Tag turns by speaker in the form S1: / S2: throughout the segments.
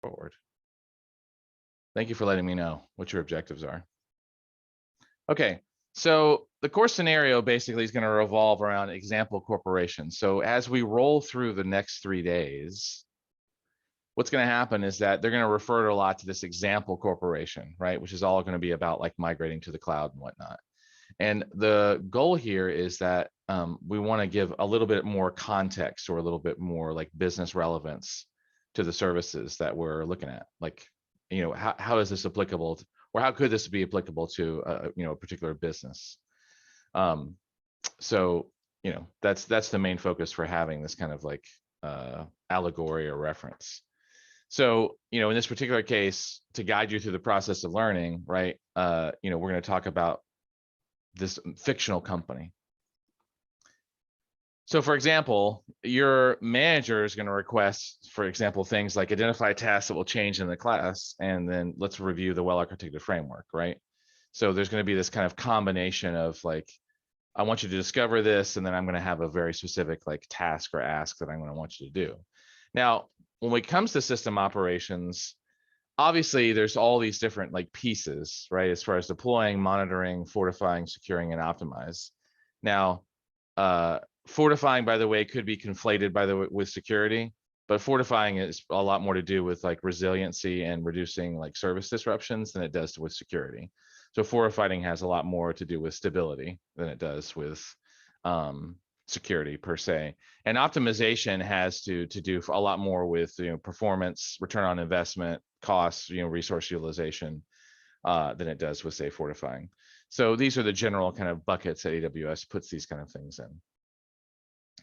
S1: forward. Thank you for letting me know what your objectives are. Okay, so the course scenario basically is going to revolve around example corporations. So as we roll through the next 3 days, what's going to happen is that they're going to refer a lot to this example corporation, right? Which is all going to be about like migrating to the cloud and whatnot. And the goal here is that we want to give a little bit more context or a little bit more like business relevance to the services that we're looking at. Like, you know, how is this applicable to, or how could this be applicable to you know, a particular business? So, you know, that's the main focus for having this kind of like allegory or reference. So, you know, in this particular case, to guide you through the process of learning, right? You know, we're going to talk about this fictional company. So for example, your manager is going to request, for example, things like identify tasks that will change in the class, and then let's review the well-architected framework, right? So there's going to be this kind of combination of like, I want you to discover this, and then I'm going to have a very specific like task or ask that I'm going to want you to do. Now, when it comes to system operations, obviously there's all these different like pieces, right? As far as deploying, monitoring, fortifying, securing, and optimize. Now, fortifying, by the way, could be conflated with security, but fortifying is a lot more to do with like resiliency and reducing like service disruptions than it does with security. So fortifying has a lot more to do with stability than it does with security per se. And optimization has to do a lot more with, you know, performance, return on investment, costs, you know, resource utilization than it does with, say, fortifying. So these are the general kind of buckets that AWS puts these kind of things in.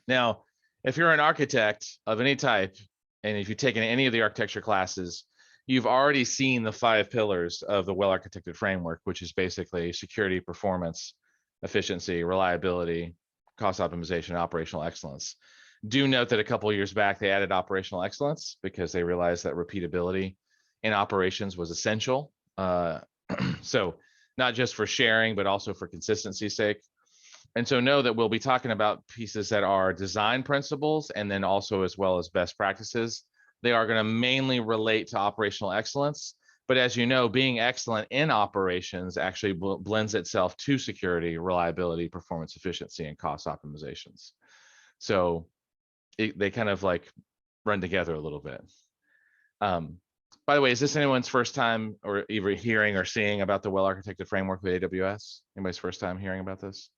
S1: Now, if you're an architect of any type, and if you've taken any of the architecture classes, you've already seen the 5 pillars of the well-architected framework, which is basically security, performance, efficiency, reliability, cost optimization, operational excellence. Do note that a couple of years back, they added operational excellence because they realized that repeatability in operations was essential. So not just for sharing, but also for consistency's sake. And so know that we'll be talking about pieces that are design principles and then also as well as best practices. They are going to mainly relate to operational excellence. But as you know, being excellent in operations actually blends itself to security, reliability, performance efficiency, and cost optimizations. So they kind of like run together a little bit. By the way, is this anyone's first time or either hearing or seeing about the well-architected framework with AWS? Anybody's first time hearing about this?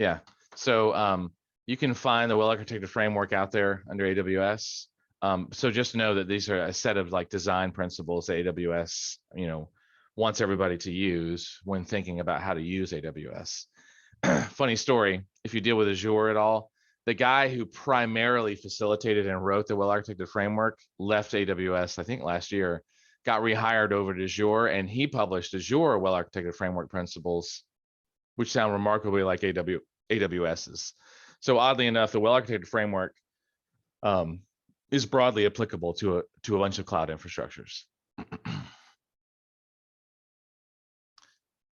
S1: Yeah. So you can find the well-architected framework out there under AWS. So just know that these are a set of like design principles that AWS, you know, wants everybody to use when thinking about how to use AWS. Funny story, if you deal with Azure at all, the guy who primarily facilitated and wrote the well-architected framework left AWS, I think last year, got rehired over to Azure, and he published Azure well-architected framework principles, which sound remarkably like AWS's. So oddly enough, the well-architected framework is broadly applicable to a bunch of cloud infrastructures.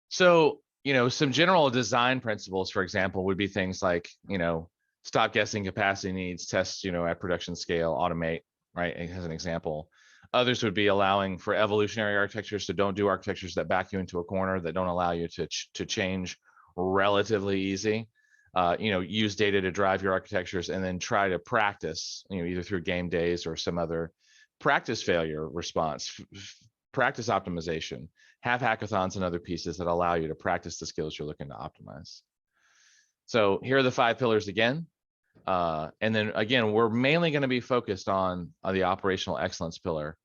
S1: So, you know, some general design principles, for example, would be things like, you know, stop guessing capacity needs, test, you know, at production scale, automate, right, as an example. Others would be allowing for evolutionary architectures, so don't do architectures that back you into a corner, that don't allow you to change relatively easy. You know, use data to drive your architectures, and then try to practice, you know, either through game days or some other practice failure response, practice optimization, have hackathons and other pieces that allow you to practice the skills you're looking to optimize. So here are the 5 pillars again. And then again, we're mainly going to be focused on the operational excellence pillar.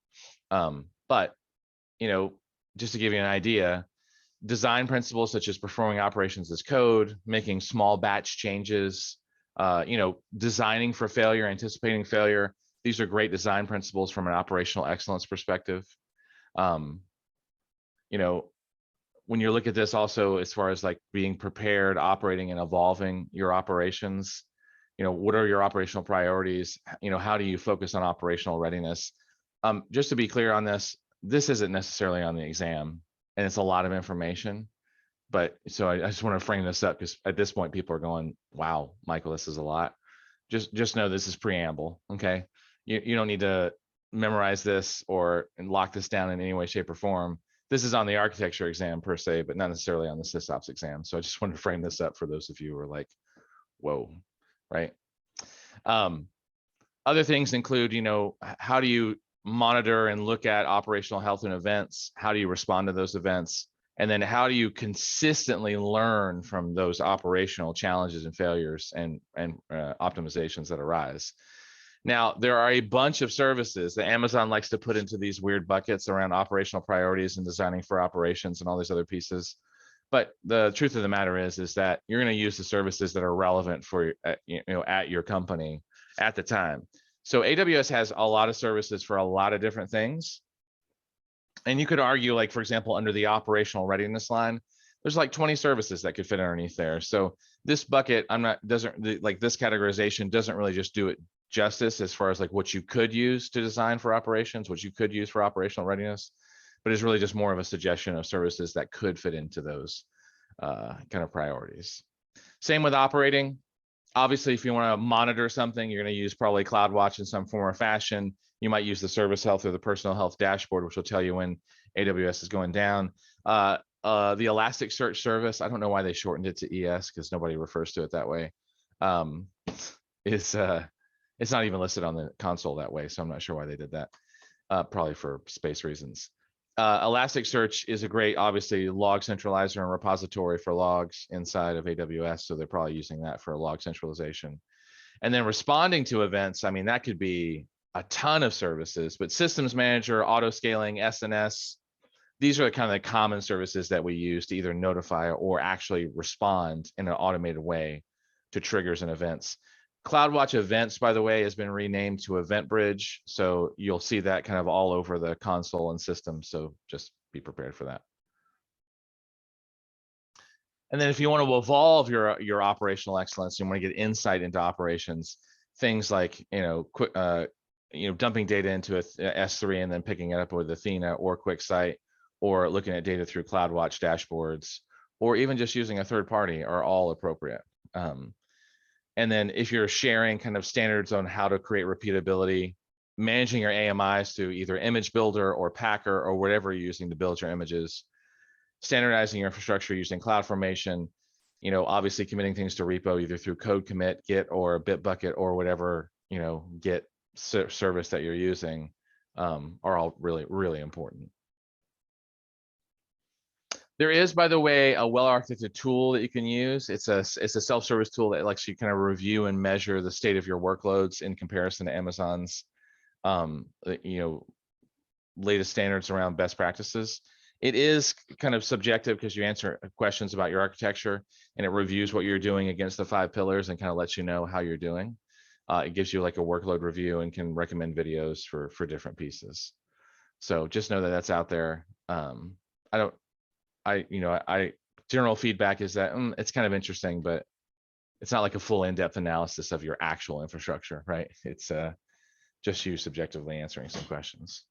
S1: But, you know, just to give you an idea, design principles such as performing operations as code, making small batch changes, you know, designing for failure, anticipating failure. These are great design principles from an operational excellence perspective. You know, when you look at this also as far as like being prepared, operating and evolving your operations, you know, what are your operational priorities? You know, how do you focus on operational readiness? Just to be clear on this, this isn't necessarily on the exam, and it's a lot of information. But so I just want to frame this up because at this point people are going, wow, Michael, this is a lot. Just know this is preamble. Okay. You don't need to memorize this or lock this down in any way, shape, or form. This is on the architecture exam per se, but not necessarily on the sysops exam. So I just wanted to frame this up for those of you who are like, whoa, right? Other things include, how do you monitor and look at operational health and events? How do you respond to those events? And then how do you consistently learn from those operational challenges and failures and optimizations that arise? Now, there are a bunch of services that Amazon likes to put into these weird buckets around operational priorities and designing for operations and all these other pieces. But the truth of the matter is that you're going to use the services that are relevant for at your company at the time. So AWS has a lot of services for a lot of different things. And you could argue, like, for example, under the operational readiness line, there's like 20 services that could fit underneath there. So this bucket, this categorization doesn't really just do it justice as far as like what you could use to design for operations, what you could use for operational readiness, but it's really just more of a suggestion of services that could fit into those kind of priorities. Same with operating. Obviously, if you want to monitor something, you're going to use probably CloudWatch in some form or fashion. You might use the service health or the personal health dashboard, which will tell you when AWS is going down. The Elasticsearch service, I don't know why they shortened it to ES because nobody refers to it that way. It's not even listed on the console that way, so I'm not sure why they did that. Probably for space reasons. Elasticsearch is a great, obviously, log centralizer and repository for logs inside of AWS. So they're probably using that for log centralization. And then responding to events, I mean, that could be a ton of services, but systems manager, auto scaling, SNS, these are kind of the common services that we use to either notify or actually respond in an automated way to triggers and events. CloudWatch events, by the way, has been renamed to EventBridge. So you'll see that kind of all over the console and system. So just be prepared for that. And then if you want to evolve your operational excellence, you want to get insight into operations, things like, dumping data into a S3 and then picking it up with Athena or QuickSight, or looking at data through CloudWatch dashboards, or even just using a third party are all appropriate. And then if you're sharing kind of standards on how to create repeatability, managing your AMIs through either image builder or Packer or whatever you're using to build your images, standardizing your infrastructure using CloudFormation, obviously committing things to repo either through code commit, Git, or Bitbucket, or whatever, Git service that you're using, are all really, really important. There is, by the way, a well-architected tool that you can use. It's a self-service tool that lets you kind of review and measure the state of your workloads in comparison to Amazon's, latest standards around best practices. It is kind of subjective because you answer questions about your architecture and it reviews what you're doing against the 5 pillars and kind of lets you know how you're doing. It gives you like a workload review and can recommend videos for different pieces. So just know that that's out there. General feedback is that it's kind of interesting, but it's not like a full in-depth analysis of your actual infrastructure, right? It's just you subjectively answering some questions.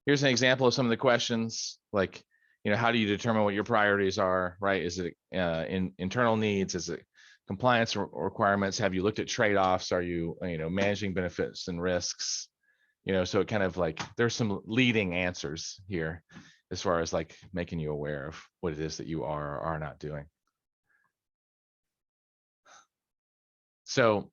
S1: Here's an example of some of the questions, like, how do you determine what your priorities are, right? Is it in internal needs? Is it compliance requirements? Have you looked at trade-offs? Are you, managing benefits and risks? So it kind of like, there's some leading answers here as far as like making you aware of what it is that you are or are not doing. So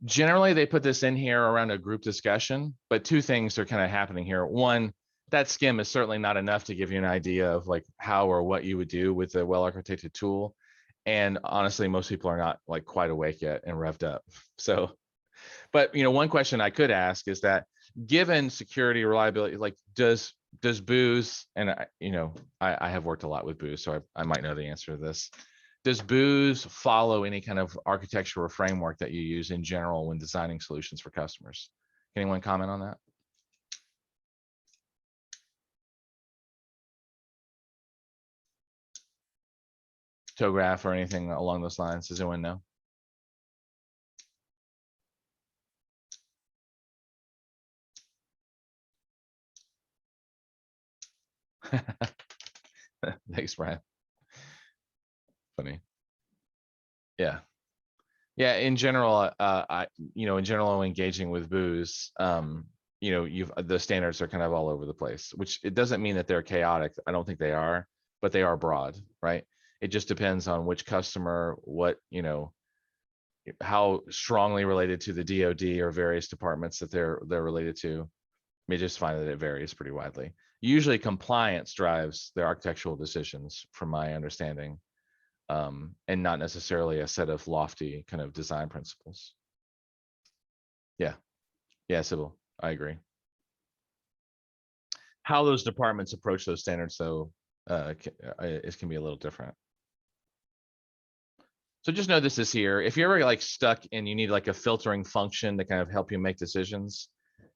S1: generally they put this in here around a group discussion, but 2 things are kind of happening here. One, that skim is certainly not enough to give you an idea of like how or what you would do with a well-architected tool. And honestly, most people are not like quite awake yet and revved up. So, but one question I could ask is that given security, reliability, like does booz, and I have worked a lot with booz, so I might know the answer to this. Does booz follow any kind of architecture or framework that you use in general when designing solutions for customers? Can anyone comment on that? TOGAF or anything along those lines? Does anyone know? Thanks, Brian. funny. Yeah. Yeah, in general, in general, engaging with booze, the standards are kind of all over the place, which it doesn't mean that they're chaotic. I don't think they are, but they are broad, right? It just depends on which customer, how strongly related to the DoD or various departments that they're related to. You may just find that it varies pretty widely. Usually compliance drives their architectural decisions, from my understanding. And not necessarily a set of lofty kind of design principles. Yeah, Sybil, I agree. How those departments approach those standards, though, it can be a little different. So just know this is here. If you're ever like stuck and you need like a filtering function to kind of help you make decisions,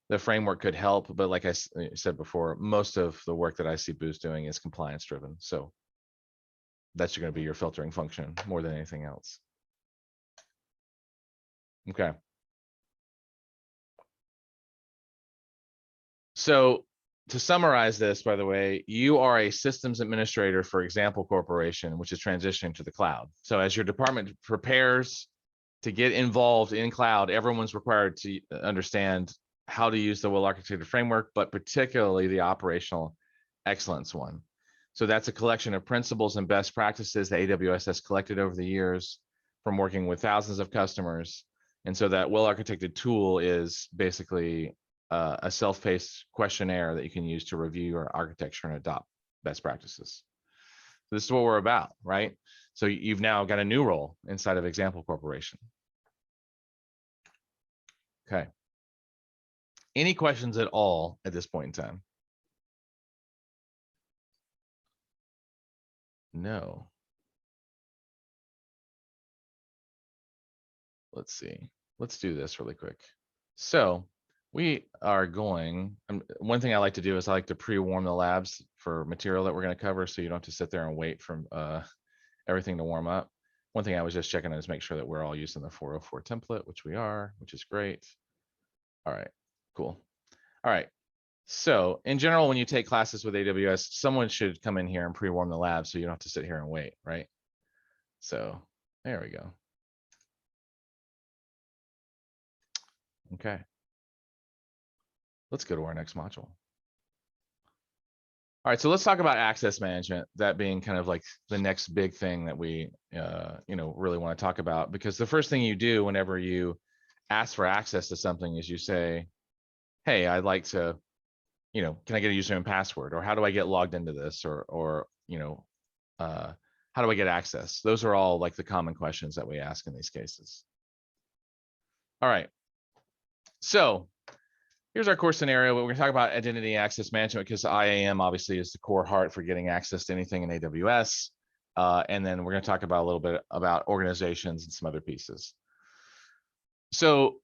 S1: the framework could help. But like I said before, most of the work that I see Booz doing is compliance driven. So that's going to be your filtering function more than anything else. Okay. So to summarize this, by the way, you are a systems administrator for Example Corporation, which is transitioning to the cloud. So as your department prepares to get involved in cloud, everyone's required to understand how to use the well-architected framework, but particularly the operational excellence one. So that's a collection of principles and best practices that AWS has collected over the years from working with thousands of customers. And so that well-architected tool is basically a self-paced questionnaire that you can use to review your architecture and adopt best practices. This is what we're about, right? So you've now got a new role inside of Example Corporation. Okay. Any questions at all at this point in time? No. Let's see. Let's do this really quick. So we are going, one thing I like to do is I like to pre-warm the labs for material that we're going to cover, so you don't have to sit there and wait for everything to warm up. One thing I was just checking is make sure that we're all using the 404 template, which we are, which is great. All right, cool. All right. So in general, when you take classes with AWS, someone should come in here and pre-warm the lab so you don't have to sit here and wait, right? So there we go. Okay. Let's go to our next module. All right, so let's talk about access management, that being kind of like the next big thing that we really want to talk about, because the first thing you do whenever you ask for access to something is you say, hey, I'd like to, can I get a username and password, or how do I get logged into this, or how do I get access? Those are all like the common questions that we ask in these cases. All right, so here's our core scenario. We're going to talk about identity access management, because IAM obviously is the core heart for getting access to anything in AWS. And then we're going to talk about a little bit about organizations and some other pieces. So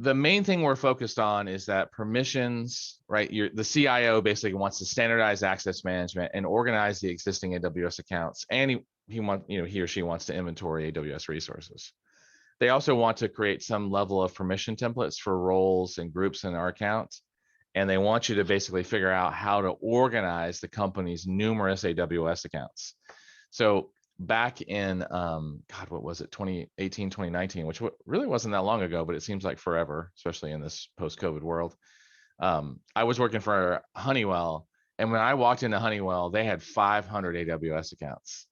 S1: the main thing we're focused on is that permissions, right? The CIO basically wants to standardize access management and organize the existing AWS accounts, and he or she wants to inventory AWS resources. They also want to create some level of permission templates for roles and groups in our account. And they want you to basically figure out how to organize the company's numerous AWS accounts. So back in, God, what was it, 2018, 2019, which really wasn't that long ago, but it seems like forever, especially in this post-COVID world. I was working for Honeywell. And when I walked into Honeywell, they had 500 AWS accounts.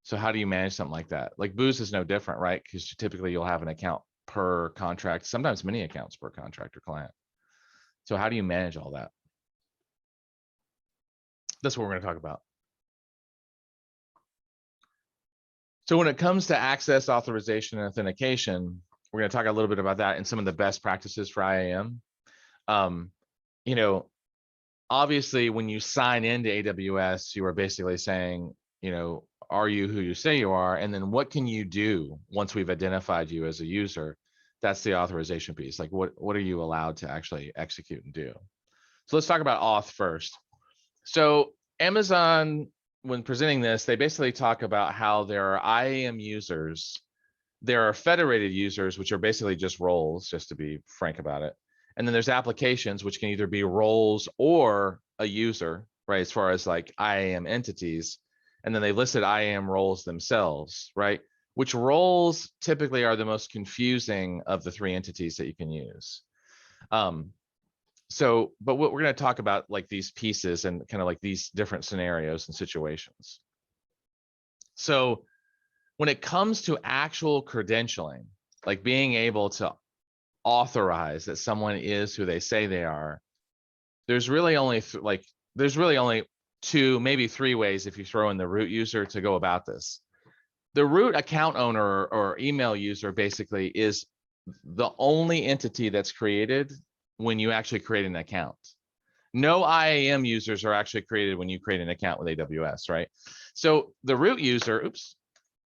S1: So how do you manage something like that? Like Booz is no different, right? Because typically you'll have an account per contract, sometimes many accounts per contract or client. So how do you manage all that? That's what we're going to talk about. So when it comes to access, authorization, and authentication, we're going to talk a little bit about that and some of the best practices for IAM. Obviously, when you sign into AWS, you are basically saying, are you who you say you are? And then what can you do once we've identified you as a user? That's the authorization piece. Like what are you allowed to actually execute and do? So let's talk about auth first. So Amazon, when presenting this, they basically talk about how there are IAM users. There are federated users, which are basically just roles, just to be frank about it. And then there's applications, which can either be roles or a user, right? As far as like IAM entities. and then they listed IAM roles themselves, right? Which roles typically are the most confusing of the three entities that you can use. So, but what we're going to talk about, like these pieces and kind of like these different scenarios and situations. So when it comes to actual credentialing, like being able to authorize that someone is who they say they are, there's really only two, maybe three ways if you throw in the root user to go about this. The root account owner or email user basically is the only entity that's created when you actually create an account. No IAM users are actually created when you create an account with AWS, right? So the root user, oops,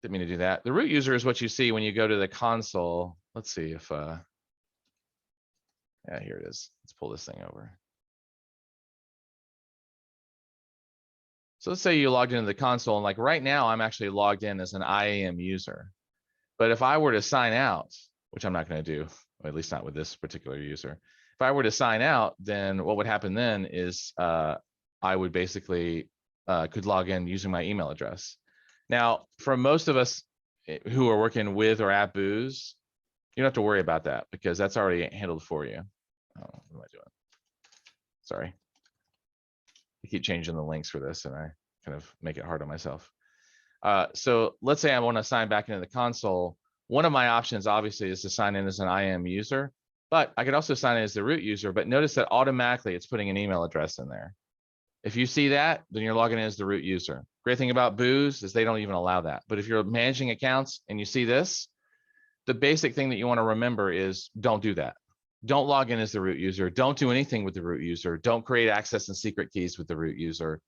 S1: didn't mean to do that. The root user is what you see when you go to the console. Let's see if, yeah, here it is. Let's pull this thing over. So let's say you logged into the console, and like right now, I'm actually logged in as an IAM user. But if I were to sign out, which I'm not going to do, or at least not with this particular user, if I were to sign out, then what would happen then is I would basically could log in using my email address. Now, for most of us who are working with or at Booz, you don't have to worry about that because that's already handled for you. Oh, what am I doing? Sorry. I keep changing the links for this and I kind of make it hard on myself. So let's say I want to sign back into the console. One of my options obviously is to sign in as an IAM user, but I could also sign in as the root user, but notice that automatically it's putting an email address in there. If you see that, then you're logging in as the root user. Great thing about Booz is they don't even allow that. But if you're managing accounts and you see this, the basic thing that you want to remember is don't do that. Don't log in as the root user. Don't do anything with the root user. Don't create access and secret keys with the root user.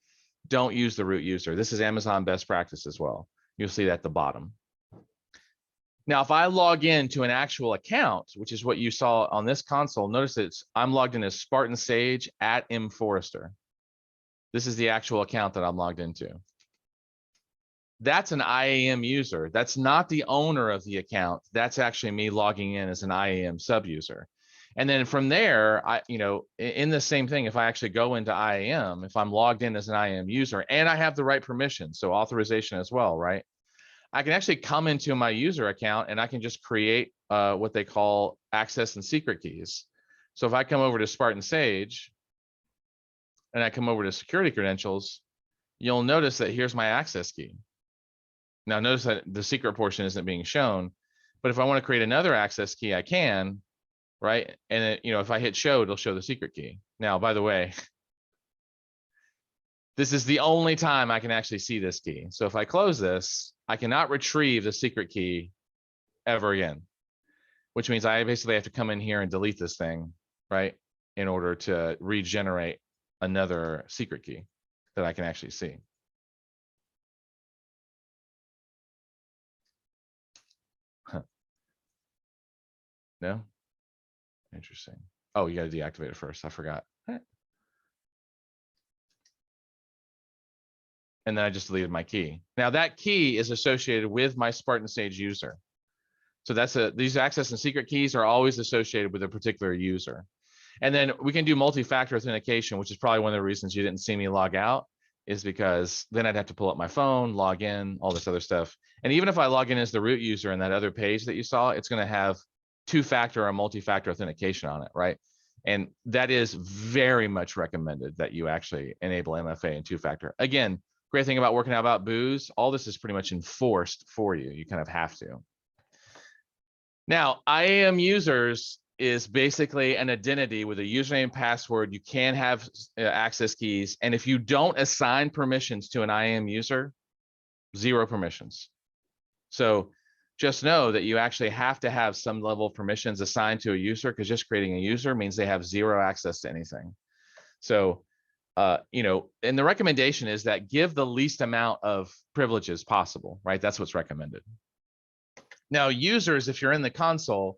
S1: Don't use the root user. This is Amazon best practice as well. You'll see that at the bottom. Now, if I log in to an actual account, which is what you saw on this console, notice I'm logged in as Spartan Sage at M. Forrester. This is the actual account that I'm logged into. That's an IAM user. That's not the owner of the account. That's actually me logging in as an IAM sub-user. And then from there, in the same thing, if I actually go into IAM, if I'm logged in as an IAM user and I have the right permission, so authorization as well, right? I can actually come into my user account and I can just create what they call access and secret keys. So if I come over to Spartan Sage and I come over to security credentials, you'll notice that here's my access key. Now notice that the secret portion isn't being shown, but if I want to create another access key, I can, right? And it, if I hit show, it'll show the secret key. Now, by the way, this is the only time I can actually see this key. So if I close this, I cannot retrieve the secret key ever again, which means I basically have to come in here and delete this thing, right? In order to regenerate another secret key that I can actually see. Huh. No? Interesting. Oh, you got to deactivate it first. I forgot. And then I just deleted my key. Now that key is associated with my Spartan Sage user. So these access and secret keys are always associated with a particular user. And then we can do multi-factor authentication, which is probably one of the reasons you didn't see me log out, is because then I'd have to pull up my phone, log in, all this other stuff. And even if I log in as the root user in that other page that you saw, it's going to have two-factor or multi-factor authentication on it, right? And that is very much recommended that you actually enable MFA and two-factor. Again, great thing about working out about Booz, all this is pretty much enforced for you. You kind of have to. Now, IAM users is basically an identity with a username and password. You can have access keys. And if you don't assign permissions to an IAM user, 0 permissions. So just know that you actually have to have some level of permissions assigned to a user, because just creating a user means they have 0 access to anything. So, and the recommendation is that give the least amount of privileges possible, right? That's what's recommended. Now, users, if you're in the console,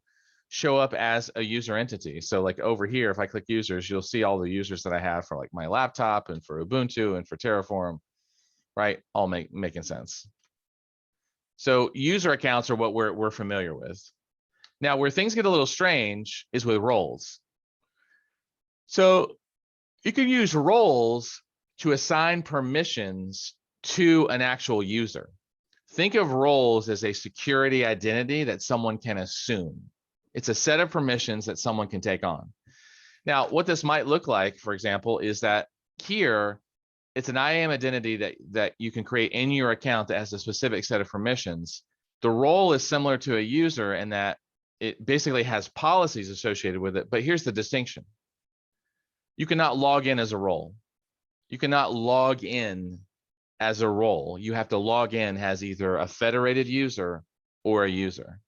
S1: show up as a user entity. So like over here, if I click users, you'll see all the users that I have for like my laptop and for Ubuntu and for Terraform, right? All making sense. So user accounts are what we're familiar with. Now, where things get a little strange is with roles. So you can use roles to assign permissions to an actual user. Think of roles as a security identity that someone can assume. It's a set of permissions that someone can take on. Now, what this might look like, for example, is that here, it's an IAM identity that you can create in your account that has a specific set of permissions. The role is similar to a user in that it basically has policies associated with it, but here's the distinction. You cannot log in as a role. You cannot log in as a role. You have to log in as either a federated user or a user.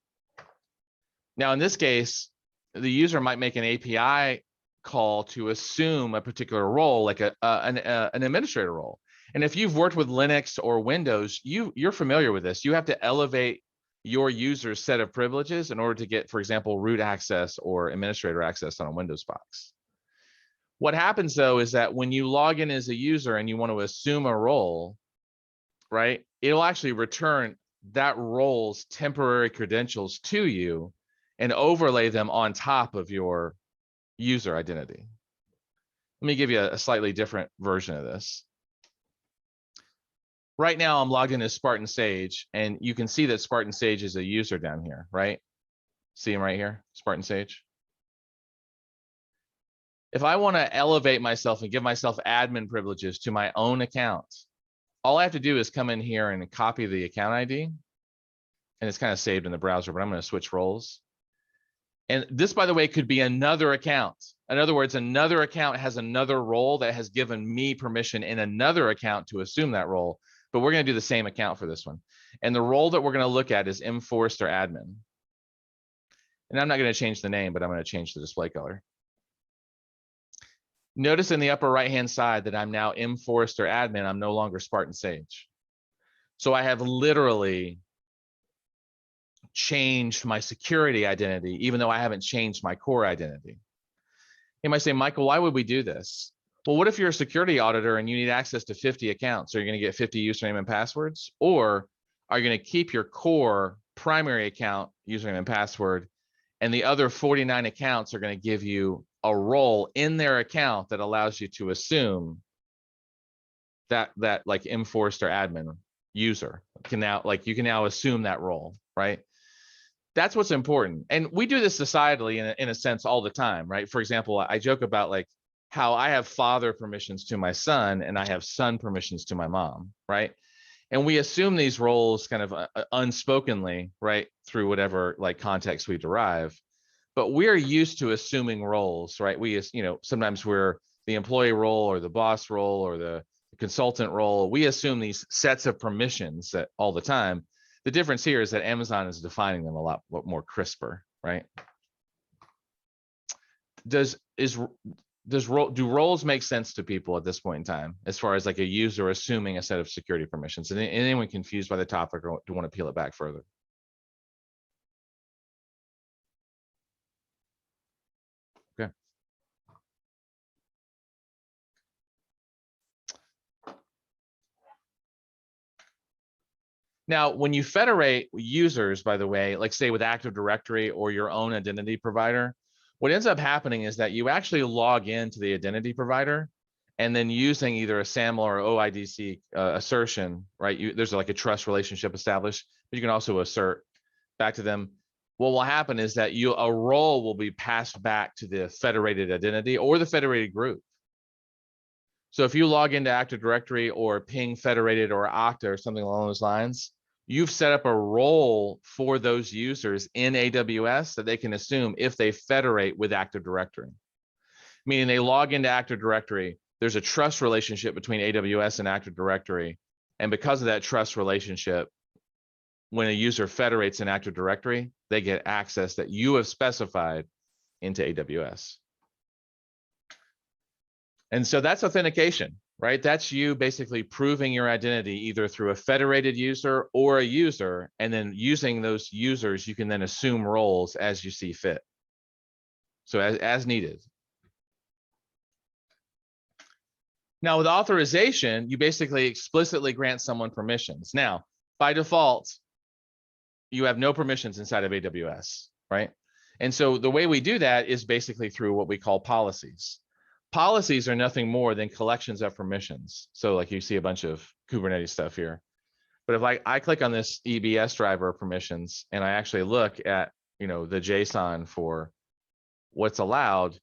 S1: Now, in this case, the user might make an API call to assume a particular role, like an administrator role. And if you've worked with Linux or Windows, you're familiar with this. You have to elevate your user's set of privileges in order to get, for example, root access or administrator access on a Windows box. What happens though is that when you log in as a user and you want to assume a role, right, it'll actually return that role's temporary credentials to you and overlay them on top of your user identity. Let me give you a slightly different version of this. Right now, I'm logged in as Spartan Sage, and you can see that Spartan Sage is a user down here, right? See him right here, Spartan Sage. If I want to elevate myself and give myself admin privileges to my own account, all I have to do is come in here and copy the account ID, and it's kind of saved in the browser, but I'm going to switch roles. And this, by the way, could be another account. In other words, another account has another role that has given me permission in another account to assume that role, but we're going to do the same account for this one. And the role that we're going to look at is Forrester admin. And I'm not going to change the name, but I'm going to change the display color. Notice in the upper right-hand side that I'm now Forrester admin. I'm no longer Spartan Sage. So I have literally changed my security identity, even though I haven't changed my core identity. You might say, Michael, why would we do this? Well, what if you're a security auditor and you need access to 50 accounts? Are you going to get 50 username and passwords? Or are you going to keep your core primary account username and password, and the other 49 accounts are going to give you a role in their account that allows you to assume that like Forrester admin user can now, like, you can now assume that role, right? That's what's important. And we do this societally in a sense all the time, right? For example, I joke about like how I have father permissions to my son and I have son permissions to my mom, right? And we assume these roles kind of unspokenly, right, through whatever like context we derive. But we're used to assuming roles, right? We, you know, sometimes we're the employee role or the boss role or the consultant role. We assume these sets of permissions that all the time. The difference here is that Amazon is defining them a lot more crisper, right? Do roles make sense to people at this point in time, as far as like a user assuming a set of security permissions? And anyone confused by the topic or do want to peel it back further? Okay. Now, when you federate users, by the way, like say with Active Directory or your own identity provider, what ends up happening is that you actually log into the identity provider and then using either a SAML or OIDC assertion, right? There's like a trust relationship established, but you can also assert back to them. What will happen is that a role will be passed back to the federated identity or the federated group. So if you log into Active Directory or Ping Federated or Okta or something along those lines, you've set up a role for those users in AWS that they can assume if they federate with Active Directory. Meaning they log into Active Directory, there's a trust relationship between AWS and Active Directory. And because of that trust relationship, when a user federates in Active Directory, they get access that you have specified into AWS. And so that's authentication, right? That's you basically proving your identity either through a federated user or a user, and then using those users, you can then assume roles as you see fit. So as needed. Now with authorization, you basically explicitly grant someone permissions. Now, by default, you have no permissions inside of AWS, right? And so the way we do that is basically through what we call policies. policies are nothing more than collections of permissions. So like you see a bunch of Kubernetes stuff here. But if I click on this EBS driver permissions and I actually look at, the JSON for what's allowed,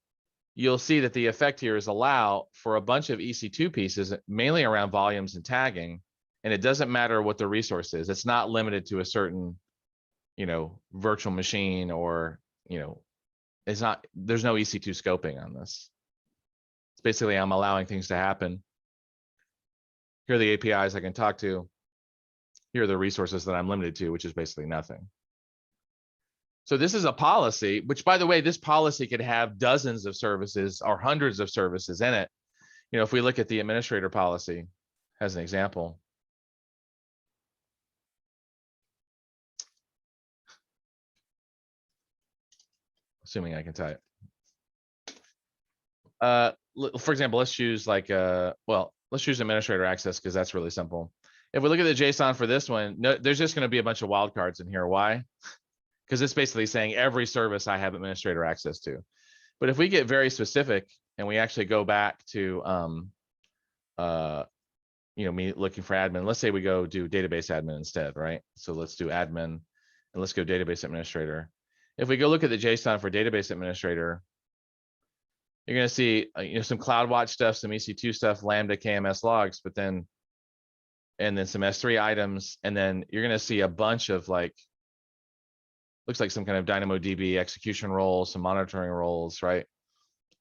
S1: you'll see that the effect here is allow for a bunch of EC2 pieces, mainly around volumes and tagging. And it doesn't matter what the resource is. It's not limited to a certain, virtual machine or, there's no EC2 scoping on this. It's basically, I'm allowing things to happen. Here are the APIs I can talk to. Here are the resources that I'm limited to, which is basically nothing. So this is a policy, which, by the way, this policy could have dozens of services or hundreds of services in it. If we look at the administrator policy as an example. Assuming I can type. For example, let's choose let's choose administrator access because that's really simple. If we look at the JSON for this one, there's just going to be a bunch of wildcards in here. Why? Because it's basically saying every service I have administrator access to. But if we get very specific and we actually go back to, me looking for admin, let's say we go do database admin instead, right? So let's do admin and let's go database administrator. If we go look at the JSON for database administrator, you're going to see, some CloudWatch stuff, some EC2 stuff, Lambda, KMS logs, and then some S3 items. And then you're going to see a bunch of looks like some kind of DynamoDB execution roles, some monitoring roles, right?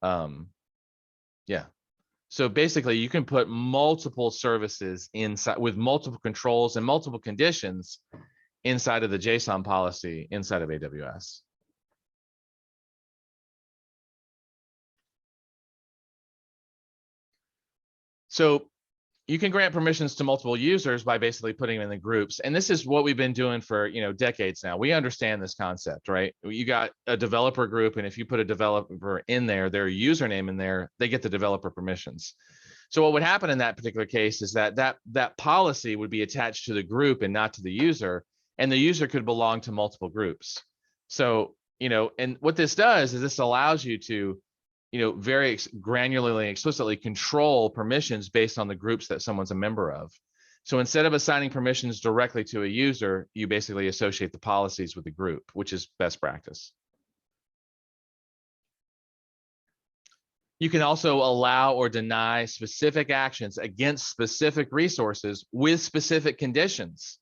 S1: Yeah. So basically you can put multiple services inside with multiple controls and multiple conditions inside of the JSON policy inside of AWS. So you can grant permissions to multiple users by basically putting them in the groups. And this is what we've been doing for, decades now. We understand this concept, right? You got a developer group, and if you put a developer in there, their username in there, they get the developer permissions. So what would happen in that particular case is that policy would be attached to the group and not to the user, and the user could belong to multiple groups. So, and what this does is this allows you to very granularly and explicitly control permissions based on the groups that someone's a member of. So instead of assigning permissions directly to a user, you basically associate the policies with the group, which is best practice. You can also allow or deny specific actions against specific resources with specific conditions.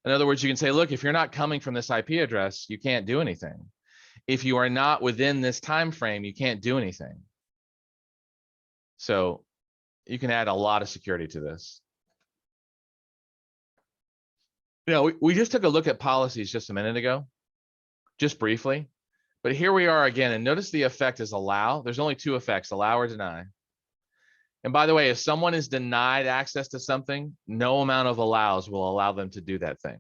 S1: In other words, you can say, look, if you're not coming from this IP address, you can't do anything. If you are not within this time frame, you can't do anything. So you can add a lot of security to this. We just took a look at policies just a minute ago, just briefly. But here we are again, and notice the effect is allow. There's only two effects, allow or deny. And by the way, if someone is denied access to something, no amount of allows will allow them to do that thing.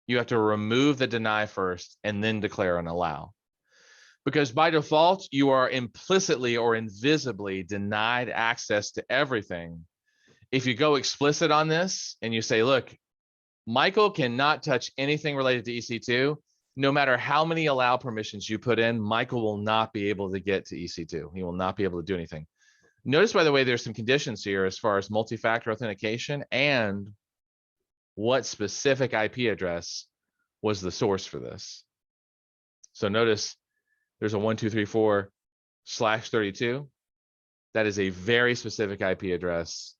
S1: You have to remove the deny first and then declare an allow. Because by default, you are implicitly or invisibly denied access to everything. If you go explicit on this and you say, look, Michael cannot touch anything related to EC2, no matter how many allow permissions you put in, Michael will not be able to get to EC2. He will not be able to do anything. Notice, by the way, there's some conditions here as far as multi-factor authentication and what specific IP address was the source for this. So notice there's a 1234/32. That is a very specific IP address,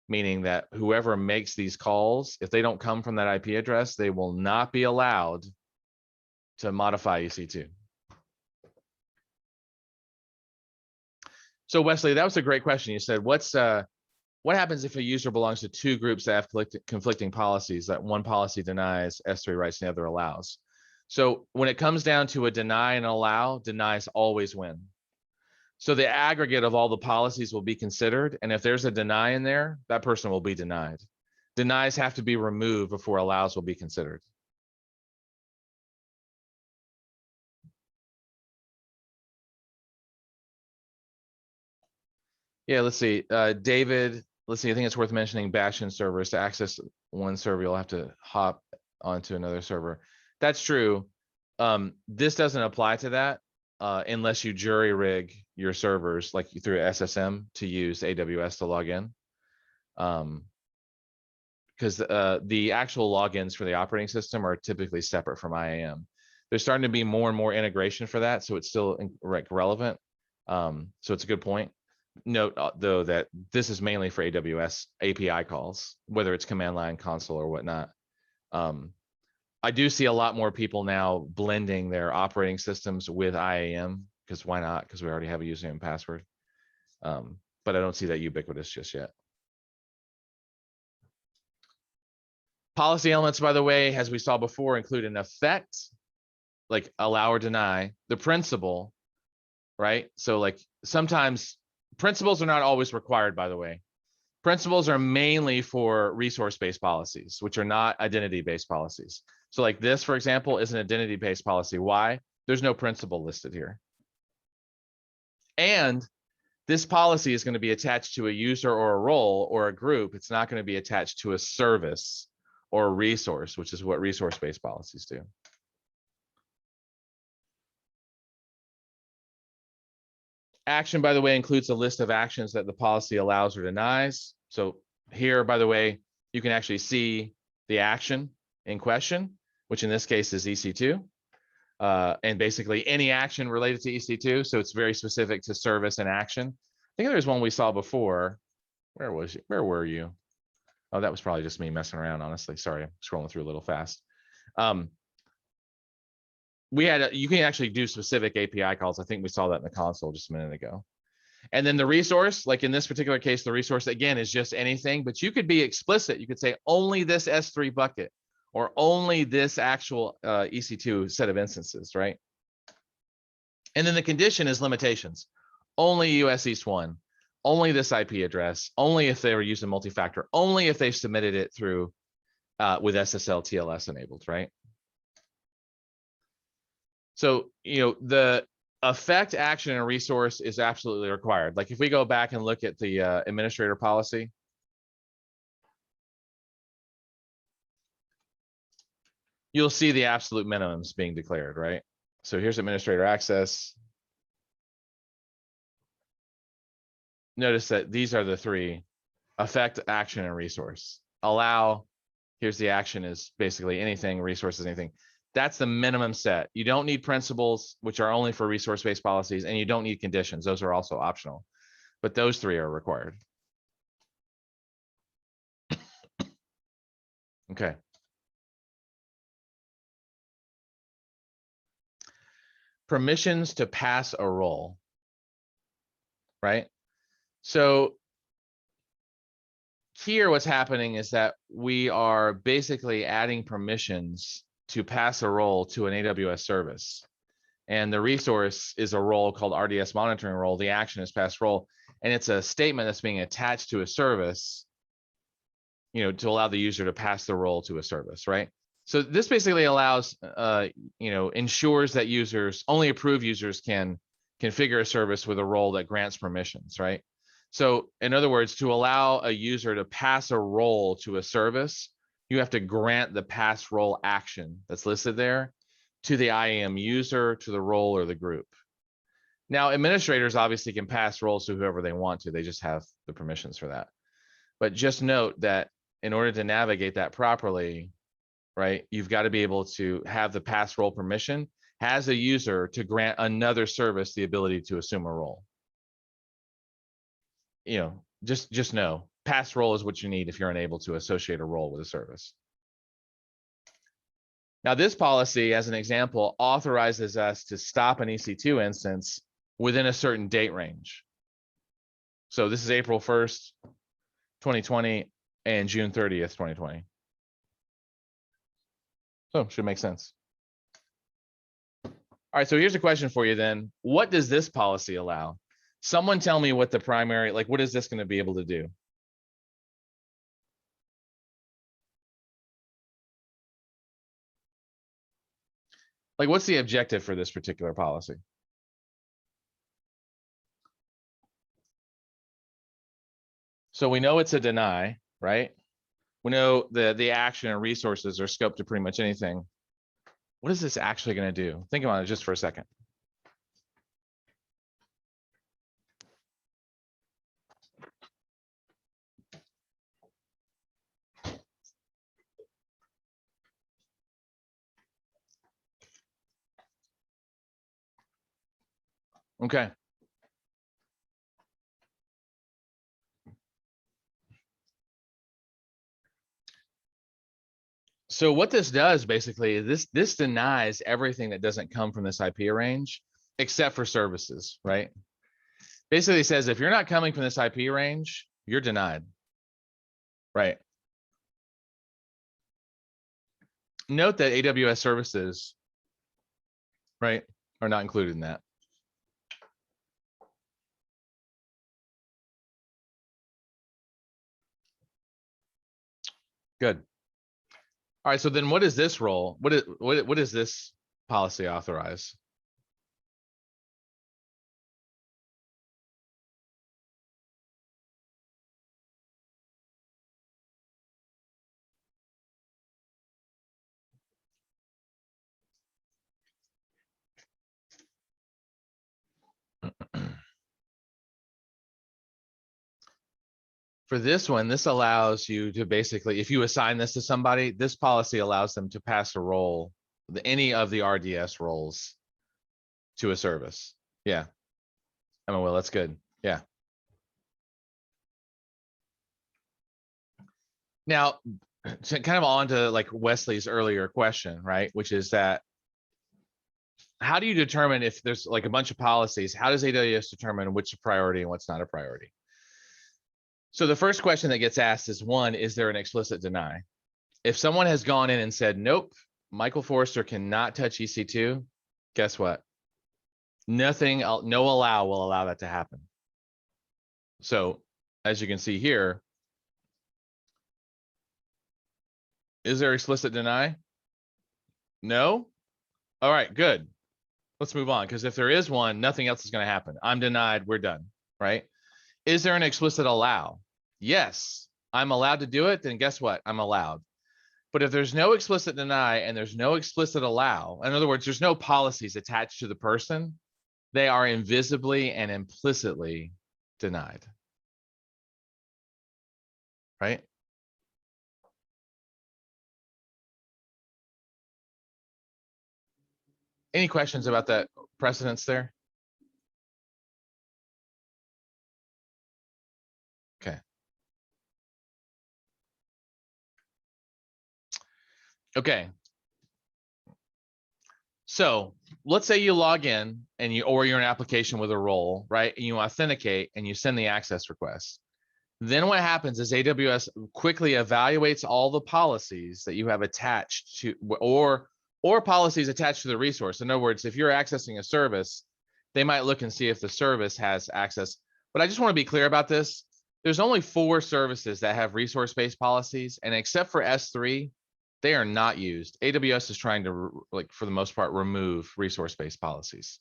S1: meaning that whoever makes these calls, if they don't come from that IP address, they will not be allowed to modify EC2. So Wesley, that was a great question. You said, what happens if a user belongs to two groups that have conflicting policies, that one policy denies S3 rights and the other allows? So when it comes down to a deny and allow, denies always win. So the aggregate of all the policies will be considered. And if there's a deny in there, that person will be denied. Denies have to be removed before allows will be considered. Yeah, let's see. David, let's see. I think it's worth mentioning Bastion servers. To access one server, you'll have to hop onto another server. That's true. This doesn't apply to that. unless you jury rig your servers like through SSM to use AWS to log in. Because the actual logins for the operating system are typically separate from IAM. There's starting to be more and more integration for that, so it's still relevant. So it's a good point. Note though that this is mainly for AWS API calls, whether it's command line, console, or whatnot. I do see a lot more people now blending their operating systems with IAM, because why not? Because we already have a username and password. But I don't see that ubiquitous just yet. Policy elements, by the way, as we saw before, include an effect, like allow or deny, the principle, right? So like sometimes principles are not always required, by the way. Principles are mainly for resource-based policies, which are not identity-based policies. So like this, for example, is an identity-based policy. Why? There's no principle listed here. And this policy is going to be attached to a user or a role or a group. It's not going to be attached to a service or a resource, which is what resource-based policies do. Action, by the way, includes a list of actions that the policy allows or denies. So here, by the way, you can actually see the action in question, which in this case is EC2. And basically any action related to EC2. So it's very specific to service and action. I think there's one we saw before. Where was you? Where were you? Oh, that was probably just me messing around, honestly. Sorry, I'm scrolling through a little fast. You can actually do specific API calls. I think we saw that in the console just a minute ago. And then the resource, like in this particular case, the resource again is just anything, but you could be explicit. You could say only this S3 bucket or only this actual EC2 set of instances, right? And then the condition is limitations. Only US East 1, only this IP address, only if they were using multi-factor, only if they've submitted it through with SSL TLS enabled, right? So, the effect, action, and resource is absolutely required. Like if we go back and look at the administrator policy, you'll see the absolute minimums being declared, right? So here's administrator access. Notice that these are the three: effect, action, and resource. Allow, here's the action is basically anything, resource is anything. That's the minimum set. You don't need principles, which are only for resource-based policies, and you don't need conditions. Those are also optional, but those three are required. Okay. Permissions to pass a role, right? So here what's happening is that we are basically adding permissions to pass a role to an AWS service. And the resource is a role called RDS monitoring role. The action is pass role. And it's a statement that's being attached to a service, to allow the user to pass the role to a service, right? So this basically allows, ensures that only approved users can configure a service with a role that grants permissions, right? So in other words, to allow a user to pass a role to a service, you have to grant the pass role action that's listed there to the IAM user, to the role, or the group. Now, administrators obviously can pass roles to whoever they want to. They just have the permissions for that. But just note that in order to navigate that properly, right, you've got to be able to have the pass role permission as a user to grant another service the ability to assume a role. Just know pass role is what you need if you're unable to associate a role with a service. Now, this policy, as an example, authorizes us to stop an EC2 instance within a certain date range. So this is April 1st, 2020 and June 30th, 2020. So should make sense. All right, so here's a question for you then. What does this policy allow? Someone tell me what the primary, what is this going to be able to do? What's the objective for this particular policy? So we know it's a deny, right? We know the action and resources are scoped to pretty much anything. What is this actually going to do? Think about it just for a second. Okay. So what this does basically is this denies everything that doesn't come from this IP range, except for services, right? Basically says if you're not coming from this IP range, you're denied, right? Note that AWS services, right, are not included in that. Good. All right, so then what is this role? What is this policy authorize? For this one, this allows you to basically, if you assign this to somebody, this policy allows them to pass a role, any of the RDS roles to a service. Yeah. I mean, well, that's good. Yeah. Now, kind of on to like Wesley's earlier question, right? Which is that how do you determine if there's like a bunch of policies? How does AWS determine what's a priority and what's not a priority? So the first question that gets asked is one, is there an explicit deny? If someone has gone in and said, nope, Michael Forrester cannot touch EC2, guess what? Nothing, no allow will allow that to happen. So as you can see here, is there explicit deny? No? All right, good. Let's move on, because if there is one, nothing else is going to happen. I'm denied, we're done, right? Is there an explicit allow? Yes, I'm allowed to do it, then guess what? I'm allowed. But if there's no explicit deny and there's no explicit allow, in other words, there's no policies attached to the person, they are invisibly and implicitly denied, right? Any questions about that precedence there? Okay. Okay. So let's say you log in and or you're an application with a role, right? And you authenticate and you send the access request. Then what happens is AWS quickly evaluates all the policies that you have attached to, or policies attached to the resource. In other words, if you're accessing a service, they might look and see if the service has access. But I just want to be clear about this. There's only 4 services that have resource-based policies, and except for S3, they are not used. AWS is trying to, like, for the most part, remove resource-based policies.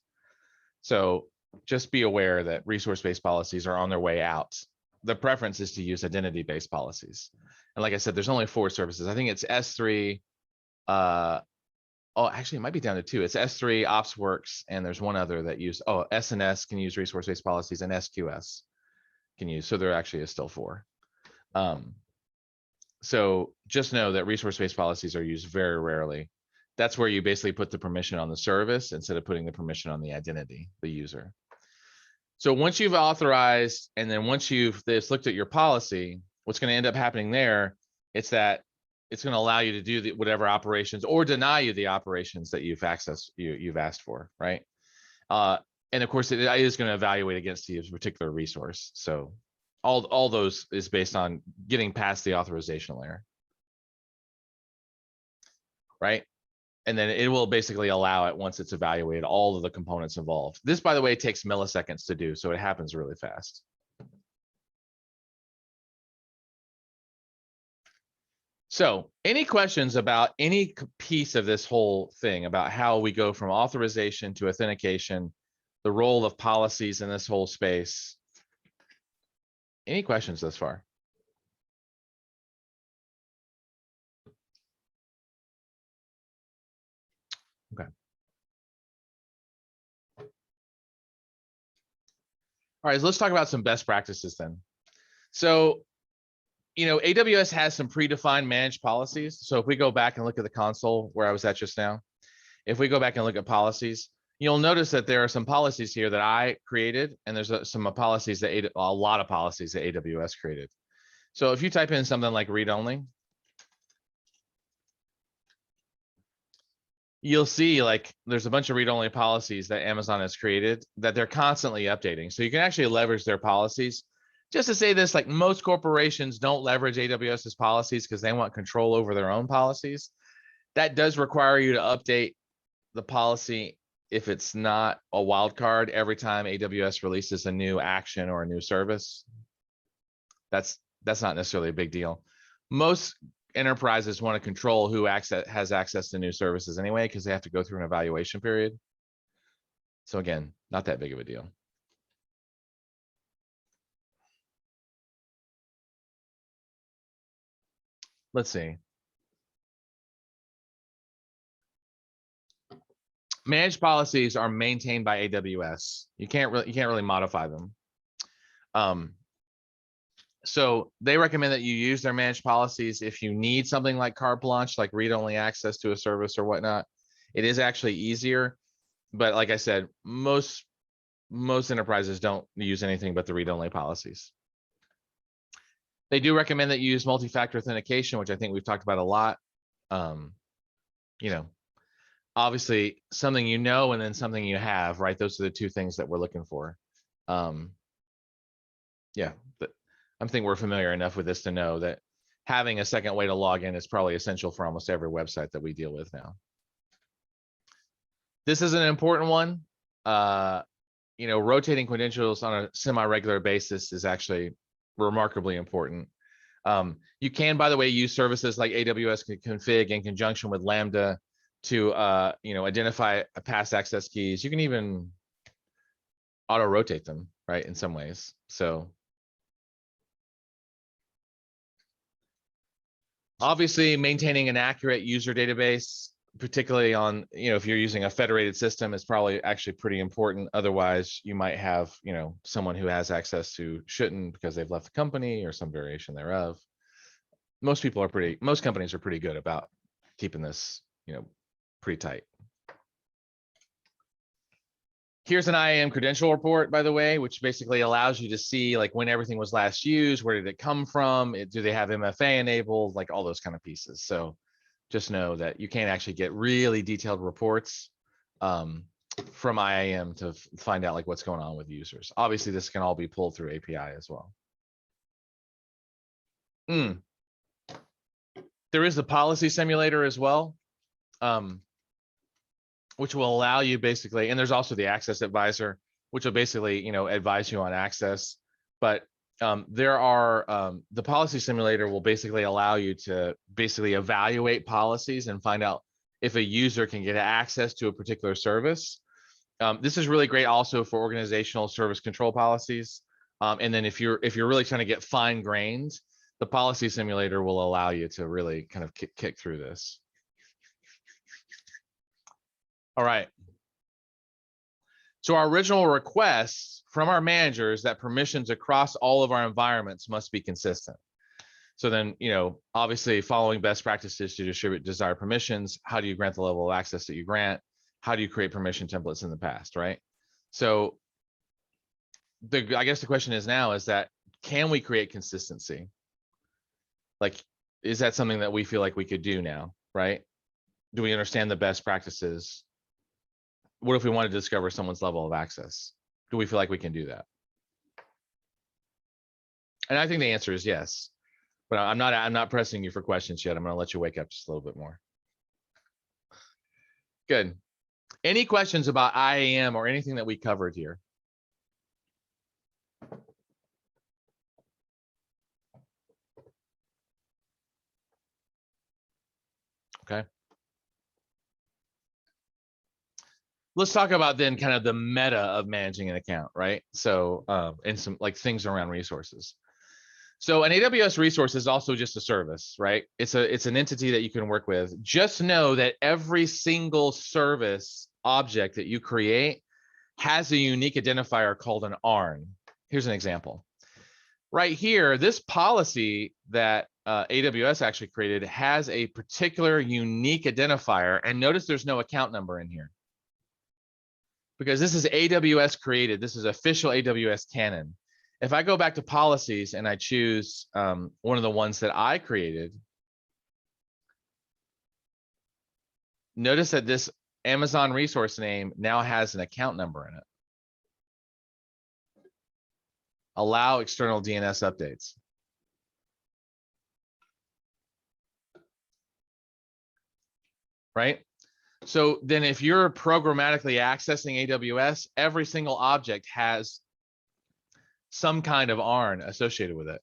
S1: So just be aware that resource-based policies are on their way out. The preference is to use identity-based policies. And like I said, there's only 4 services. I think it's S3. Oh, actually, it might be down to 2. It's S3, OpsWorks, and there's one other that use, SNS can use resource-based policies, and SQS can use. So there actually is still 4. So just know that resource-based policies are used very rarely. That's where you basically put the permission on the service instead of putting the permission on the identity, the user. So once you've authorized, and then once you've looked at your policy, what's going to end up happening there, it's that it's going to allow you to do whatever operations or deny you the operations that you've asked for, right? And of course, it is going to evaluate against the particular resource. So all those is based on getting past the authorization layer, right? And then it will basically allow it once it's evaluated all of the components involved. This, by the way, takes milliseconds to do, so it happens really fast. So any questions about any piece of this whole thing about how we go from authorization to authentication, the role of policies in this whole space? Any questions thus far? Okay. All right, so let's talk about some best practices then. So, AWS has some predefined managed policies. So if we go back and look at the console where I was at just now, if we go back and look at policies, you'll notice that there are some policies here that I created, and there's some policies that a lot of policies that AWS created. So if you type in something like read only, you'll see like there's a bunch of read only policies that Amazon has created that they're constantly updating. So you can actually leverage their policies. Just to say this, like most corporations don't leverage AWS's policies because they want control over their own policies. That does require you to update the policy if it's not a wildcard every time AWS releases a new action or a new service. That's not necessarily a big deal. Most enterprises want to control who has access to new services anyway, because they have to go through an evaluation period. So again, not that big of a deal. Let's see. Managed policies are maintained by AWS. You can't really modify them. So they recommend that you use their managed policies if you need something like carte blanche, like read-only access to a service or whatnot. It is actually easier, but like I said, most enterprises don't use anything but the read-only policies. They do recommend that you use multi-factor authentication, which I think we've talked about a lot. You know, obviously something you know and then something you have, right? Those are the two things that we're looking for. Yeah, but I think we're familiar enough with this to know that having a second way to log in is probably essential for almost every website that we deal with now. This is an important one. You know, rotating credentials on a semi-regular basis is actually remarkably important. You can, by the way, use services like AWS config in conjunction with Lambda to, you know, identify past access keys. You can even auto rotate them, right, in some ways. So obviously maintaining an accurate user database, particularly on, you know, if you're using a federated system, is probably actually pretty important. Otherwise you might have, you know, someone who has access who shouldn't because they've left the company or some variation thereof. Most companies are pretty good about keeping this, you know, pretty tight. Here's an IAM credential report, by the way, which basically allows you to see like when everything was last used, where did it come from? Do they have MFA enabled? Like all those kind of pieces. So just know that you can actually get really detailed reports from IAM to find out like what's going on with users. Obviously, this can all be pulled through API as well. There is the policy simulator as well. Which will allow you basically, and there's also the access advisor, which will basically, you know, advise you on access. But there are, the policy simulator will basically allow you to basically evaluate policies and find out if a user can get access to a particular service. This is really great also for organizational service control policies. And then if you're really trying to get fine grained, the policy simulator will allow you to really kind of kick through this. All right. So our original request from our managers that permissions across all of our environments must be consistent. So then, you know, obviously following best practices to distribute desired permissions, how do you grant the level of access that you grant? How do you create permission templates in the past, right? So I guess the question is now is that, can we create consistency? Like, is that something that we feel like we could do now, right? Do we understand the best practices? What if we want to discover someone's level of access? Do we feel like we can do that? And I think the answer is yes, but I'm not pressing you for questions yet. I'm going to let you wake up just a little bit more. Good. Any questions about IAM or anything that we covered here? Okay. Let's talk about then kind of the meta of managing an account, right? So, and some like things around resources. So an AWS resource is also just a service, right? It's an entity that you can work with. Just know that every single service object that you create has a unique identifier called an ARN. Here's an example. Right here, this policy that AWS actually created has a particular unique identifier, and notice there's no account number in here. because this is AWS created. This is official AWS canon. If I go back to policies and I choose one of the ones that I created, notice that this Amazon resource name now has an account number in it. Allow external DNS updates. Right? So then if you're programmatically accessing AWS, every single object has some kind of ARN associated with it.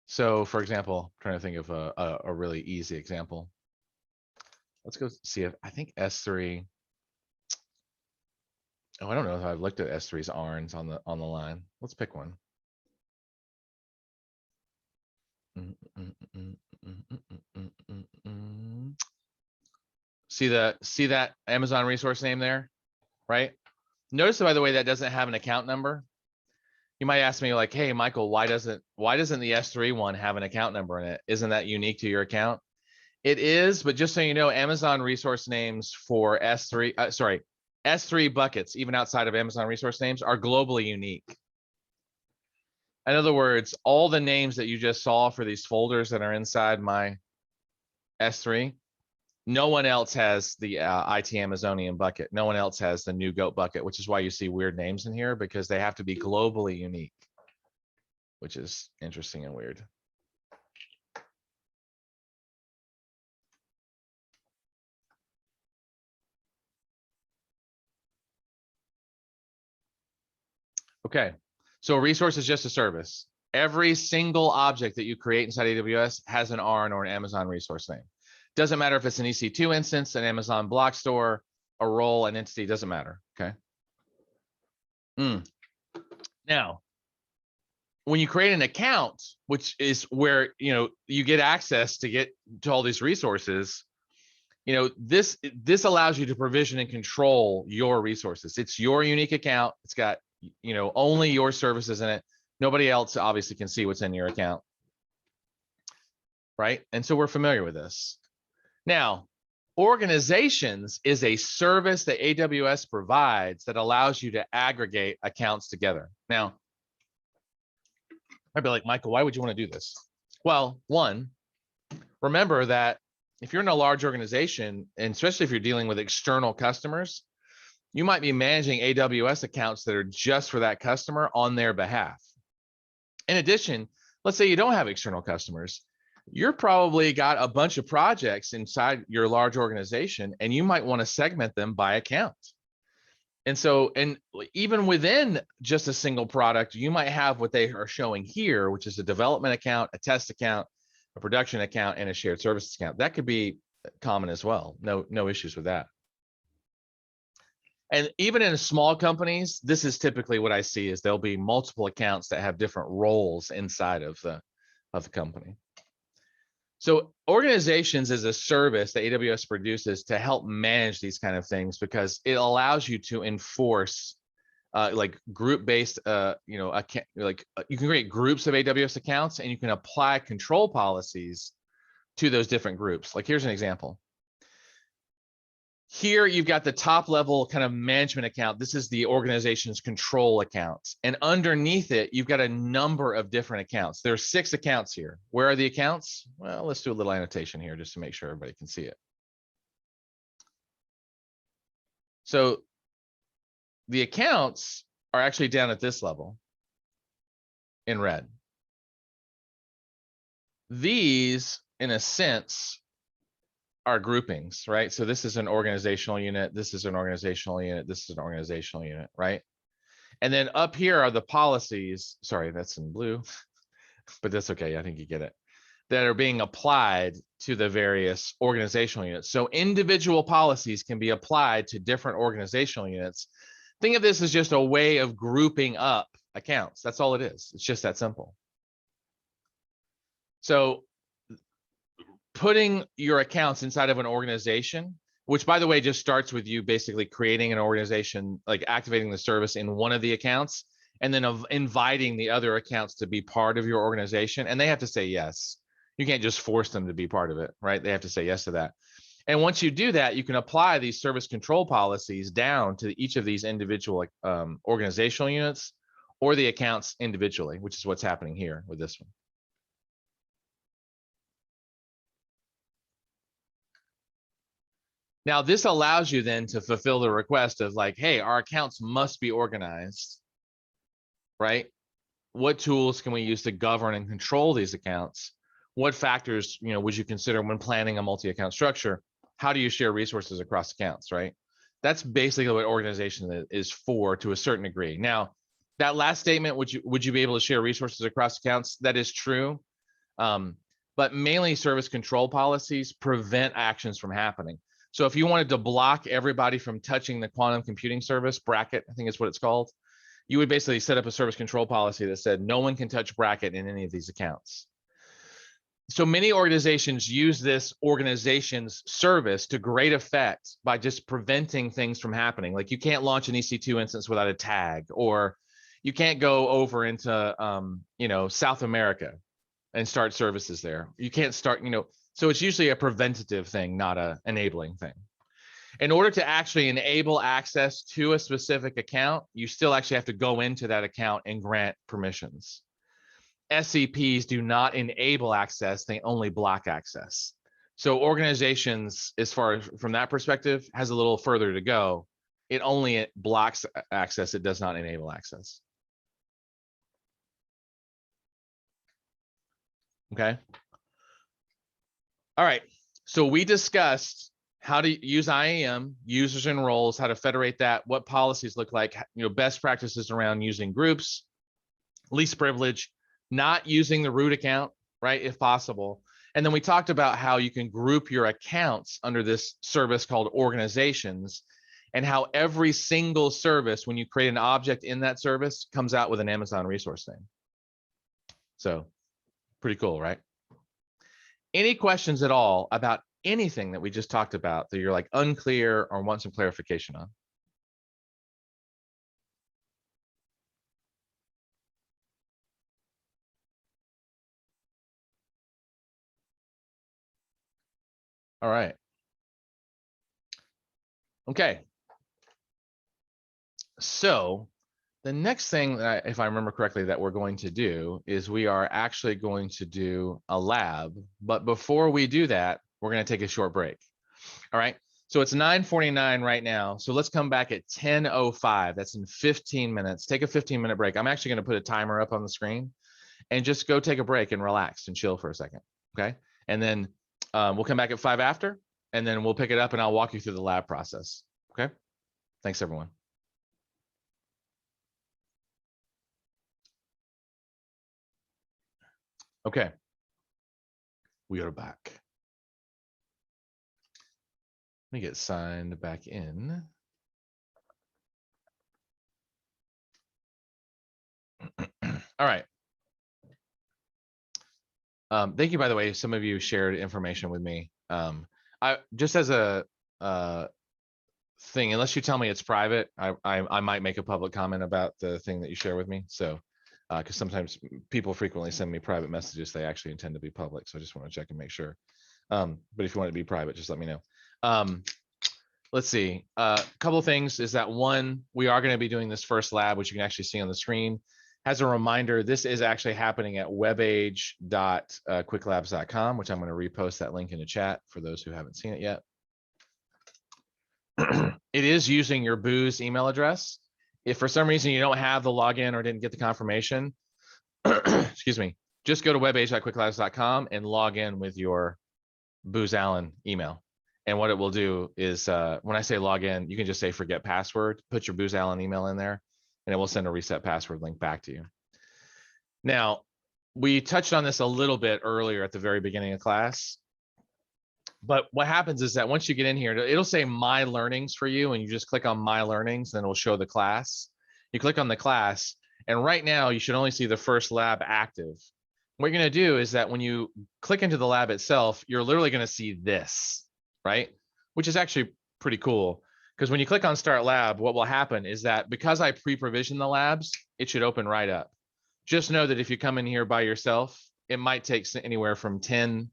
S1: So for example, I'm trying to think of a really easy example. Let's go see if I think S3. Oh, I don't know if I've looked at S3's ARNs on the line. Let's pick one. See that Amazon resource name there, right? Notice, by the way, that doesn't have an account number. You might ask me like, hey, Michael, why doesn't the S3 one have an account number in it? Isn't that unique to your account? It is, but just so you know, Amazon resource names for S3 buckets, even outside of Amazon resource names, are globally unique. In other words, all the names that you just saw for these folders that are inside my S3, no one else has the IT Amazonian bucket. No one else has the new goat bucket, which is why you see weird names in here, because they have to be globally unique, which is interesting and weird. Okay, so a resource is just a service. Every single object that you create inside AWS has an ARN or an Amazon resource name. Doesn't matter if it's an EC2 instance, an Amazon block store, a role, an entity, doesn't matter, okay? Now, when you create an account, which is where you get access to get to all these resources, this allows you to provision and control your resources. It's your unique account. It's got only your services in it. Nobody else obviously can see what's in your account, right? And so we're familiar with this. Now, organizations is a service that AWS provides that allows you to aggregate accounts together. Now, I'd be like, Michael, why would you want to do this? Well, one, remember that if you're in a large organization, and especially if you're dealing with external customers, you might be managing AWS accounts that are just for that customer on their behalf. In addition, let's say you don't have external customers. You're probably got a bunch of projects inside your large organization, and you might want to segment them by account. And so, and even within just a single product, you might have what they are showing here, which is a development account, a test account, a production account, and a shared services account. That could be common as well. No issues with that. And even in small companies, this is typically what I see is there'll be multiple accounts that have different roles inside of the company. So organizations is a service that AWS produces to help manage these kind of things, because it allows you to enforce like group-based, you can create groups of AWS accounts, and you can apply control policies to those different groups. Like here's an example. Here you've got the top level kind of management account. This is the organization's control accounts. And underneath it, you've got a number of different accounts. There's 6 accounts here. Where are the accounts? Well, let's do a little annotation here just to make sure everybody can see it. So the accounts are actually down at this level in red. These, in a sense, are groupings, right? So this is an organizational unit, this is an organizational unit, this is an organizational unit, right? And then up here are the policies, sorry, that's in blue, but that's okay, I think you get it, that are being applied to the various organizational units. So individual policies can be applied to different organizational units. Think of this as just a way of grouping up accounts. That's all it is. It's just that simple. So putting your accounts inside of an organization, which by the way, just starts with you basically creating an organization, like activating the service in one of the accounts, and then inviting the other accounts to be part of your organization. And they have to say yes. You can't just force them to be part of it, right? They have to say yes to that. And once you do that, you can apply these service control policies down to each of these individual organizational units or the accounts individually, which is what's happening here with this one. Now, this allows you then to fulfill the request of like, hey, our accounts must be organized, right? What tools can we use to govern and control these accounts? What factors, would you consider when planning a multi-account structure? How do you share resources across accounts, right? That's basically what organization is for to a certain degree. Now, that last statement, would you be able to share resources across accounts? That is true. But mainly service control policies prevent actions from happening. So if you wanted to block everybody from touching the quantum computing service, Bracket, I think is what it's called, you would basically set up a service control policy that said no one can touch Bracket in any of these accounts. So many organizations use this organization's service to great effect by just preventing things from happening. Like you can't launch an EC2 instance without a tag, or you can't go over into South America and start services there. You can't start, so it's usually a preventative thing, not a enabling thing. In order to actually enable access to a specific account, you still actually have to go into that account and grant permissions. SCPs do not enable access, they only block access. So organizations, as far as from that perspective, has a little further to go. It only blocks access, it does not enable access. Okay. All right. So we discussed how to use IAM, users and roles, how to federate that, what policies look like, best practices around using groups, least privilege, not using the root account, right, if possible. And then we talked about how you can group your accounts under this service called organizations, and how every single service, when you create an object in that service, comes out with an Amazon resource name. So pretty cool, right? Any questions at all about anything that we just talked about that you're like unclear or want some clarification on? All right. Okay. So the next thing that, if I remember correctly, that we're going to do is we are actually going to do a lab. But before we do that, we're going to take a short break. All right. So it's 9:49 right now. So let's come back at 10:05. That's in 15 minutes. Take a 15-minute break. I'm actually going to put a timer up on the screen and just go take a break and relax and chill for a second. Okay. And then we'll come back at 5 after, and then we'll pick it up and I'll walk you through the lab process. Okay. Thanks, everyone. Okay. We are back. Let me get signed back in. All right. Thank you, by the way. Some of you shared information with me. I just as a thing, unless you tell me it's private, I might make a public comment about the thing that you share with me. So, because sometimes people frequently send me private messages, they actually intend to be public. So I just want to check and make sure. But if you want it to be private, just let me know. Let's see. A couple of things is that one, we are going to be doing this first lab, which you can actually see on the screen. As a reminder, this is actually happening at webage.quicklabs.com, which I'm going to repost that link in the chat for those who haven't seen it yet. It is using your booz email address. If for some reason you don't have the login or didn't get the confirmation, excuse me, just go to webage.quicklabs.com and log in with your Booz Allen email. And what it will do is when I say log in, you can just say forget password, put your Booz Allen email in there, and it will send a reset password link back to you. Now, we touched on this a little bit earlier at the very beginning of class. But what happens is that once you get in here, it'll say My Learnings for you, and you just click on My Learnings, then it'll show the class. You click on the class, and right now you should only see the first lab active. What you're going to do is that when you click into the lab itself, you're literally going to see this, right? Which is actually pretty cool, because when you click on Start Lab, what will happen is that because I pre-provision the labs, it should open right up. Just know that if you come in here by yourself, it might take anywhere from 10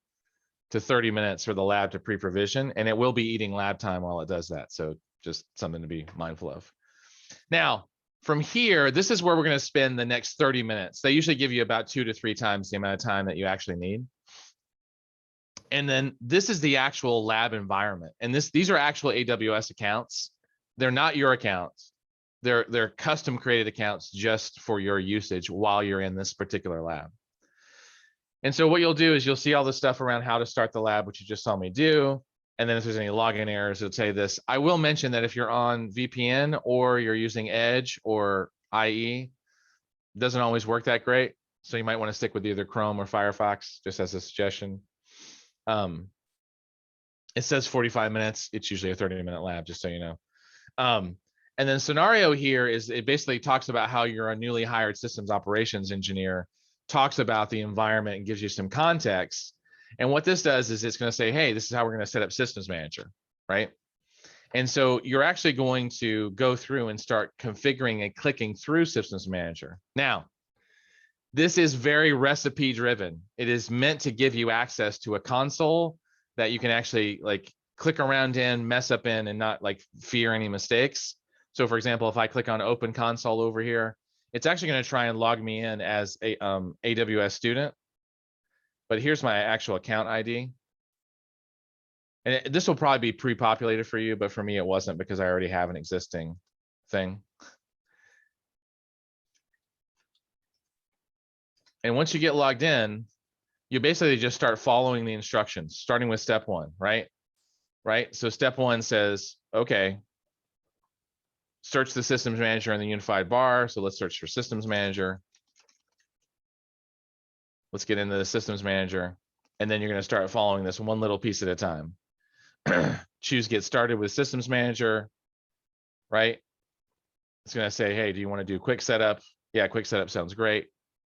S1: to 30 minutes for the lab to pre-provision, and it will be eating lab time while it does that. So just something to be mindful of. Now, from here, this is where we're going to spend the next 30 minutes. They usually give you about 2 to 3 times the amount of time that you actually need. And then this is the actual lab environment. And these are actual AWS accounts. They're not your accounts. They're custom created accounts just for your usage while you're in this particular lab. And so what you'll do is you'll see all the stuff around how to start the lab, which you just saw me do. And then if there's any login errors, it'll say this. I will mention that if you're on VPN or you're using Edge or IE, it doesn't always work that great. So you might want to stick with either Chrome or Firefox, just as a suggestion. It says 45 minutes. It's usually a 30-minute lab, just so you know. And then scenario here is it basically talks about how you're a newly hired systems operations engineer, talks about the environment and gives you some context. And what this does is it's going to say, hey, this is how we're going to set up systems manager, right? And so you're actually going to go through and start configuring and clicking through systems manager. Now, this is very recipe driven. It is meant to give you access to a console that you can actually like click around in, mess up in, and not like fear any mistakes. So for example, if I click on open console over here, it's actually going to try and log me in as a AWS student. But here's my actual account ID. And this will probably be pre-populated for you, but for me, it wasn't because I already have an existing thing. And once you get logged in, you basically just start following the instructions, starting with step 1, right? Right. So step 1 says, okay, search the systems manager in the unified bar. So let's search for systems manager. Let's get into the systems manager. And then you're going to start following this one little piece at a time. Choose get started with systems manager, right? It's going to say, hey, do you want to do quick setup? Yeah, quick setup sounds great,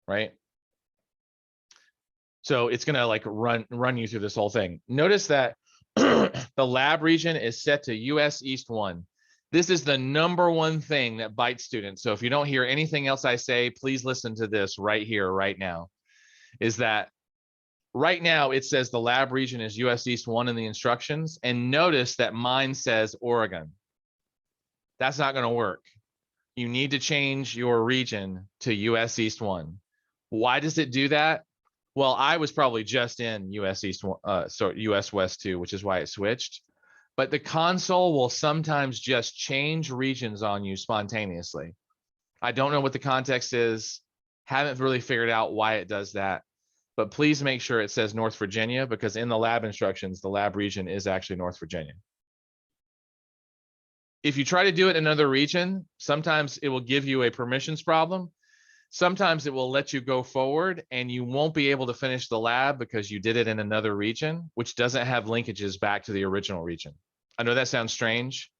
S1: right? So it's going to like run you through this whole thing. Notice that the lab region is set to US East 1. This is the #1 thing that bites students. So if you don't hear anything else I say, please listen to this right here, right now. Is that right now it says the lab region is US East 1 in the instructions. And notice that mine says Oregon. That's not going to work. You need to change your region to US East 1. Why does it do that? Well, I was probably just in US East 1, so US West 2, which is why it switched. But the console will sometimes just change regions on you spontaneously. I don't know what the context is. Haven't really figured out why it does that. But please make sure it says North Virginia, because in the lab instructions, the lab region is actually North Virginia. If you try to do it in another region, sometimes it will give you a permissions problem. Sometimes it will let you go forward and you won't be able to finish the lab because you did it in another region, which doesn't have linkages back to the original region. I know that sounds strange.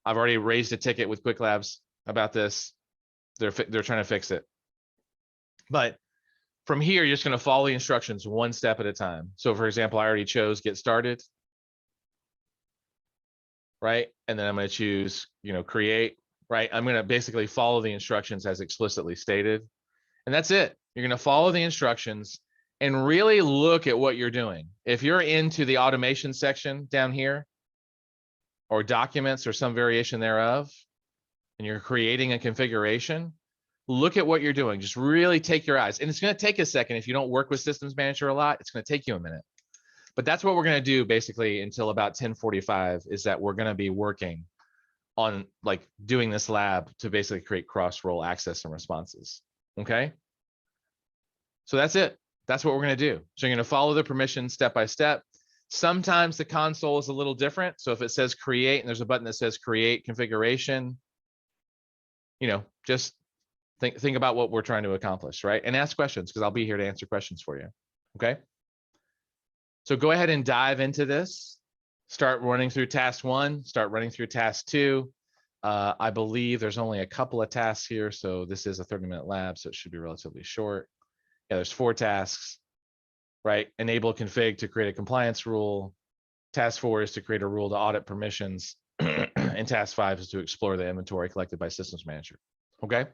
S1: I've already raised a ticket with Quick Labs about this. They're trying to fix it. But from here, you're just going to follow the instructions one step at a time. So for example, I already chose get started, right? And then I'm going to choose, create, right? I'm going to basically follow the instructions as explicitly stated. And that's it. You're going to follow the instructions and really look at what you're doing. If you're into the automation section down here, or documents or some variation thereof, and you're creating a configuration, look at what you're doing. Just really take your eyes. And it's going to take a second. If you don't work with systems manager a lot, it's going to take you a minute. But that's what we're going to do basically until about 10:45, is that we're going to be working on like doing this lab to basically create cross-role access and responses. Okay. So that's it. That's what we're going to do. So you're going to follow the permissions step by step. Sometimes the console is a little different. So if it says create and there's a button that says create configuration, just think about what we're trying to accomplish, right? And ask questions, because I'll be here to answer questions for you. Okay. So go ahead and dive into this. Start running through task 1, start running through task 2. I believe there's only a couple of tasks here. So this is a 30-minute lab, so it should be relatively short. Yeah, there's 4 tasks, right? Enable config to create a compliance rule. Task 4 is to create a rule to audit permissions. And task 5 is to explore the inventory collected by systems manager. Okay.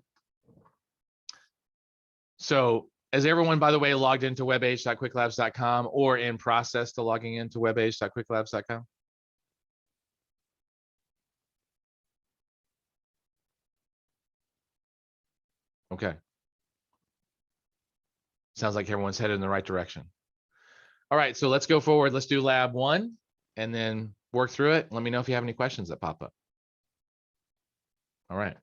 S1: So Is everyone, by the way, logged into webage.quicklabs.com or in process to logging into webage.quicklabs.com? Okay. Sounds like everyone's headed in the right direction. All right, so let's go forward. Let's do lab 1 and then work through it. Let me know if you have any questions that pop up. All right.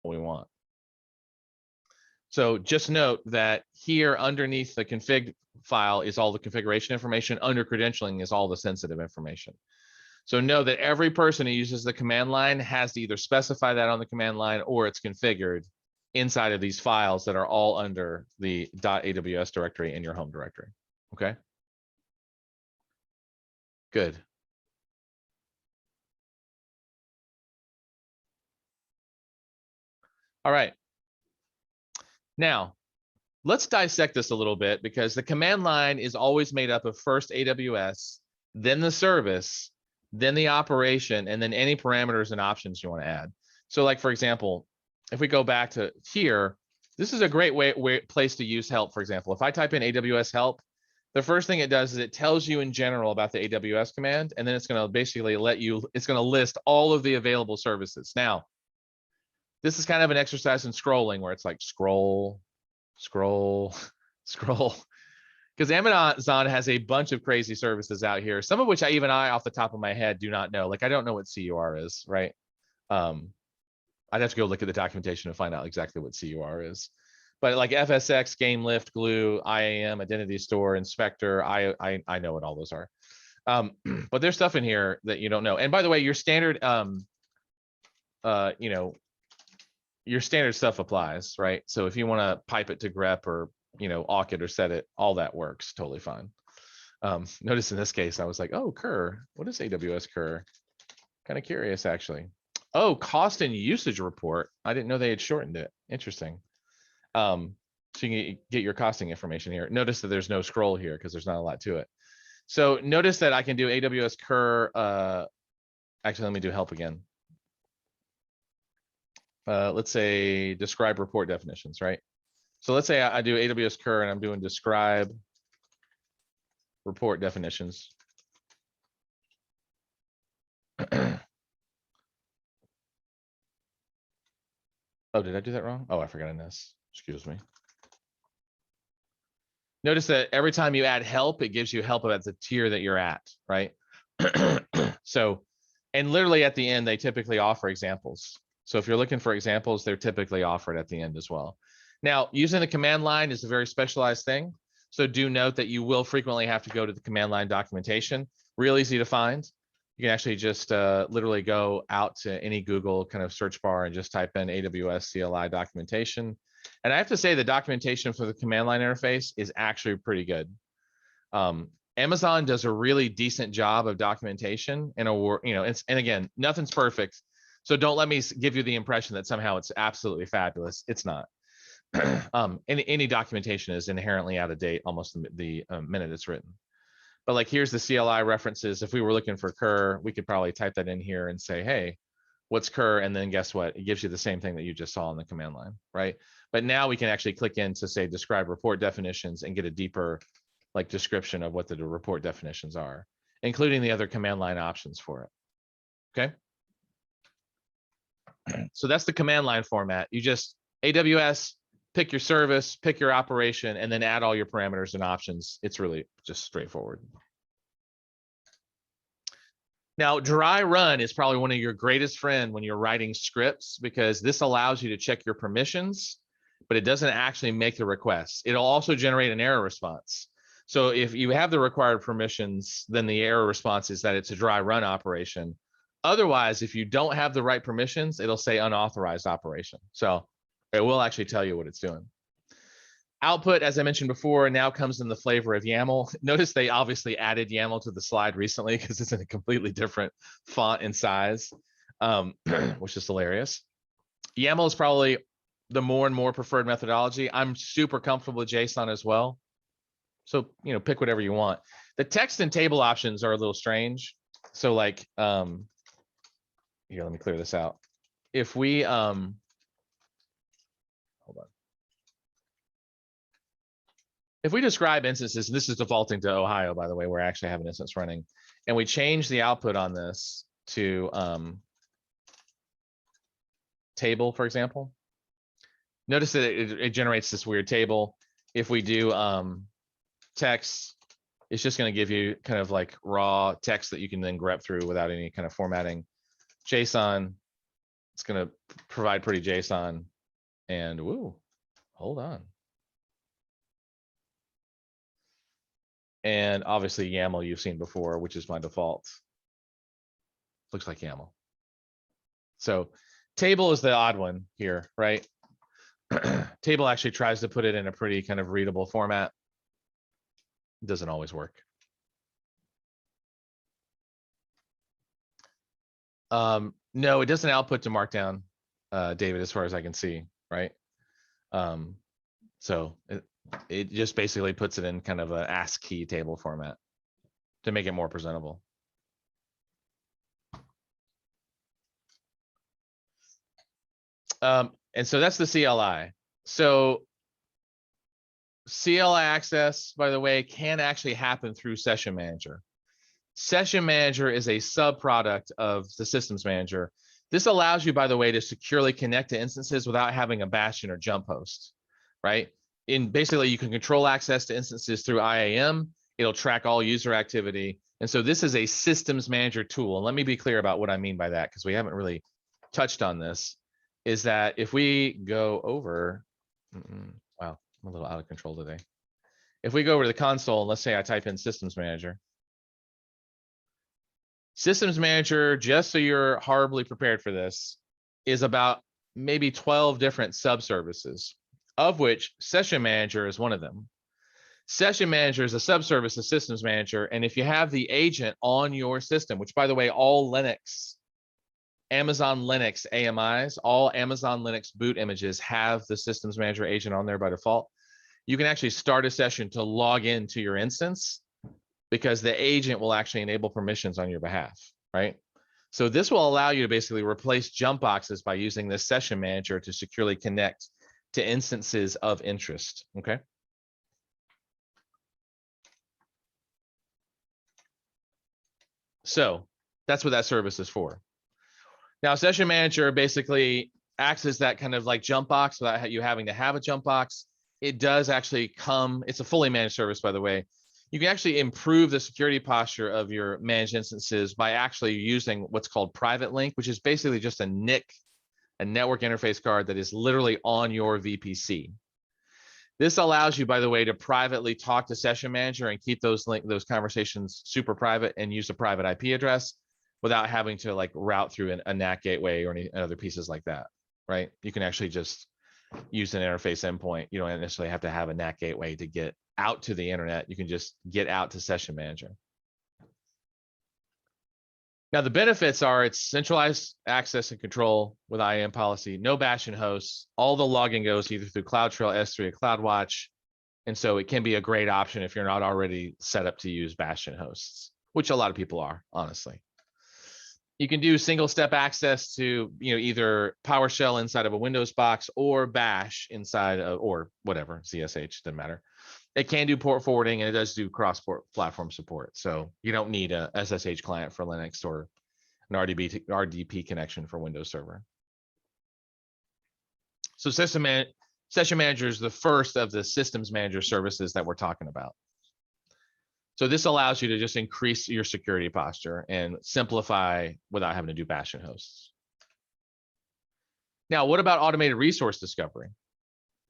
S1: We want. So just note that here underneath the config file is all the configuration information. Under credentialing is all the sensitive information. So know that every person who uses the command line has to either specify that on the command line or it's configured inside of these files that are all under the .aws directory in your home directory. Okay. Good. All right. Now, let's dissect this a little bit because the command line is always made up of first AWS, then the service, then the operation, and then any parameters and options you want to add. So like, for example, if we go back to here, this is a great place to use help. For example, if I type in AWS help, the first thing it does is it tells you in general about the AWS command, and then it's going to basically it's going to list all of the available services. Now, this is kind of an exercise in scrolling where it's like scroll, scroll, scroll. Because Amazon has a bunch of crazy services out here, some of which even I off the top of my head do not know. Like I don't know what CUR is, right? I'd have to go look at the documentation to find out exactly what CUR is. But like FSX, Game Lift, Glue, IAM, Identity Store, Inspector, I know what all those are. But there's stuff in here that you don't know. And by the way, your standard your standard stuff applies, right? So if you want to pipe it to grep or awk it or set it, all that works totally fine. Notice in this case, I was like, oh, cur, what is AWS cur? Kind of curious, actually. Oh, cost and usage report. I didn't know they had shortened it. Interesting. So you can get your costing information here. Notice that there's no scroll here because there's not a lot to it. So notice that I can do AWS cur. Actually, let me do help again. Let's say describe report definitions, right? So let's say I do AWS cur and I'm doing describe report definitions. Oh, did I do that wrong? Oh, I forgot in this. Excuse me. Notice that every time you add help, it gives you help about the tier that you're at, right? So, and literally at the end, they typically offer examples. So if you're looking for examples, they're typically offered at the end as well. Now, using the command line is a very specialized thing. So do note that you will frequently have to go to the command line documentation. Real easy to find. You can actually just literally go out to any Google kind of search bar and just type in AWS CLI documentation. And I have to say the documentation for the command line interface is actually pretty good. Amazon does a really decent job of documentation and and again, nothing's perfect. So don't let me give you the impression that somehow it's absolutely fabulous. It's not. Any documentation is inherently out of date almost the minute it's written. But like, here's the CLI references. If we were looking for cur, we could probably type that in here and say, hey, what's cur? And then guess what? It gives you the same thing that you just saw in the command line, right? But now we can actually click in to say describe report definitions and get a deeper like description of what the report definitions are, including the other command line options for it. Okay. So that's the command line format. You just AWS, pick your service, pick your operation, and then add all your parameters and options. It's really just straightforward. Now, dry run is probably one of your greatest friend when you're writing scripts, because this allows you to check your permissions, but it doesn't actually make the request. It'll also generate an error response. So if you have the required permissions, then the error response is that it's a dry run operation. Otherwise, if you don't have the right permissions, it'll say unauthorized operation. So it will actually tell you what it's doing. Output, as I mentioned before, now comes in the flavor of YAML. Notice they obviously added YAML to the slide recently because it's in a completely different font and size, which is hilarious. YAML is probably the more and more preferred methodology. I'm super comfortable with JSON as well. So, pick whatever you want. The text and table options are a little strange. So like, here, let me clear this out. If we, hold on. If we describe instances, this is defaulting to Ohio, by the way, where I actually have an instance running, and we change the output on this to table, for example, notice that it generates this weird table. If we do text, it's just going to give you kind of like raw text that you can then grep through without any kind of formatting. JSON, it's going to provide pretty JSON, and woo, hold on. And obviously YAML you've seen before, which is my default. Looks like YAML. So table is the odd one here, right? Table actually tries to put it in a pretty kind of readable format. It doesn't always work. No, it doesn't output to Markdown, David, as far as I can see, right? So it just basically puts it in kind of a ASCII table format to make it more presentable. And so that's the CLI. So CLI access, by the way, can actually happen through Session Manager. Session Manager is a subproduct of the Systems Manager. This allows you, by the way, to securely connect to instances without having a bastion or jump host, right? Basically, you can control access to instances through IAM. It'll track all user activity. And so this is a Systems Manager tool. And let me be clear about what I mean by that, because we haven't really touched on this, is that if we go over, wow, I'm a little out of control today. If we go over to the console, and let's say I type in Systems Manager. Systems Manager, just so you're horribly prepared for this, is about maybe 12 different subservices, of which Session Manager is one of them. Session Manager is a subservice of Systems Manager, and if you have the agent on your system, which, by the way, all Linux, Amazon Linux AMIs, all Amazon Linux boot images have the Systems Manager agent on there by default, you can actually start a session to log into your instance, because the agent will actually enable permissions on your behalf, right? So this will allow you to basically replace jump boxes by using this Session Manager to securely connect to instances of interest, okay? So that's what that service is for. Now, Session Manager basically acts as that kind of like jump box without you having to have a jump box. It does actually come, it's a fully managed service, by the way. You can actually improve the security posture of your managed instances by actually using what's called private link, which is basically just a NIC, a network interface card that is literally on your VPC. This allows you, by the way, to privately talk to Session Manager and keep those conversations super private and use a private IP address without having to like route through a NAT gateway or any other pieces like that, right? You can actually just use an interface endpoint. You don't necessarily have to have a NAT gateway to get out to the internet. You can just get out to Session Manager. Now, the benefits are it's centralized access and control with IAM policy, no Bastion hosts. All the logging goes either through CloudTrail, S3, or CloudWatch. And so it can be a great option if you're not already set up to use Bastion hosts, which a lot of people are, honestly. You can do single step access to, either PowerShell inside of a Windows box or Bash inside of, or whatever, CSH, doesn't matter. It can do port forwarding, and it does do cross-port platform support. So you don't need a SSH client for Linux or an RDP connection for Windows Server. So Session Manager is the first of the systems manager services that we're talking about. So this allows you to just increase your security posture and simplify without having to do Bastion hosts. Now, what about automated resource discovery?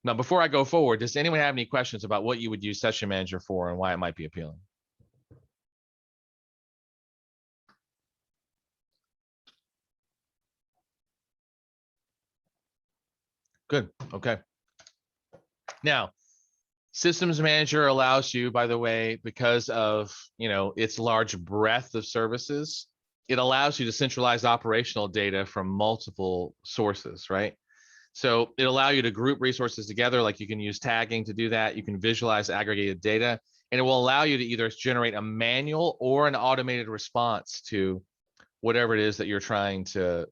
S1: Now, before I go forward, does anyone have any questions about what you would use Session Manager for and why it might be appealing? Good. Okay. Now, Systems Manager allows you, by the way, because of its large breadth of services, it allows you to centralize operational data from multiple sources, right? So it'll allow you to group resources together, like you can use tagging to do that. You can visualize aggregated data, and it will allow you to either generate a manual or an automated response to whatever it is that you're trying to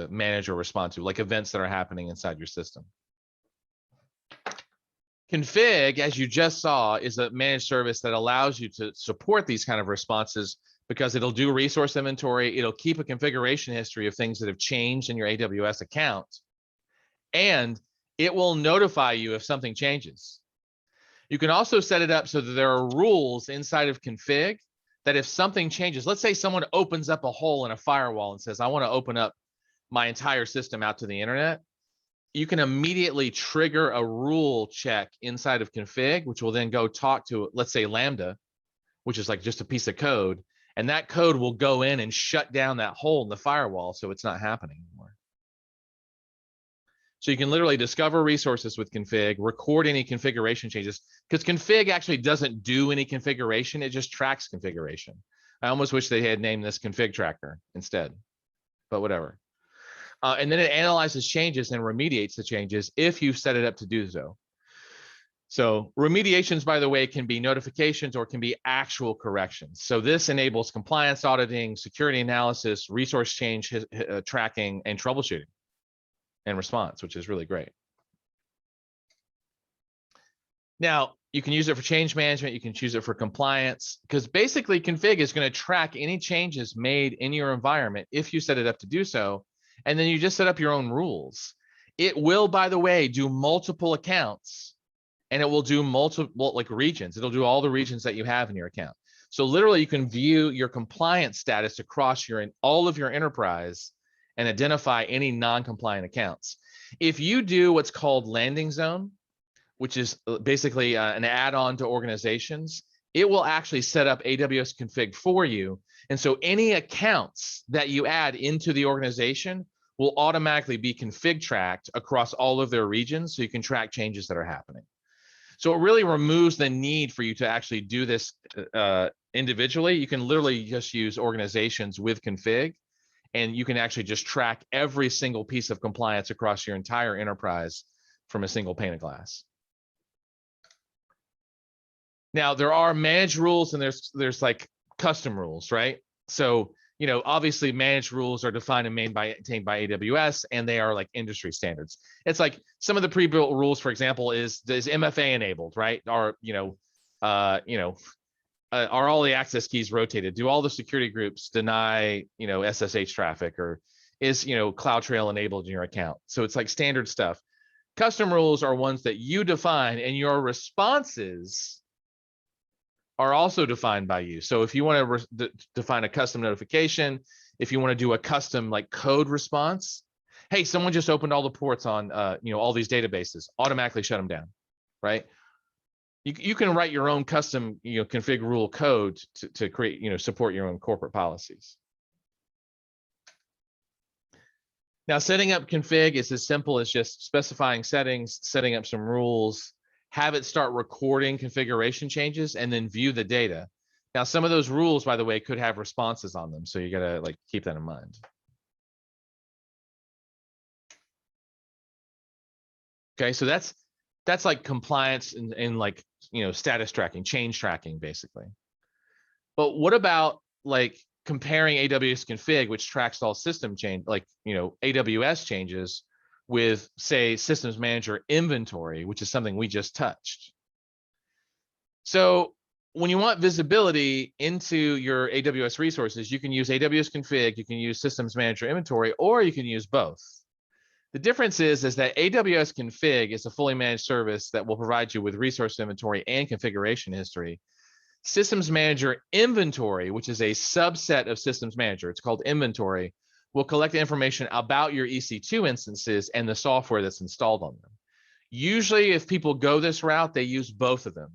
S1: manage or respond to, like events that are happening inside your system. Config, as you just saw, is a managed service that allows you to support these kind of responses because it'll do resource inventory. It'll keep a configuration history of things that have changed in your AWS account, and it will notify you if something changes. You can also set it up so that there are rules inside of config that if something changes, let's say someone opens up a hole in a firewall and says, I want to open up my entire system out to the internet, you can immediately trigger a rule check inside of config, which will then go talk to, let's say, Lambda, which is like just a piece of code. And that code will go in and shut down that hole in the firewall so it's not happening anymore. So you can literally discover resources with config, record any configuration changes, because config actually doesn't do any configuration. It just tracks configuration. I almost wish they had named this config tracker instead, but whatever. And then it analyzes changes and remediates the changes if you've set it up to do so. So remediations, by the way, can be notifications or can be actual corrections. So this enables compliance auditing, security analysis, resource change tracking, and troubleshooting and response, which is really great. Now, you can use it for change management. You can choose it for compliance, because basically config is going to track any changes made in your environment if you set it up to do so. And then you just set up your own rules. It will, by the way, do multiple accounts, and it will do multiple regions. It'll do all the regions that you have in your account. So literally you can view your compliance status across all of your enterprise and identify any non-compliant accounts. If you do what's called landing zone, which is basically an add-on to organizations, it will actually set up AWS config for you. And so any accounts that you add into the organization will automatically be config tracked across all of their regions, so you can track changes that are happening. So it really removes the need for you to actually do this individually. You can literally just use organizations with config, and you can actually just track every single piece of compliance across your entire enterprise from a single pane of glass. Now, there are managed rules and there's like custom rules, right? So, obviously managed rules are defined and maintained by AWS, and they are like industry standards. It's like some of the pre-built rules, for example, is MFA enabled, right? Are all the access keys rotated? Do all the security groups deny, SSH traffic, or is, CloudTrail enabled in your account? So it's like standard stuff. Custom rules are ones that you define, and your responses are also defined by you. So if you want to define a custom notification, if you want to do a custom like code response, hey, someone just opened all the ports on, all these databases, automatically shut them down, right? You can write your own custom, config rule code to create, support your own corporate policies. Now, setting up config is as simple as just specifying settings, setting up some rules, have it start recording configuration changes, and then view the data. Now, some of those rules, by the way, could have responses on them, so you gotta like keep that in mind. Okay, so that's like compliance and like, status tracking, change tracking, basically. But what about like comparing AWS config, which tracks all system change, like, AWS changes, with, say, systems manager inventory, which is something we just touched. So when you want visibility into your AWS resources, you can use AWS config, you can use systems manager inventory, or you can use both. The difference is that AWS config is a fully managed service that will provide you with resource inventory and configuration history. Systems manager inventory, which is a subset of systems manager, it's called inventory, will collect information about your EC2 instances and the software that's installed on them. Usually, if people go this route, they use both of them.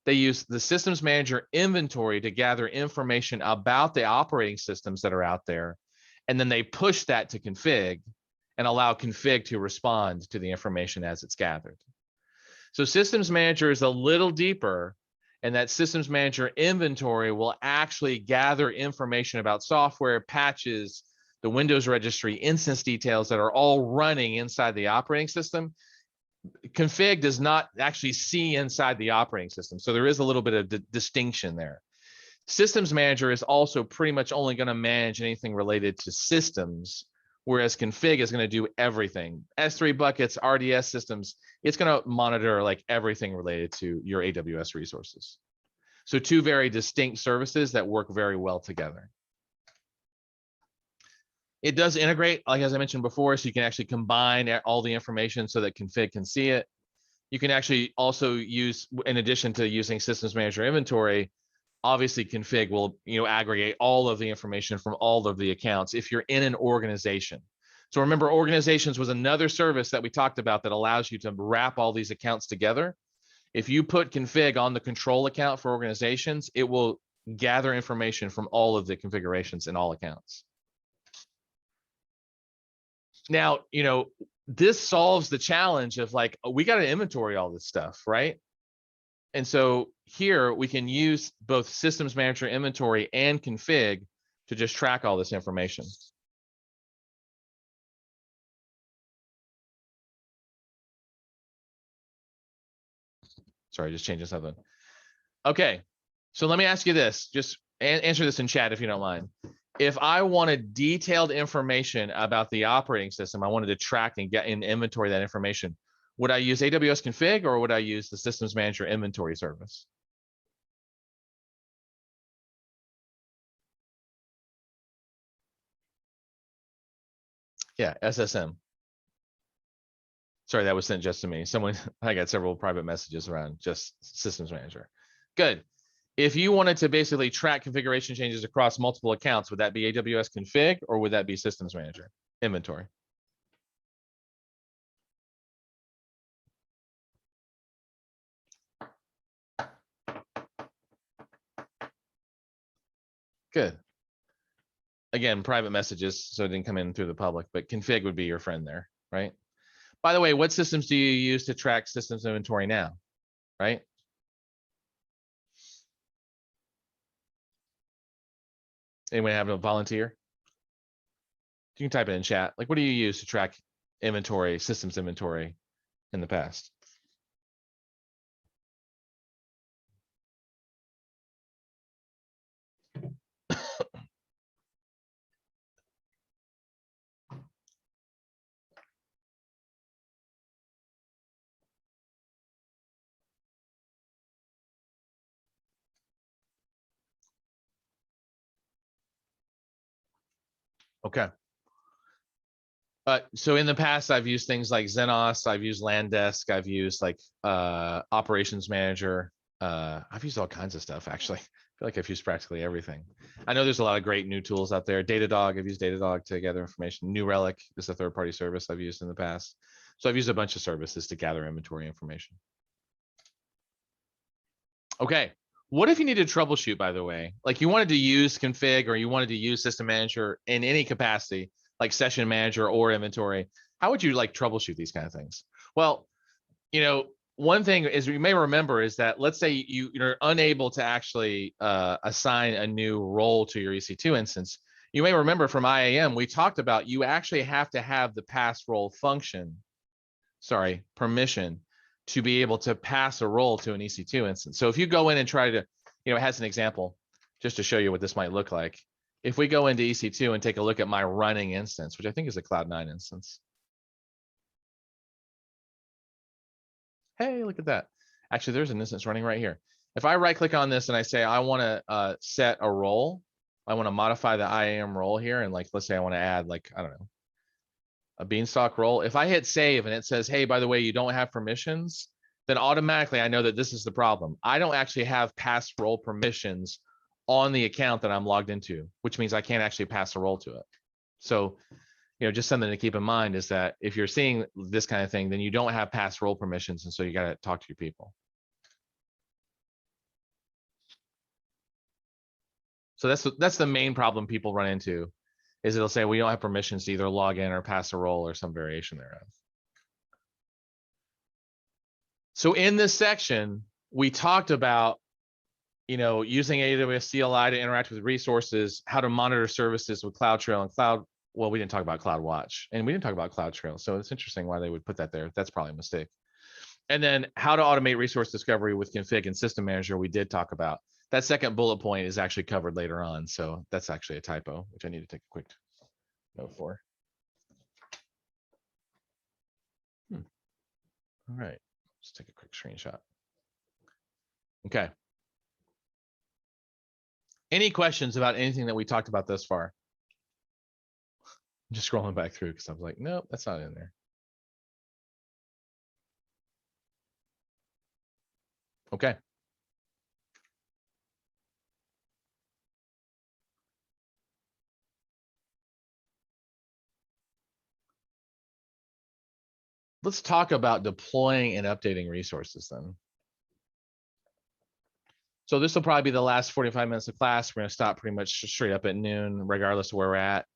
S1: They use the systems manager inventory to gather information about the operating systems that are out there, and then they push that to config and allow config to respond to the information as it's gathered. So systems manager is a little deeper, and that systems manager inventory will actually gather information about software, patches, the Windows registry, instance details that are all running inside the operating system. Config does not actually see inside the operating system, so there is a little bit of distinction there. Systems manager is also pretty much only going to manage anything related to systems, whereas config is going to do everything. S3 buckets, RDS systems, it's going to monitor like everything related to your AWS resources. So two very distinct services that work very well together. It does integrate, like as I mentioned before, so you can actually combine all the information so that config can see it. You can actually also use, in addition to using systems manager inventory, obviously config will aggregate all of the information from all of the accounts if you're in an organization. So remember, organizations was another service that we talked about that allows you to wrap all these accounts together. If you put config on the control account for organizations, it will gather information from all of the configurations in all accounts. Now, this solves the challenge of like, we got to inventory all this stuff, right? And so here we can use both systems manager inventory and config to just track all this information. Sorry, just changing something. Okay, so let me ask you this. Just answer this in chat if you don't mind. If I wanted detailed information about the operating system, I wanted to track and get in inventory that information, would I use AWS config or would I use the systems manager inventory service? Yeah, SSM. Sorry, that was sent just to me. I got several private messages around just systems manager. Good. If you wanted to basically track configuration changes across multiple accounts, would that be AWS config or would that be systems manager inventory? Good. Again, private messages, so it didn't come in through the public, but config would be your friend there, right? By the way, what systems do you use to track systems inventory now, right? Anyone have a volunteer? You can type it in chat. Like, what do you use to track inventory, systems inventory in the past? Okay. So in the past, I've used things like Xenos, I've used Landesk, I've used like Operations Manager. I've used all kinds of stuff, actually. I feel like I've used practically everything. I know there's a lot of great new tools out there. Datadog, I've used Datadog to gather information. New Relic is a third-party service I've used in the past. So I've used a bunch of services to gather inventory information. Okay. What if you need to troubleshoot, by the way? Like you wanted to use config or you wanted to use system manager in any capacity, like session manager or inventory. How would you like troubleshoot these kind of things? Well, you know, one thing is you may remember is that let's say you're unable to actually assign a new role to your EC2 instance. You may remember from IAM, we talked about you actually have to have the pass role function, permission to be able to pass a role to an EC2 instance. So if you go in and try to, it has an example just to show you what this might look like. If we go into EC2 and take a look at my running instance, which I think is a Cloud9 instance. Hey, look at that. Actually, there's an instance running right here. If I right click on this and I say, I want to set a role, I want to modify the IAM role here. And like, let's say I want to add like, I don't know, a beanstalk role. If I hit save and it says, hey, by the way, you don't have permissions, then automatically I know that this is the problem. I don't actually have pass role permissions on the account that I'm logged into, which means I can't actually pass a role to it. So, just something to keep in mind is that if you're seeing this kind of thing, then you don't have pass role permissions. And so you got to talk to your people. So that's the main problem people run into is it'll say, we don't have permissions to either log in or pass a role or some variation thereof. So in this section, we talked about, using AWS CLI to interact with resources, how to monitor services with CloudTrail and Cloud. Well, we didn't talk about CloudWatch and we didn't talk about CloudTrail. So it's interesting why they would put that there. That's probably a mistake. And then how to automate resource discovery with config and system manager, we did talk about. That second bullet point is actually covered later on. So that's actually a typo, which I need to take a quick note for. All right, let's take a quick screenshot. Okay. Any questions about anything that we talked about thus far? I'm just scrolling back through because I was like, nope, that's not in there. Okay. Let's talk about deploying and updating resources then. So this will probably be the last 45 minutes of class. We're going to stop pretty much straight up at noon, regardless of where we're at.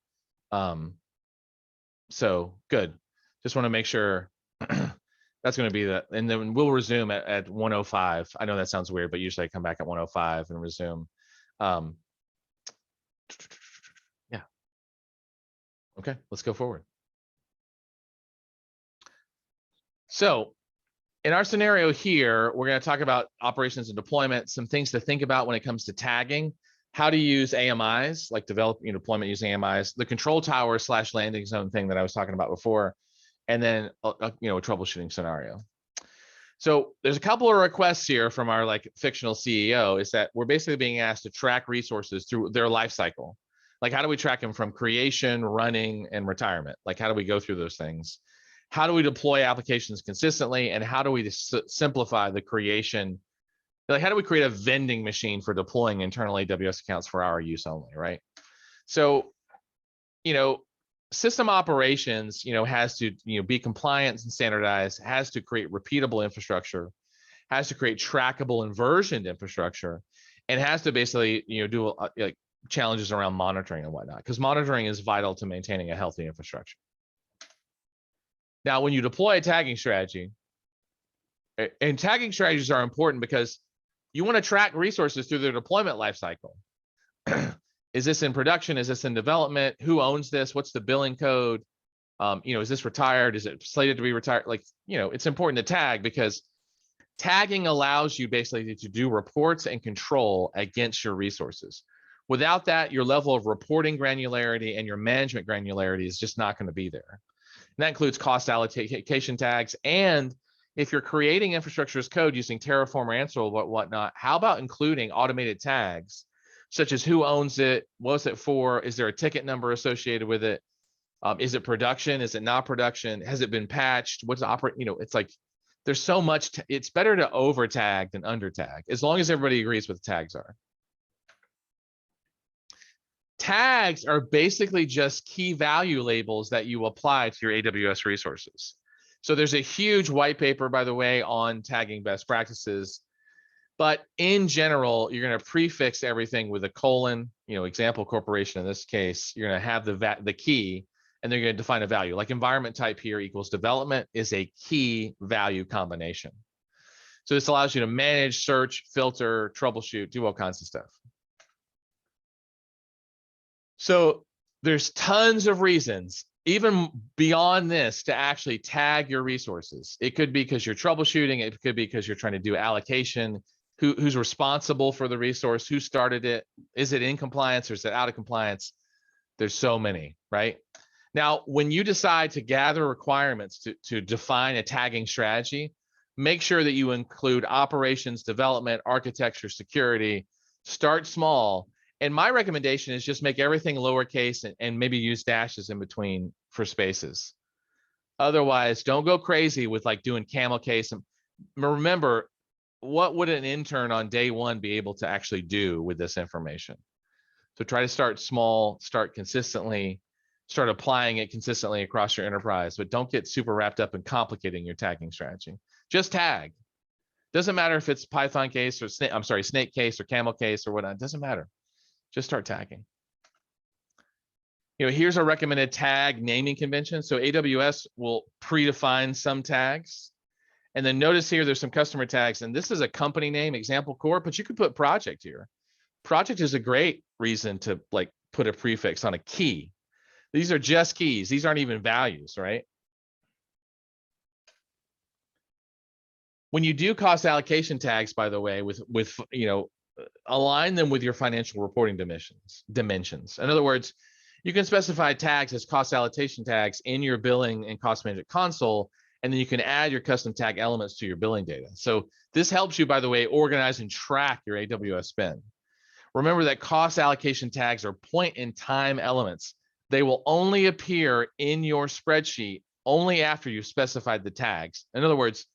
S1: So good. Just want to make sure that's going to be that. And then we'll resume at 1:05. I know that sounds weird, but usually I come back at 1:05 and resume. Yeah. Okay, let's go forward. So in our scenario here, we're going to talk about operations and deployment, some things to think about when it comes to tagging, how to use AMIs, like developing deployment using AMIs, the control tower / landing zone thing that I was talking about before, and then a troubleshooting scenario. So there's a couple of requests here from our like fictional CEO is that we're basically being asked to track resources through their life cycle. Like, how do we track them from creation, running, and retirement? Like, how do we go through those things? How do we deploy applications consistently? And how do we simplify the creation? Like, how do we create a vending machine for deploying internal AWS accounts for our use only, right? So, system operations, has to, be compliant and standardized, has to create repeatable infrastructure, has to create trackable and versioned infrastructure, and has to basically, do like challenges around monitoring and whatnot, because monitoring is vital to maintaining a healthy infrastructure. Now, when you deploy a tagging strategy, and tagging strategies are important because you want to track resources through their deployment lifecycle. Is this in production? Is this in development? Who owns this? What's the billing code? Is this retired? Is it slated to be retired? Like, it's important to tag because tagging allows you basically to do reports and control against your resources. Without that, your level of reporting granularity and your management granularity is just not going to be there. And that includes cost allocation tags. And if you're creating infrastructure as code using Terraform or Ansible or whatnot, how about including automated tags such as who owns it, what's it for, is there a ticket number associated with it, is it production, is it not production, has it been patched, what's the operate, it's like there's so much, it's better to over tag than under tag, as long as everybody agrees what the tags are. Tags are basically just key value labels that you apply to your AWS resources. So there's a huge white paper, by the way, on tagging best practices. But in general, you're going to prefix everything with a colon, example corporation in this case. You're going to have the key, and they're going to define a value. Like environment type here equals development is a key value combination. So this allows you to manage, search, filter, troubleshoot, do all kinds of stuff. So there's tons of reasons, even beyond this, to actually tag your resources. It could be because you're troubleshooting. It could be because you're trying to do allocation. Who's responsible for the resource? Who started it? Is it in compliance or is it out of compliance? There's so many, right? Now, when you decide to gather requirements to define a tagging strategy, make sure that you include operations, development, architecture, security. Start small. And my recommendation is just make everything lowercase and maybe use dashes in between for spaces. Otherwise, don't go crazy with like doing camel case. And remember, what would an intern on day one be able to actually do with this information? So try to start small, start consistently, start applying it consistently across your enterprise, but don't get super wrapped up in complicating your tagging strategy. Just tag. Doesn't matter if it's Python case or snake case or camel case or whatnot. It doesn't matter. Just start tagging. Here's a recommended tag naming convention. So AWS will predefine some tags. And then notice here, there's some customer tags, and this is a company name, example core, but you could put project here. Project is a great reason to like put a prefix on a key. These are just keys. These aren't even values, right? When you do cost allocation tags, by the way, with align them with your financial reporting dimensions. In other words, you can specify tags as cost allocation tags in your billing and cost management console, and then you can add your custom tag elements to your billing data. So this helps you, by the way, organize and track your AWS spend. Remember that cost allocation tags are point in time elements. They will only appear in your spreadsheet only after you've specified the tags. In other words,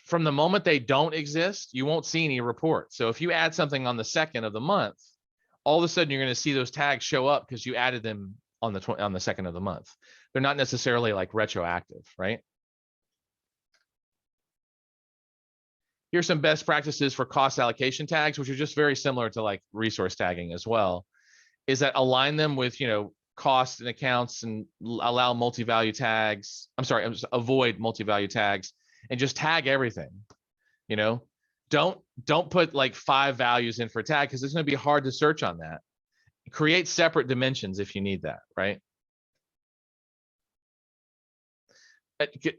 S1: from the moment they don't exist, you won't see any report. So if you add something on the 2nd of the month, all of a sudden you're going to see those tags show up because you added them on the 2nd of the month. They're not necessarily like retroactive, right? Here's some best practices for cost allocation tags, which are just very similar to like resource tagging as well, is that align them with, cost and accounts and allow multi-value tags. Avoid multi-value tags and just tag everything. Don't put like 5 values in for a tag because it's going to be hard to search on that. Create separate dimensions if you need that, right?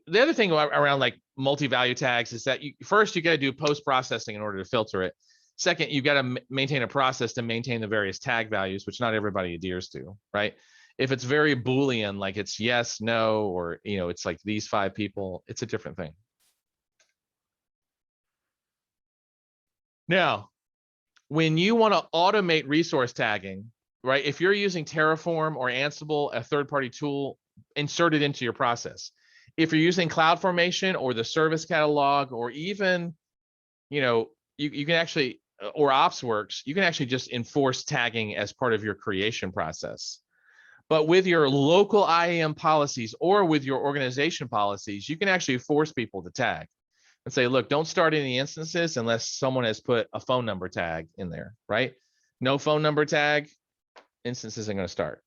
S1: The other thing around like multi-value tags is that first you got to do post-processing in order to filter it. Second, you got to maintain a process to maintain the various tag values, which not everybody adheres to, right? If it's very Boolean, like it's yes, no, or it's like these 5 people, it's a different thing. Now, when you want to automate resource tagging, right? If you're using Terraform or Ansible, a third-party tool, insert it into your process. If you're using CloudFormation or the service catalog, or even, you can actually, or OpsWorks, you can actually just enforce tagging as part of your creation process. But with your local IAM policies or with your organization policies, you can actually force people to tag and say, look, don't start any instances unless someone has put a phone number tag in there, right? No phone number tag, instance isn't going to start.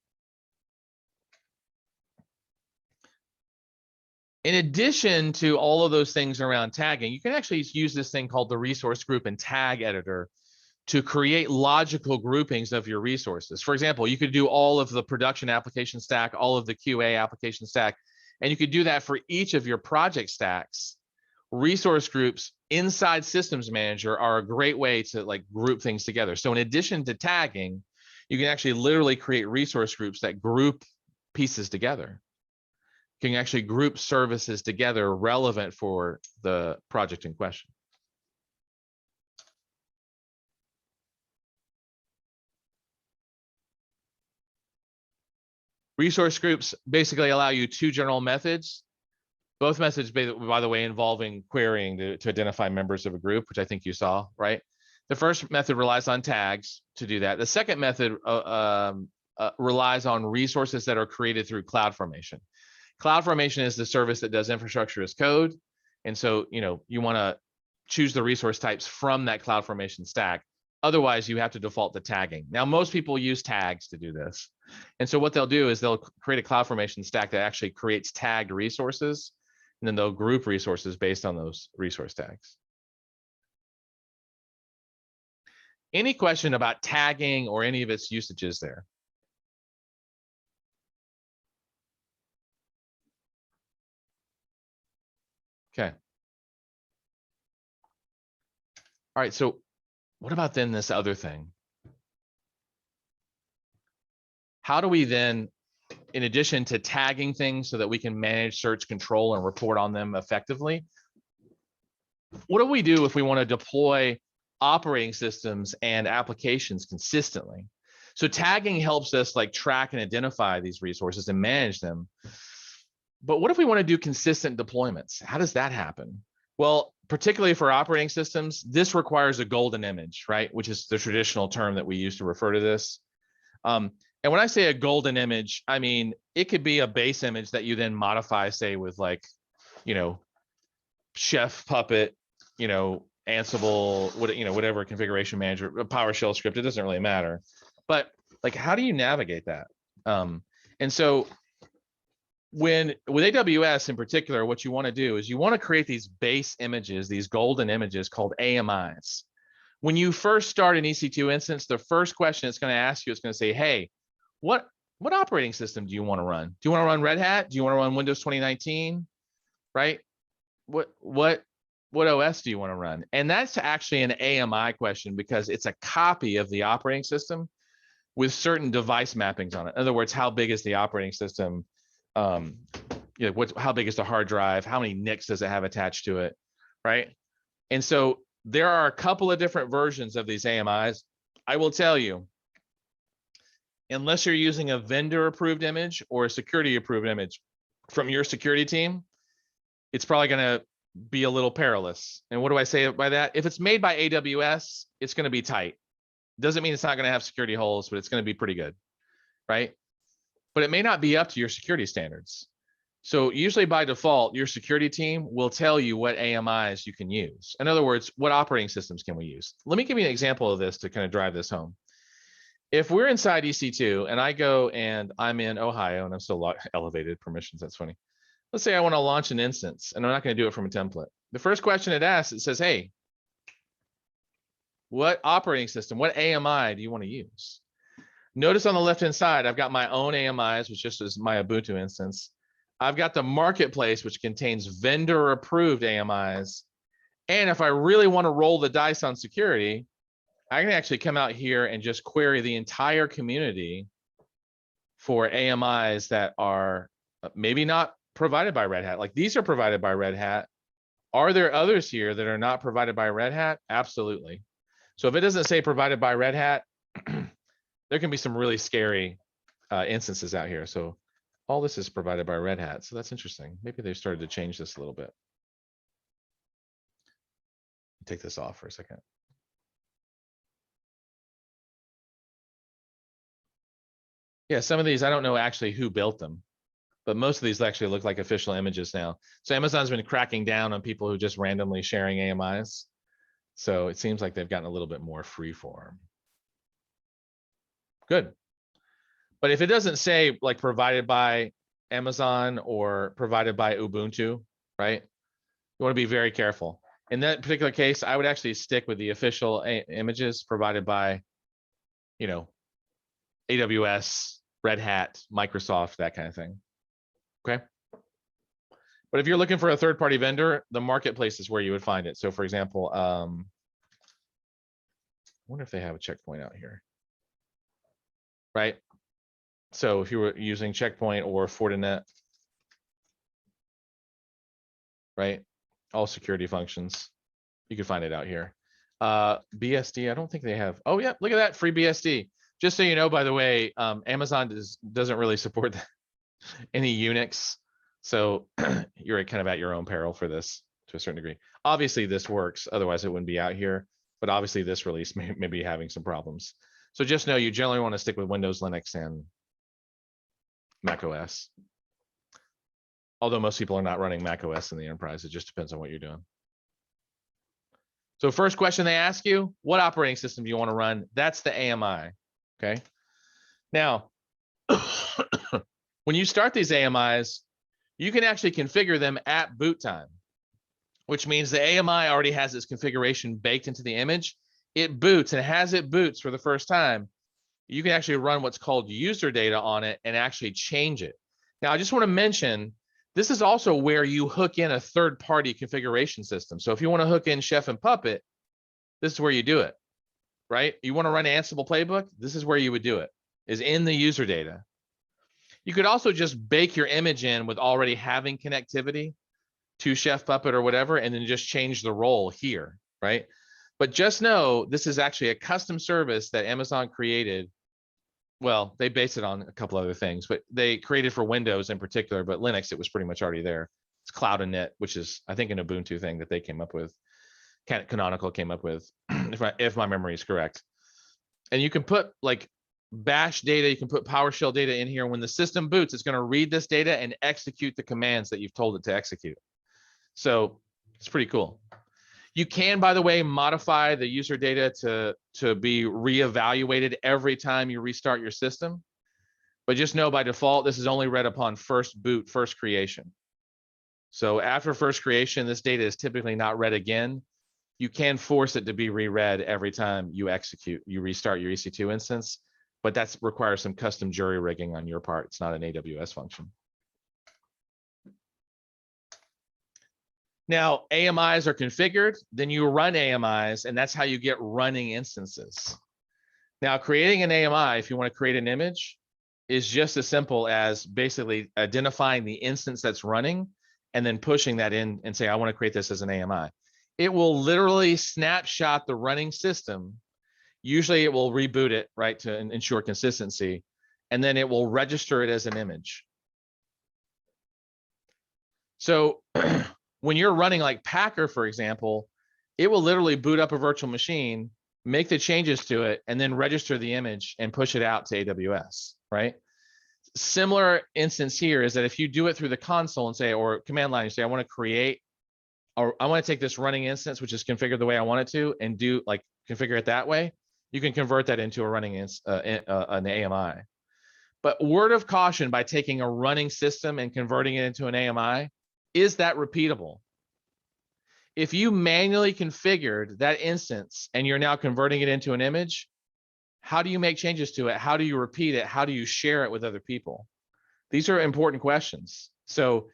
S1: In addition to all of those things around tagging, you can actually use this thing called the resource group and tag editor to create logical groupings of your resources. For example, you could do all of the production application stack, all of the QA application stack, and you could do that for each of your project stacks. Resource groups inside Systems Manager are a great way to like group things together. So in addition to tagging, you can actually literally create resource groups that group pieces together. You can actually group services together relevant for the project in question. Resource groups basically allow you two general methods. Both methods, by the way, involving querying to identify members of a group, which I think you saw, right? The first method relies on tags to do that. The second method relies on resources that are created through CloudFormation. CloudFormation is the service that does infrastructure as code. And so, you want to choose the resource types from that CloudFormation stack. Otherwise, you have to default to tagging. Now, most people use tags to do this. And so what they'll do is they'll create a CloudFormation stack that actually creates tagged resources, and then they'll group resources based on those resource tags. Any question about tagging or any of its usages there? Okay. All right, so what about then this other thing? How do we then, in addition to tagging things so that we can manage search, control, and report on them effectively, what do we do if we want to deploy operating systems and applications consistently? So tagging helps us like track and identify these resources and manage them. But what if we want to do consistent deployments? How does that happen? Well, particularly for operating systems, this requires a golden image, right? Which is the traditional term that we use to refer to this. And when I say a golden image, I mean, it could be a base image that you then modify, say with like, Chef, Puppet, Ansible, whatever configuration manager, a PowerShell script, it doesn't really matter. But like, how do you navigate that? And so with AWS in particular, what you want to do is you want to create these base images, these golden images called AMIs. When you first start an EC2 instance, the first question it's going to ask you is going to say, hey, what operating system do you want to run? Do you want to run Red Hat? Do you want to run Windows 2019? Right? What OS do you want to run? And that's actually an AMI question because it's a copy of the operating system with certain device mappings on it. In other words, how big is the operating system? How big is the hard drive? How many NICs does it have attached to it? Right? And so there are a couple of different versions of these AMIs. I will tell you, unless you're using a vendor approved image or a security approved image from your security team, it's probably going to be a little perilous. And what do I say by that? If it's made by AWS, it's going to be tight. Doesn't mean it's not going to have security holes, but it's going to be pretty good, right? But it may not be up to your security standards. So usually by default, your security team will tell you what AMIs you can use. In other words, what operating systems can we use? Let me give you an example of this to kind of drive this home. If we're inside EC2 and I go and I'm in Ohio and I'm still elevated permissions, that's funny. Let's say I want to launch an instance and I'm not going to do it from a template. The first question it asks, it says, hey, what operating system, what AMI do you want to use? Notice on the left-hand side, I've got my own AMIs, which just is my Ubuntu instance. I've got the marketplace, which contains vendor-approved AMIs. And if I really want to roll the dice on security, I can actually come out here and just query the entire community for AMIs that are maybe not provided by Red Hat. Like these are provided by Red Hat. Are there others here that are not provided by Red Hat? Absolutely. So if it doesn't say provided by Red Hat, there can be some really scary instances out here. So all this is provided by Red Hat. So that's interesting. Maybe they've started to change this a little bit. Take this off for a second. Yeah, some of these, I don't know actually who built them, but most of these actually look like official images now. So Amazon's been cracking down on people who just randomly sharing AMIs. So it seems like they've gotten a little bit more free form. Good. But if it doesn't say like provided by Amazon or provided by Ubuntu, right? You want to be very careful. In that particular case, I would actually stick with the official images provided by, AWS, Red Hat, Microsoft, that kind of thing. Okay. But if you're looking for a third-party vendor, the marketplace is where you would find it. So for example, I wonder if they have a checkpoint out here. Right? So if you were using Checkpoint or Fortinet, right? All security functions, you can find it out here. BSD, I don't think they have. Oh yeah, look at that, free BSD. Just so you know, by the way, Amazon doesn't really support any Unix. So you're kind of at your own peril for this to a certain degree. Obviously this works, otherwise it wouldn't be out here, but obviously this release may be having some problems. So just know you generally want to stick with Windows, Linux, and Mac OS. Although most people are not running Mac OS in the enterprise, it just depends on what you're doing. So first question they ask you, what operating system do you want to run? That's the AMI, okay? Now, when you start these AMIs, you can actually configure them at boot time, which means the AMI already has its configuration baked into the image. It boots, and as it boots for the first time, you can actually run what's called user data on it and actually change it. Now, I just want to mention, this is also where you hook in a third-party configuration system. So if you want to hook in Chef and Puppet, this is where you do it, right? You want to run Ansible playbook, this is where you would do it, is in the user data. You could also just bake your image in with already having connectivity to Chef, Puppet, or whatever, and then just change the role here, right? But just know this is actually a custom service that Amazon created. Well, they based it on a couple other things, but they created for Windows in particular, but Linux, it was pretty much already there. It's Cloud Init, which is, I think, an Ubuntu thing that they came up with, Canonical came up with, if my memory is correct. And you can put like bash data, you can put PowerShell data in here. When the system boots, it's going to read this data and execute the commands that you've told it to execute. So it's pretty cool. You can, by the way, modify the user data to be reevaluated every time you restart your system. But just know by default, this is only read upon first boot, first creation. So after first creation, this data is typically not read again. You can force it to be reread every time you restart your EC2 instance, but that requires some custom jury rigging on your part. It's not an AWS function. Now, AMIs are configured, then you run AMIs, and that's how you get running instances. Now, creating an AMI, if you want to create an image, is just as simple as basically identifying the instance that's running and then pushing that in and say, I want to create this as an AMI. It will literally snapshot the running system. Usually it will reboot it, right, to ensure consistency, and then it will register it as an image. So when you're running like Packer, for example, it will literally boot up a virtual machine, make the changes to it, and then register the image and push it out to AWS, right? Similar instance here is that if you do it through the console and say, or command line, you say, I want to create, or I want to take this running instance, which is configured the way I want it to, and do like configure it that way, you can convert that into a running an AMI. But word of caution, by taking a running system and converting it into an AMI, is that repeatable? If you manually configured that instance and you're now converting it into an image, how do you make changes to it? How do you repeat it? How do you share it with other people? These are important questions. So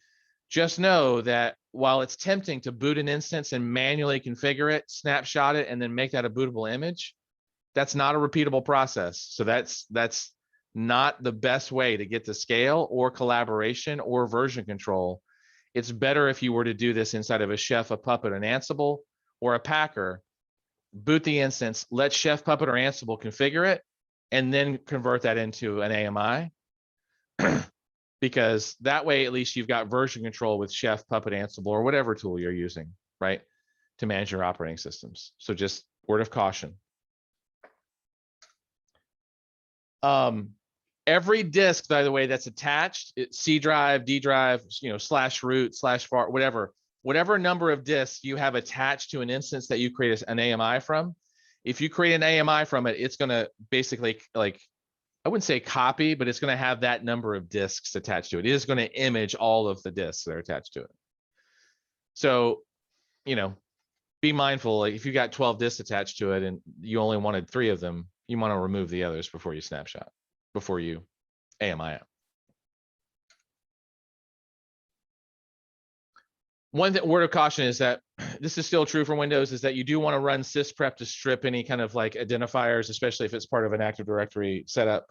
S1: just know that while it's tempting to boot an instance and manually configure it, snapshot it, and then make that a bootable image, that's not a repeatable process. So that's not the best way to get to scale or collaboration or version control. It's better if you were to do this inside of a Chef, a Puppet, an Ansible, or a Packer. Boot the instance, let Chef, Puppet, or Ansible configure it, and then convert that into an AMI. Because that way, at least you've got version control with Chef, Puppet, Ansible, or whatever tool you're using, right, to manage your operating systems. So just word of caution. Every disk, by the way, that's attached, C drive, D drive, /root, /var, whatever number of disks you have attached to an instance that you create an AMI from, if you create an AMI from it, it's going to basically, like, I wouldn't say copy, but it's going to have that number of disks attached to it. It is going to image all of the disks that are attached to it. So, be mindful, like if you got 12 disks attached to it and you only wanted 3 of them, you want to remove the others before you snapshot, before you AMI out. One word of caution is that this is still true for Windows, is that you do want to run sysprep to strip any kind of like identifiers, especially if it's part of an Active Directory setup.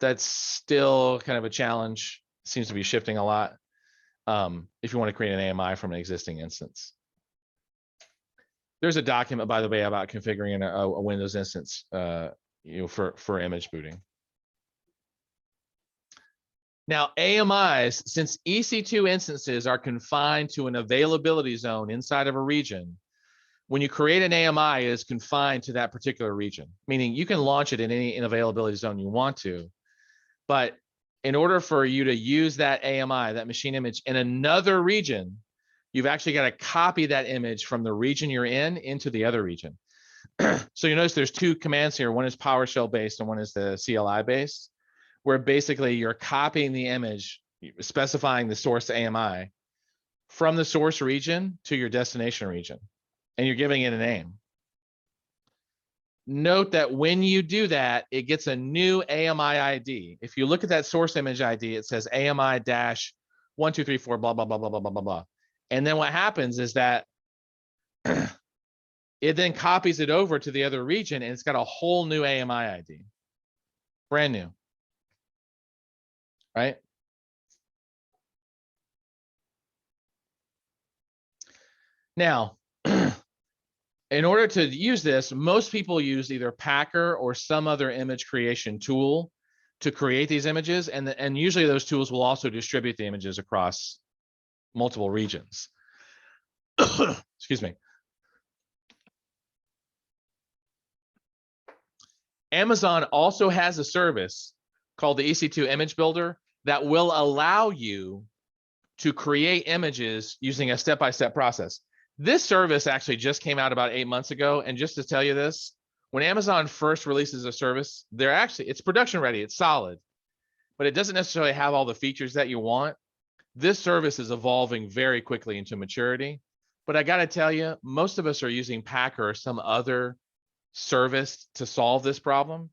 S1: That's still kind of a challenge. Seems to be shifting a lot. If you want to create an AMI from an existing instance. There's a document, by the way, about configuring a Windows instance, for image booting. Now, AMIs, since EC2 instances are confined to an availability zone inside of a region, when you create an AMI, it is confined to that particular region, meaning you can launch it in any availability zone you want to. But in order for you to use that AMI, that machine image, in another region, you've actually got to copy that image from the region you're in into the other region. So you notice there's two commands here. One is PowerShell based and one is the CLI based, where basically you're copying the image, specifying the source AMI from the source region to your destination region, and you're giving it a name. Note that when you do that, it gets a new AMI ID. If you look at that source image ID, it says AMI-1234, blah, blah, blah, blah, blah, blah, blah, blah. And then what happens is that it then copies it over to the other region, and it's got a whole new AMI ID. Brand new. Right? Now, in order to use this, most people use either Packer or some other image creation tool to create these images. And usually those tools will also distribute the images across multiple regions. Excuse me. Amazon also has a service called the EC2 Image Builder that will allow you to create images using a step-by-step process. This service actually just came out about 8 months ago. And just to tell you this, when Amazon first releases a service, it's production ready, it's solid, but it doesn't necessarily have all the features that you want. This service is evolving very quickly into maturity. But I got to tell you, most of us are using Packer or some other service to solve this problem.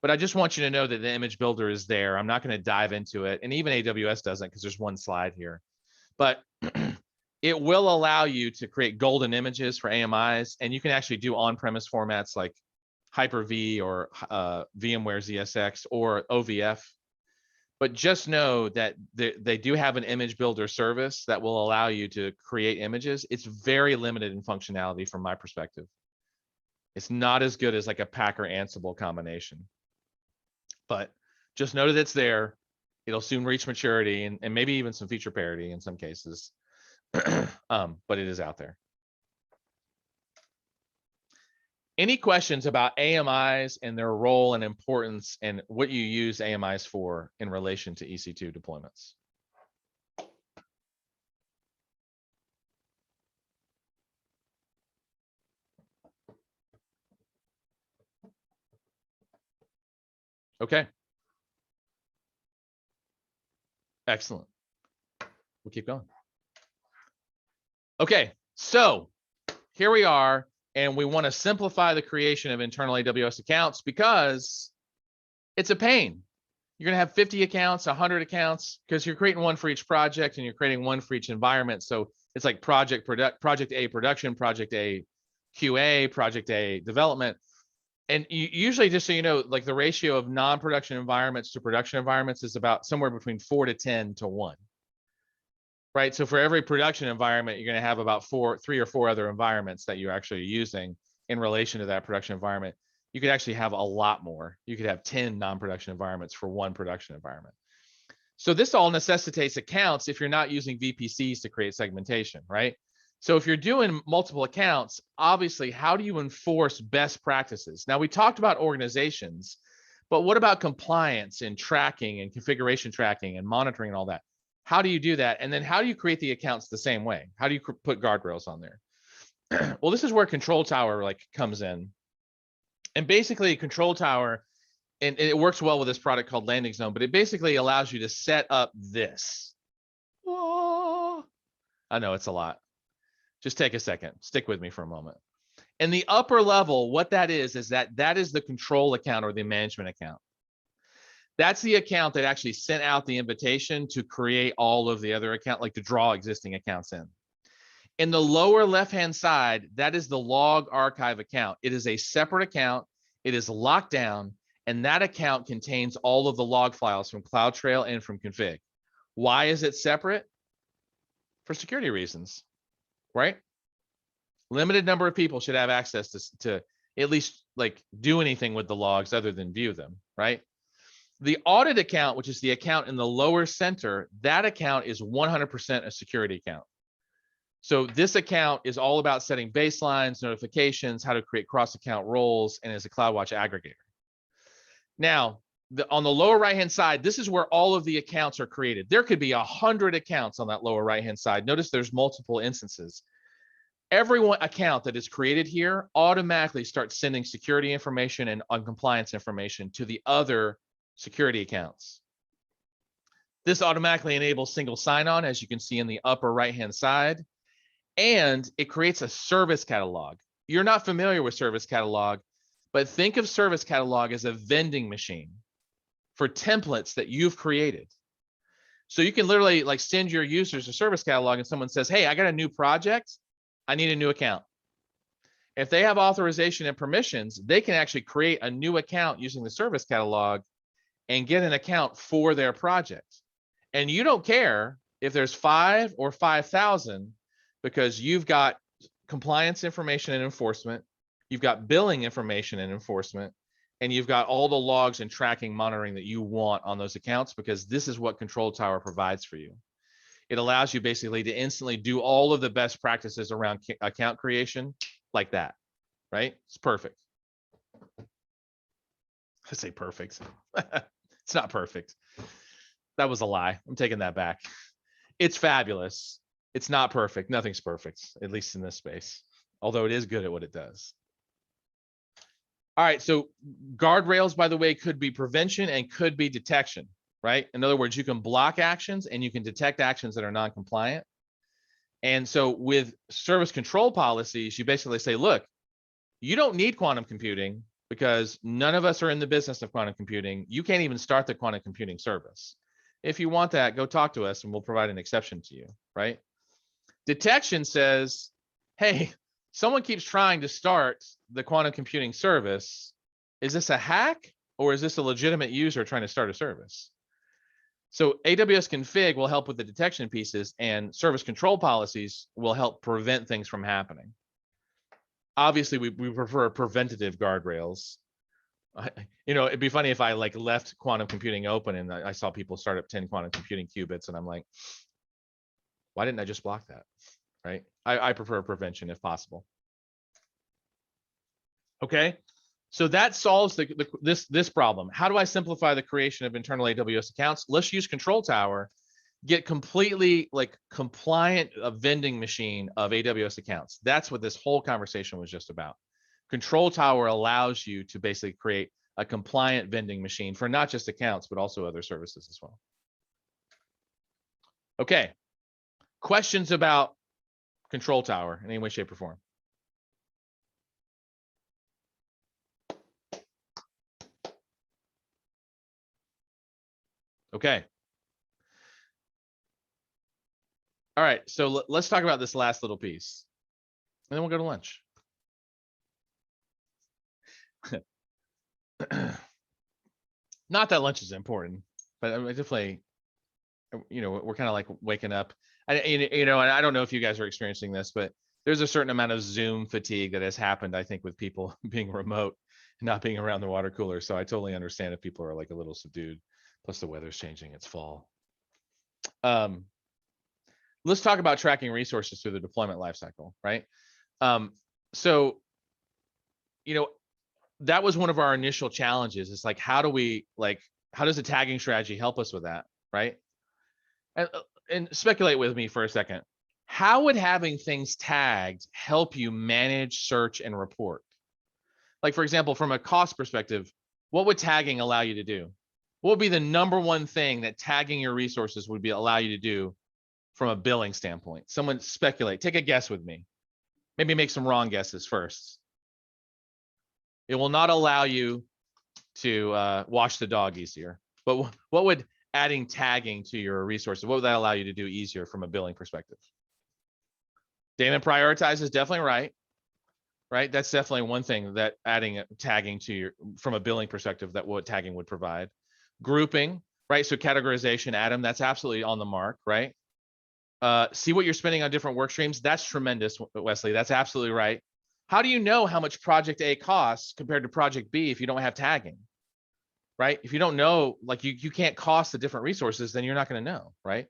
S1: But I just want you to know that the image builder is there. I'm not going to dive into it. And even AWS doesn't, because there's one slide here. But it will allow you to create golden images for AMIs. And you can actually do on-premise formats like Hyper-V or VMware ZSX or OVF. But just know that they do have an image builder service that will allow you to create images. It's very limited in functionality from my perspective. It's not as good as like a Packer Ansible combination. But just know that it's there. It'll soon reach maturity and maybe even some feature parity in some cases. But it is out there. Any questions about AMIs and their role and importance and what you use AMIs for in relation to EC2 deployments? Okay. Excellent. We'll keep going. Okay, so here we are, and we want to simplify the creation of internal AWS accounts because it's a pain. You're going to have 50 accounts, 100 accounts, because you're creating one for each project and you're creating one for each environment. So it's like project A production, project A QA, project A development. And usually, just so you know, like the ratio of non-production environments to production environments is about somewhere between 4 to 10 to 1. Right. So for every production environment, you're going to have about 3 or 4 other environments that you're actually using in relation to that production environment. You could actually have a lot more. You could have 10 non-production environments for one production environment. So this all necessitates accounts if you're not using VPCs to create segmentation, right? So if you're doing multiple accounts, obviously, how do you enforce best practices? Now, we talked about organizations, but what about compliance and tracking and configuration tracking and monitoring and all that? How do you do that? And then how do you create the accounts the same way? How do you put guardrails on there? Well, this is where Control Tower like comes in. And basically, Control Tower, and it works well with this product called Landing Zone, but it basically allows you to set up this. Oh, I know it's a lot. Just take a second. Stick with me for a moment. In the upper level, what that is that is the control account or the management account. That's the account that actually sent out the invitation to create all of the other account, like to draw existing accounts in. In the lower left-hand side, that is the log archive account. It is a separate account. It is locked down, and that account contains all of the log files from CloudTrail and from config. Why is it separate? For security reasons, right? Limited number of people should have access to at least like do anything with the logs other than view them, right? The audit account, which is the account in the lower center, that account is 100% a security account. So this account is all about setting baselines, notifications, how to create cross-account roles, and is a CloudWatch aggregator. Now, on the lower right-hand side, this is where all of the accounts are created. There could be 100 accounts on that lower right-hand side. Notice there's multiple instances. Every account that is created here automatically starts sending security information and compliance information to the other security accounts. This automatically enables single sign-on, as you can see in the upper right-hand side, and it creates a service catalog. You're not familiar with service catalog, but think of service catalog as a vending machine for templates that you've created. So you can literally like send your users a service catalog and someone says, hey, I got a new project. I need a new account. If they have authorization and permissions, they can actually create a new account using the service catalog and get an account for their project. And you don't care if there's 5 or 5,000 because you've got compliance information and enforcement, you've got billing information and enforcement, and you've got all the logs and tracking monitoring that you want on those accounts, because this is what Control Tower provides for you. It allows you basically to instantly do all of the best practices around account creation like that, right? It's perfect. I say perfect. It's not perfect. That was a lie. I'm taking that back. It's fabulous. It's not perfect. Nothing's perfect, at least in this space, although it is good at what it does. All right, so guardrails, by the way, could be prevention and could be detection, right? In other words, you can block actions and you can detect actions that are non-compliant. And so with service control policies, you basically say, look, you don't need quantum computing because none of us are in the business of quantum computing. You can't even start the quantum computing service. If you want that, go talk to us and we'll provide an exception to you, right? Detection says, hey, someone keeps trying to start the quantum computing service. Is this a hack or is this a legitimate user trying to start a service? So AWS config will help with the detection pieces, and service control policies will help prevent things from happening. Obviously, we prefer preventative guardrails. You know, it'd be funny if I like left quantum computing open and I saw people start up 10 quantum computing qubits and I'm like, why didn't I just block that? Right? I prefer prevention if possible. Okay, so that solves this problem. How do I simplify the creation of internal AWS accounts? Let's use Control Tower, get completely like compliant vending machine of AWS accounts. That's what this whole conversation was just about. Control Tower allows you to basically create a compliant vending machine for not just accounts, but also other services as well. Okay, questions about Control Tower in any way, shape, or form? Okay. All right, so let's talk about this last little piece, and then we'll go to lunch. Not that lunch is important, but I definitely, you know, we're kind of like waking up. You know, and I don't know if you guys are experiencing this, but there's a certain amount of Zoom fatigue that has happened, I think, with people being remote and not being around the water cooler. So I totally understand if people are like a little subdued. Plus the weather's changing, it's fall. Let's talk about tracking resources through the deployment lifecycle, right? So, you know, that was one of our initial challenges. It's like, how does the tagging strategy help us with that, right? And speculate with me for a second. How would having things tagged help you manage, search, and report? Like, for example, from a cost perspective, what would tagging allow you to do? What would be the number one thing that tagging your resources would allow you to do from a billing standpoint? Someone speculate, take a guess with me. Maybe make some wrong guesses first. It will not allow you to wash the dog easier. But what would adding tagging to your resources, what would that allow you to do easier from a billing perspective? Damon prioritize is definitely right? That's definitely one thing that adding tagging to your, from a billing perspective, that what tagging would provide. Grouping, right? So categorization, Adam, that's absolutely on the mark, right? See what you're spending on different work streams. That's tremendous, Wesley. That's absolutely right. How do you know how much project A costs compared to project B if you don't have tagging, right? If you don't know, like you can't cost the different resources, then you're not going to know, right?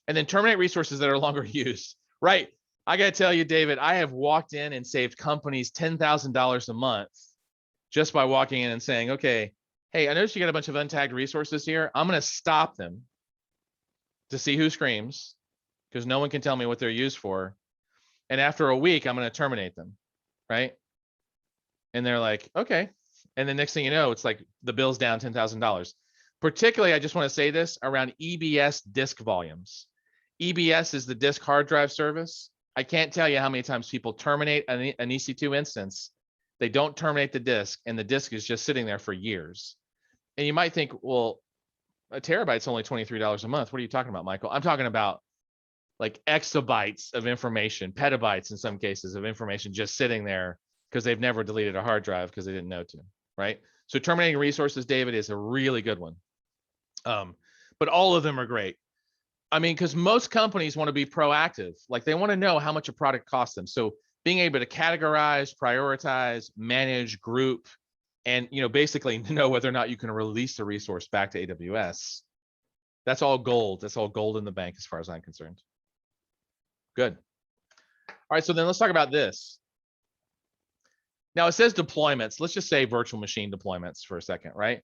S1: And then terminate resources that are longer used, right? I got to tell you, David, I have walked in and saved companies $10,000 a month just by walking in and saying, okay, hey, I noticed you got a bunch of untagged resources here. I'm going to stop them to see who screams, because no one can tell me what they're used for. And after a week, I'm going to terminate them, right? And they're like, okay. And the next thing you know, it's like the bill's down $10,000. Particularly, I just want to say this around EBS disk volumes. EBS is the disk hard drive service. I can't tell you how many times people terminate an EC2 instance. They don't terminate the disk, and the disk is just sitting there for years. And you might think, well, a terabyte's only $23 a month. What are you talking about, Michael? I'm talking about like exabytes of information, petabytes in some cases of information just sitting there because they've never deleted a hard drive because they didn't know to, right? So terminating resources, David, is a really good one. But all of them are great. I mean, because most companies want to be proactive. Like they want to know how much a product costs them. So being able to categorize, prioritize, manage, group, and basically know whether or not you can release the resource back to AWS. That's all gold. That's all gold in the bank as far as I'm concerned. Good. All right, so then let's talk about this. Now it says deployments. Let's just say virtual machine deployments for a second, right?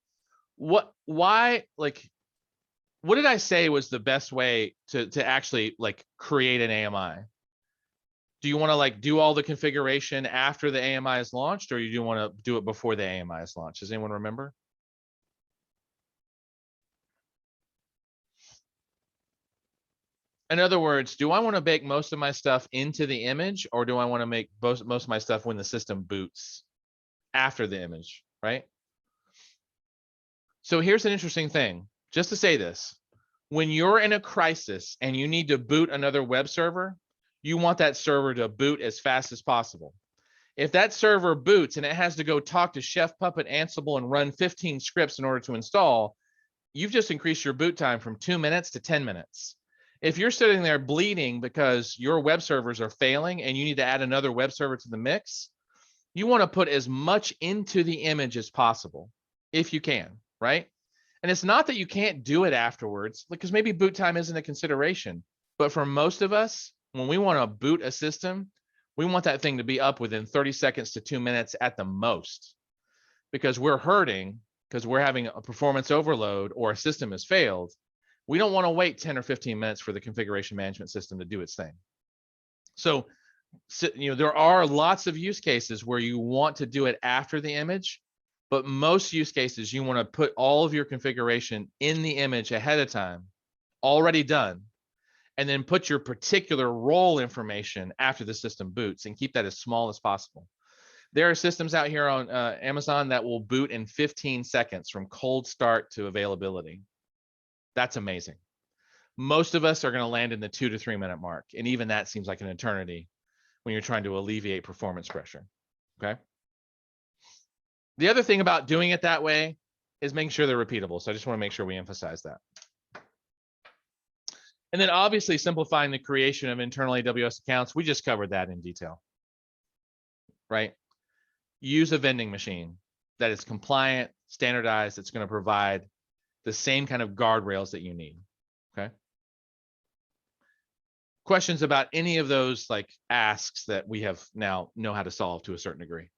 S1: What did I say was the best way to actually like create an AMI? Do you want to like do all the configuration after the AMI is launched, or you do want to do it before the AMI is launched? Does anyone remember? In other words, do I want to bake most of my stuff into the image, or do I want to make most of my stuff when the system boots after the image, right? So here's an interesting thing. Just to say this, when you're in a crisis and you need to boot another web server, you want that server to boot as fast as possible. If that server boots and it has to go talk to Chef, Puppet, Ansible and run 15 scripts in order to install, you've just increased your boot time from 2 minutes to 10 minutes. If you're sitting there bleeding because your web servers are failing and you need to add another web server to the mix, you want to put as much into the image as possible, if you can, right? And it's not that you can't do it afterwards, because maybe boot time isn't a consideration. But for most of us, when we want to boot a system, we want that thing to be up within 30 seconds to 2 minutes at the most, because we're hurting because we're having a performance overload or a system has failed. We don't want to wait 10 or 15 minutes for the configuration management system to do its thing. So, there are lots of use cases where you want to do it after the image, but most use cases, you want to put all of your configuration in the image ahead of time, already done, and then put your particular role information after the system boots and keep that as small as possible. There are systems out here on Amazon that will boot in 15 seconds from cold start to availability. That's amazing. Most of us are going to land in the 2 to 3 minute mark. And even that seems like an eternity when you're trying to alleviate performance pressure. Okay. The other thing about doing it that way is making sure they're repeatable. So I just want to make sure we emphasize that. And then obviously simplifying the creation of internal AWS accounts. We just covered that in detail, right? Use a vending machine that is compliant, standardized. It's going to provide the same kind of guardrails that you need. Okay. Questions about any of those like asks that we have now know how to solve to a certain degree?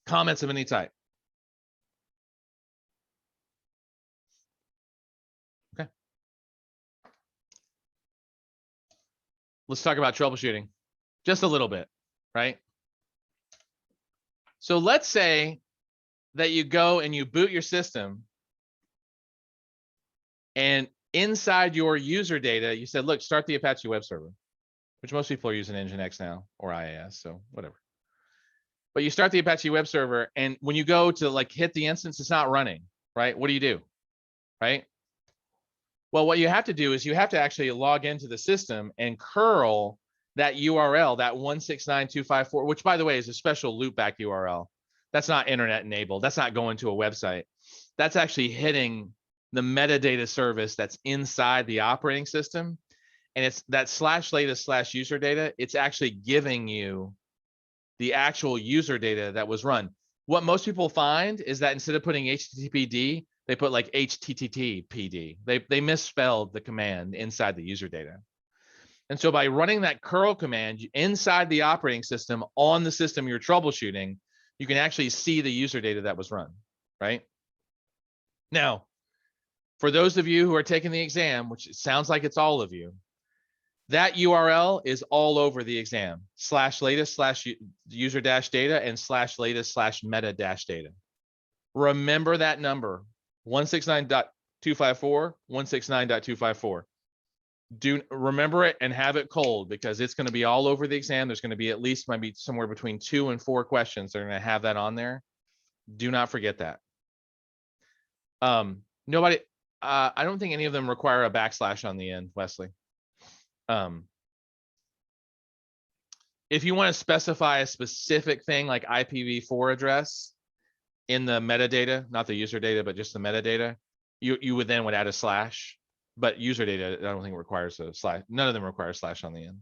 S1: Comments of any type? Okay. Let's talk about troubleshooting just a little bit, right? So let's say that you go and you boot your system, and inside your user data, you said, look, start the Apache web server, which most people are using Nginx now or IIS, so whatever. But you start the Apache web server, and when you go to like hit the instance, it's not running, right? What do? Right? Well, what you have to do is you have to actually log into the system and curl that URL, that 169.254, which by the way is a special loopback URL. That's not internet enabled. That's not going to a website. That's actually hitting the metadata service that's inside the operating system. and it's that slash latest slash user data. It's actually giving you the actual user data that was run. What most people find is that instead of putting HTTPD, they put like HTTPD. They misspelled the command inside the user data. And so by running that curl command inside the operating system on the system you're troubleshooting, you can actually see the user data that was run, right? Now, for those of you who are taking the exam, which it sounds like it's all of you, that URL is all over the exam, slash latest slash user dash data and slash latest slash meta dash data. Remember that number, 169.254, 169.254. Do remember it and have it cold, because it's going to be all over the exam. There's going to be at least maybe somewhere between 2 and 4 questions that are going to have that on there. Do not forget that. Nobody, I don't think any of them require a backslash on the end, Wesley. If you want to specify a specific thing like IPv4 address in the metadata, not the user data, but just the metadata, you would then add a slash. But user data, I don't think it requires a slash. None of them require a slash on the end.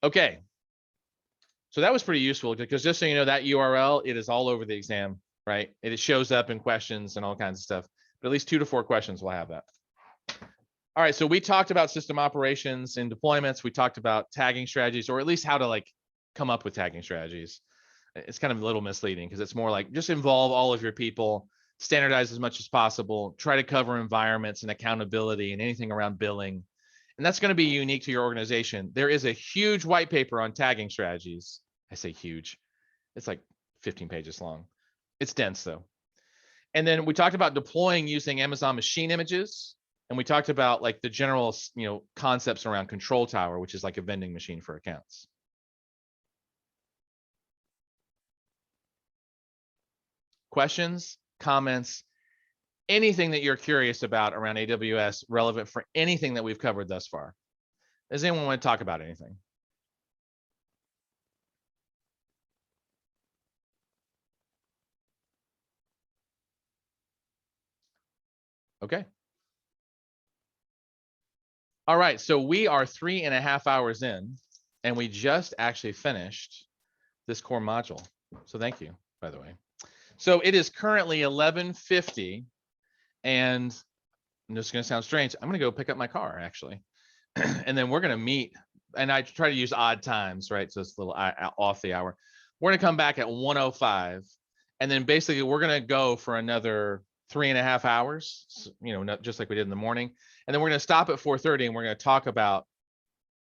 S1: Okay. So that was pretty useful, because just so you know, that URL, it is all over the exam, right? It shows up in questions and all kinds of stuff. But at least 2 to 4 questions will have that. All right, so we talked about system operations and deployments. We talked about tagging strategies, or at least how to like come up with tagging strategies. It's kind of a little misleading, because it's more like just involve all of your people, standardize as much as possible, try to cover environments and accountability and anything around billing. And that's going to be unique to your organization. There is a huge white paper on tagging strategies. I say huge. It's like 15 pages long. It's dense though. And then we talked about deploying using Amazon machine images. And we talked about like the general, concepts around control tower, which is like a vending machine for accounts. Questions, comments, anything that you're curious about around AWS relevant for anything that we've covered thus far? Does anyone want to talk about anything? Okay. All right, so we are 3.5 hours in, and we just actually finished this core module. So thank you, by the way. So it is currently 11:50, and I'm just going to sound strange. I'm going to go pick up my car, actually. And then we're going to meet, and I try to use odd times, right? So it's a little off the hour. We're going to come back at 1:05, and then basically we're going to go for another 3.5 hours, just like we did in the morning. And then we're going to stop at 4:30, and we're going to talk about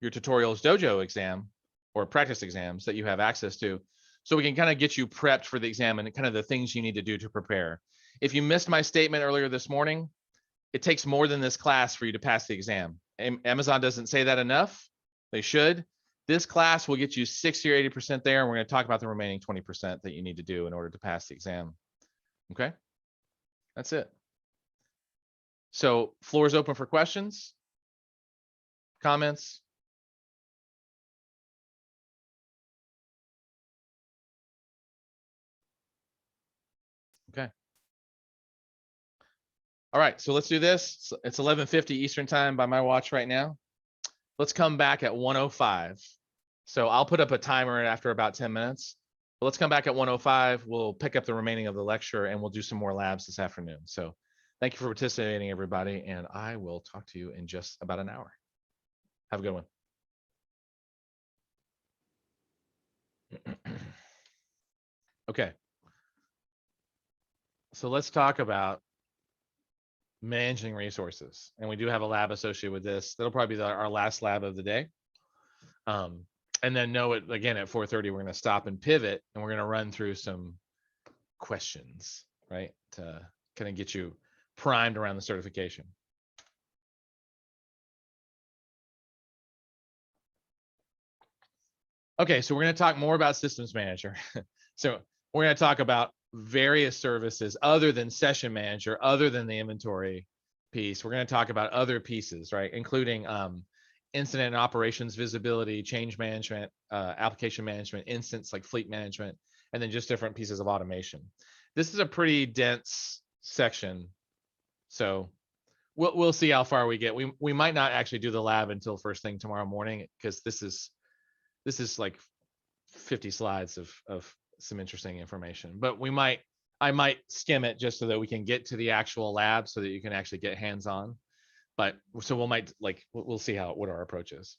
S1: your tutorials dojo exam or practice exams that you have access to, so we can kind of get you prepped for the exam and kind of the things you need to do to prepare. If you missed my statement earlier this morning, it takes more than this class for you to pass the exam. Amazon doesn't say that enough. They should. This class will get you 60 or 80% there, and we're going to talk about the remaining 20% that you need to do in order to pass the exam. Okay, that's it. So floor is open for questions, comments. Okay. All right, so let's do this. It's 11:50 Eastern time by my watch right now. Let's come back at 1:05. So I'll put up a timer after about 10 minutes. But let's come back at 1:05. We'll pick up the remaining of the lecture, and we'll do some more labs this afternoon. So thank you for participating, everybody, and I will talk to you in just about an hour. Have a good one. Okay. So let's talk about managing resources. And we do have a lab associated with this. That'll probably be our last lab of the day. And then know it again at 4:30, we're going to stop and pivot, and we're going to run through some questions, right? To kind of get you primed around the certification. Okay, so we're going to talk more about systems manager. So we're going to talk about various services other than session manager, other than the inventory piece. We're going to talk about other pieces, right? Including incident and operations visibility, change management, application management, instance like fleet management, and then just different pieces of automation. This is a pretty dense section. So we'll see how far we get. We might not actually do the lab until first thing tomorrow morning, because this is like 50 slides of some interesting information. But I might skim it just so that we can get to the actual lab, so that you can actually get hands-on. But so we'll see what our approach is.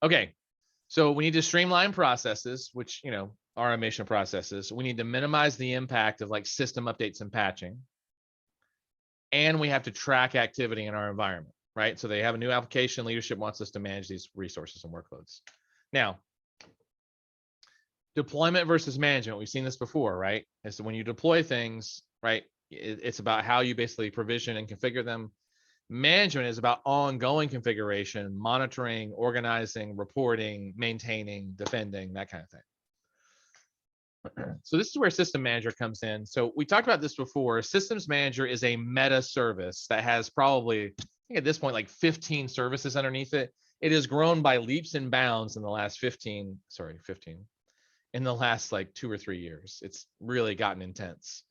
S1: Okay, so we need to streamline processes, which, automation processes. We need to minimize the impact of like system updates and patching. And we have to track activity in our environment, right? So they have a new application, leadership wants us to manage these resources and workloads. Now, deployment versus management. We've seen this before, right? And so when you deploy things, right, it's about how you basically provision and configure them. Management is about ongoing configuration, monitoring, organizing, reporting, maintaining, defending, that kind of thing. So this is where system manager comes in. So we talked about this before. Systems manager is a meta service that has probably, I think at this point, like 15 services underneath it. It has grown by leaps and bounds in the last 15, in the last like 2 or 3 years. It's really gotten intense.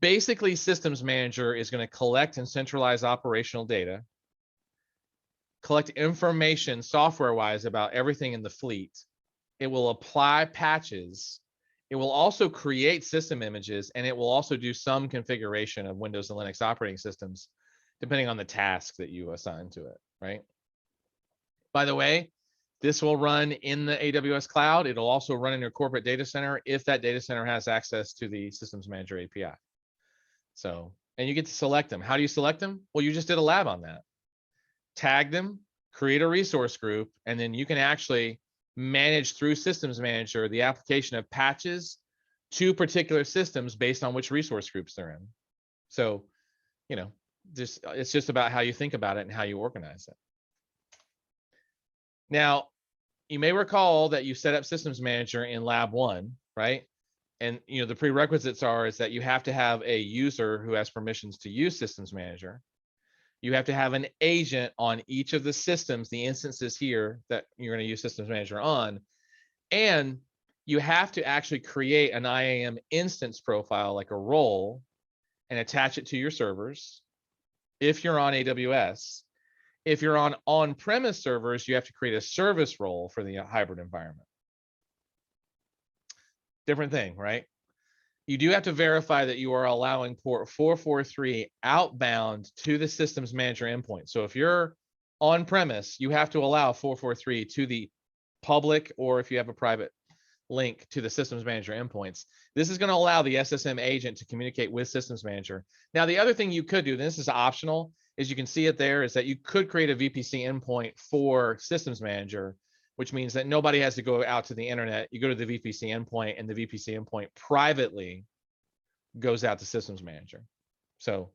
S1: Basically, systems manager is going to collect and centralize operational data, collect information software-wise about everything in the fleet. It will apply patches. It will also create system images, and it will also do some configuration of Windows and Linux operating systems, depending on the task that you assign to it, right? By the way, this will run in the AWS cloud. It'll also run in your corporate data center if that data center has access to the Systems Manager API. So, and you get to select them. How do you select them? Well, you just did a lab on that. Tag them, create a resource group, and then you can actually manage through Systems Manager the application of patches to particular systems based on which resource groups they're in. So, it's just about how you think about it and how you organize it. Now, you may recall that you set up Systems Manager in Lab 1, right? And the prerequisites is that you have to have a user who has permissions to use Systems Manager. You have to have an agent on each of the systems, the instances here that you're going to use Systems Manager on. And you have to actually create an IAM instance profile, like a role, and attach it to your servers if you're on AWS. If you're on on-premise servers, you have to create a service role for the hybrid environment. Different thing, right? You do have to verify that you are allowing port 443 outbound to the Systems Manager endpoint. So if you're on-premise, you have to allow 443 to the public, or if you have a private link to the Systems Manager endpoints. This is going to allow the SSM agent to communicate with Systems Manager. Now, the other thing you could do, and this is optional, is you can see it there, is that you could create a VPC endpoint for Systems Manager, which means that nobody has to go out to the internet. You go to the VPC endpoint, and the VPC endpoint privately goes out to Systems Manager. So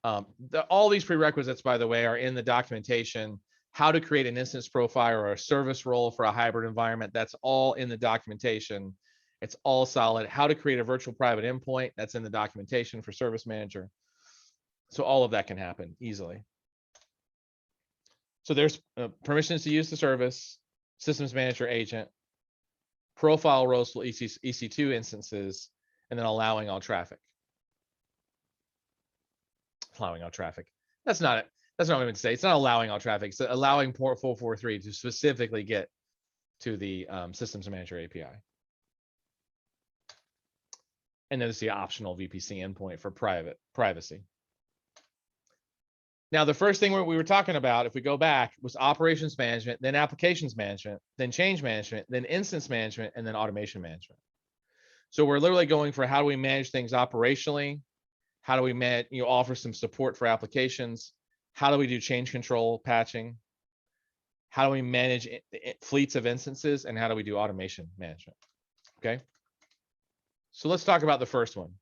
S1: all these prerequisites, by the way, are in the documentation. How to create an instance profile or a service role for a hybrid environment, that's all in the documentation. It's all solid. How to create a virtual private endpoint, that's in the documentation for Service Manager. So all of that can happen easily. So there's permissions to use the service, Systems Manager agent, profile roles for EC2 instances, and then allowing all traffic. Allowing all traffic. That's not it. That's not what I'm going to say. It's not allowing all traffic. It's allowing port 443 to specifically get to the Systems Manager API. And then there's the optional VPC endpoint for privacy. Now, the first thing we were talking about, if we go back, was operations management, then applications management, then change management, then instance management, and then automation management. So we're literally going for how do we manage things operationally? How do we offer some support for applications? How do we do change control patching? How do we manage fleets of instances? And how do we do automation management? Okay. So let's talk about the first one.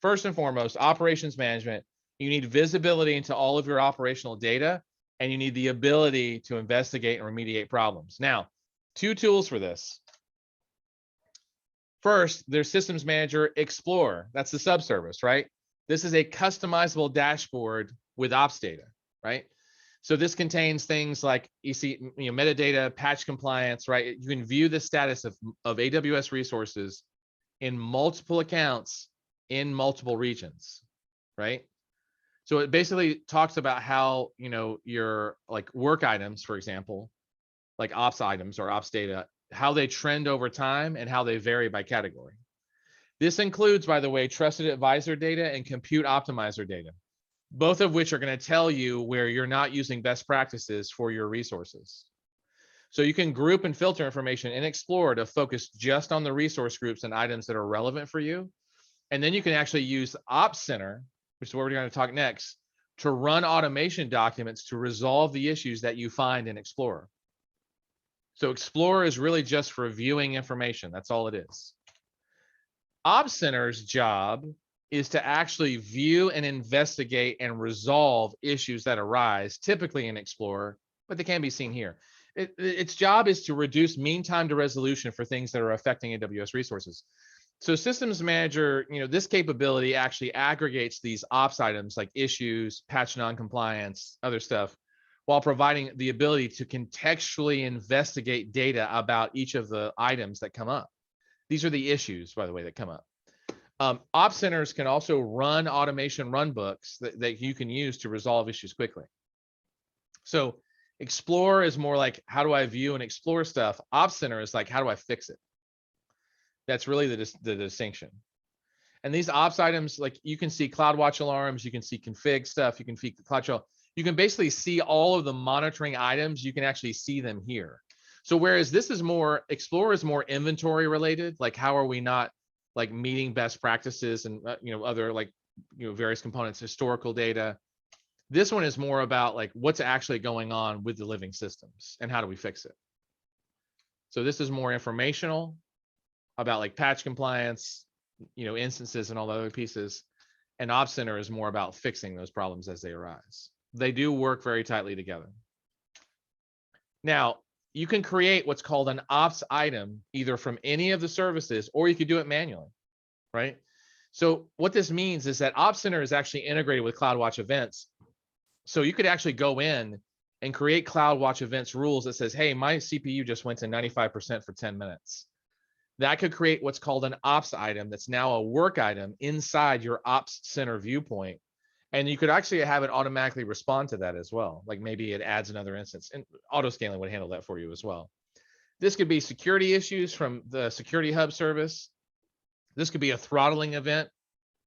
S1: First and foremost, operations management. You need visibility into all of your operational data, and you need the ability to investigate and remediate problems. Now, 2 tools for this. First, there's Systems Manager Explorer. That's the subservice, right? This is a customizable dashboard with ops data, right? So this contains things like metadata, patch compliance, right? You can view the status of AWS resources in multiple accounts in multiple regions, right? So it basically talks about how, your like work items, for example, like ops items or ops data, how they trend over time and how they vary by category. This includes, by the way, trusted advisor data and compute optimizer data, both of which are going to tell you where you're not using best practices for your resources. So you can group and filter information in Explorer to focus just on the resource groups and items that are relevant for you. And then you can actually use Ops Center, which is what we're going to talk next, to run automation documents to resolve the issues that you find in Explorer. So Explorer is really just for viewing information. That's all it is. Ops Center's job is to actually view and investigate and resolve issues that arise, typically in Explorer, but they can be seen here. Its job is to reduce mean time to resolution for things that are affecting AWS resources. So Systems Manager, this capability actually aggregates these ops items like issues, patch non-compliance, other stuff, while providing the ability to contextually investigate data about each of the items that come up. These are the issues, by the way, that come up. Ops centers can also run automation runbooks that you can use to resolve issues quickly. So Explore is more like, how do I view and explore stuff? Ops Center is like, how do I fix it? That's really the distinction. And these ops items, like you can see CloudWatch alarms, you can see config stuff, you can see CloudWatch. You can basically see all of the monitoring items. You can actually see them here. So whereas this is more, Explorer is more inventory related, like how are we not like meeting best practices and other like various components, historical data. This one is more about like what's actually going on with the living systems and how do we fix it. So this is more informational about like patch compliance, instances and all the other pieces. And Ops Center is more about fixing those problems as they arise. They do work very tightly together. Now, you can create what's called an ops item either from any of the services, or you could do it manually, right? So what this means is that Ops Center is actually integrated with CloudWatch events. So you could actually go in and create CloudWatch events rules that says, hey, my CPU just went to 95% for 10 minutes. That could create what's called an ops item that's now a work item inside your Ops Center viewpoint. And you could actually have it automatically respond to that as well. Like maybe it adds another instance, and auto scaling would handle that for you as well. This could be security issues from the Security Hub service. This could be a throttling event,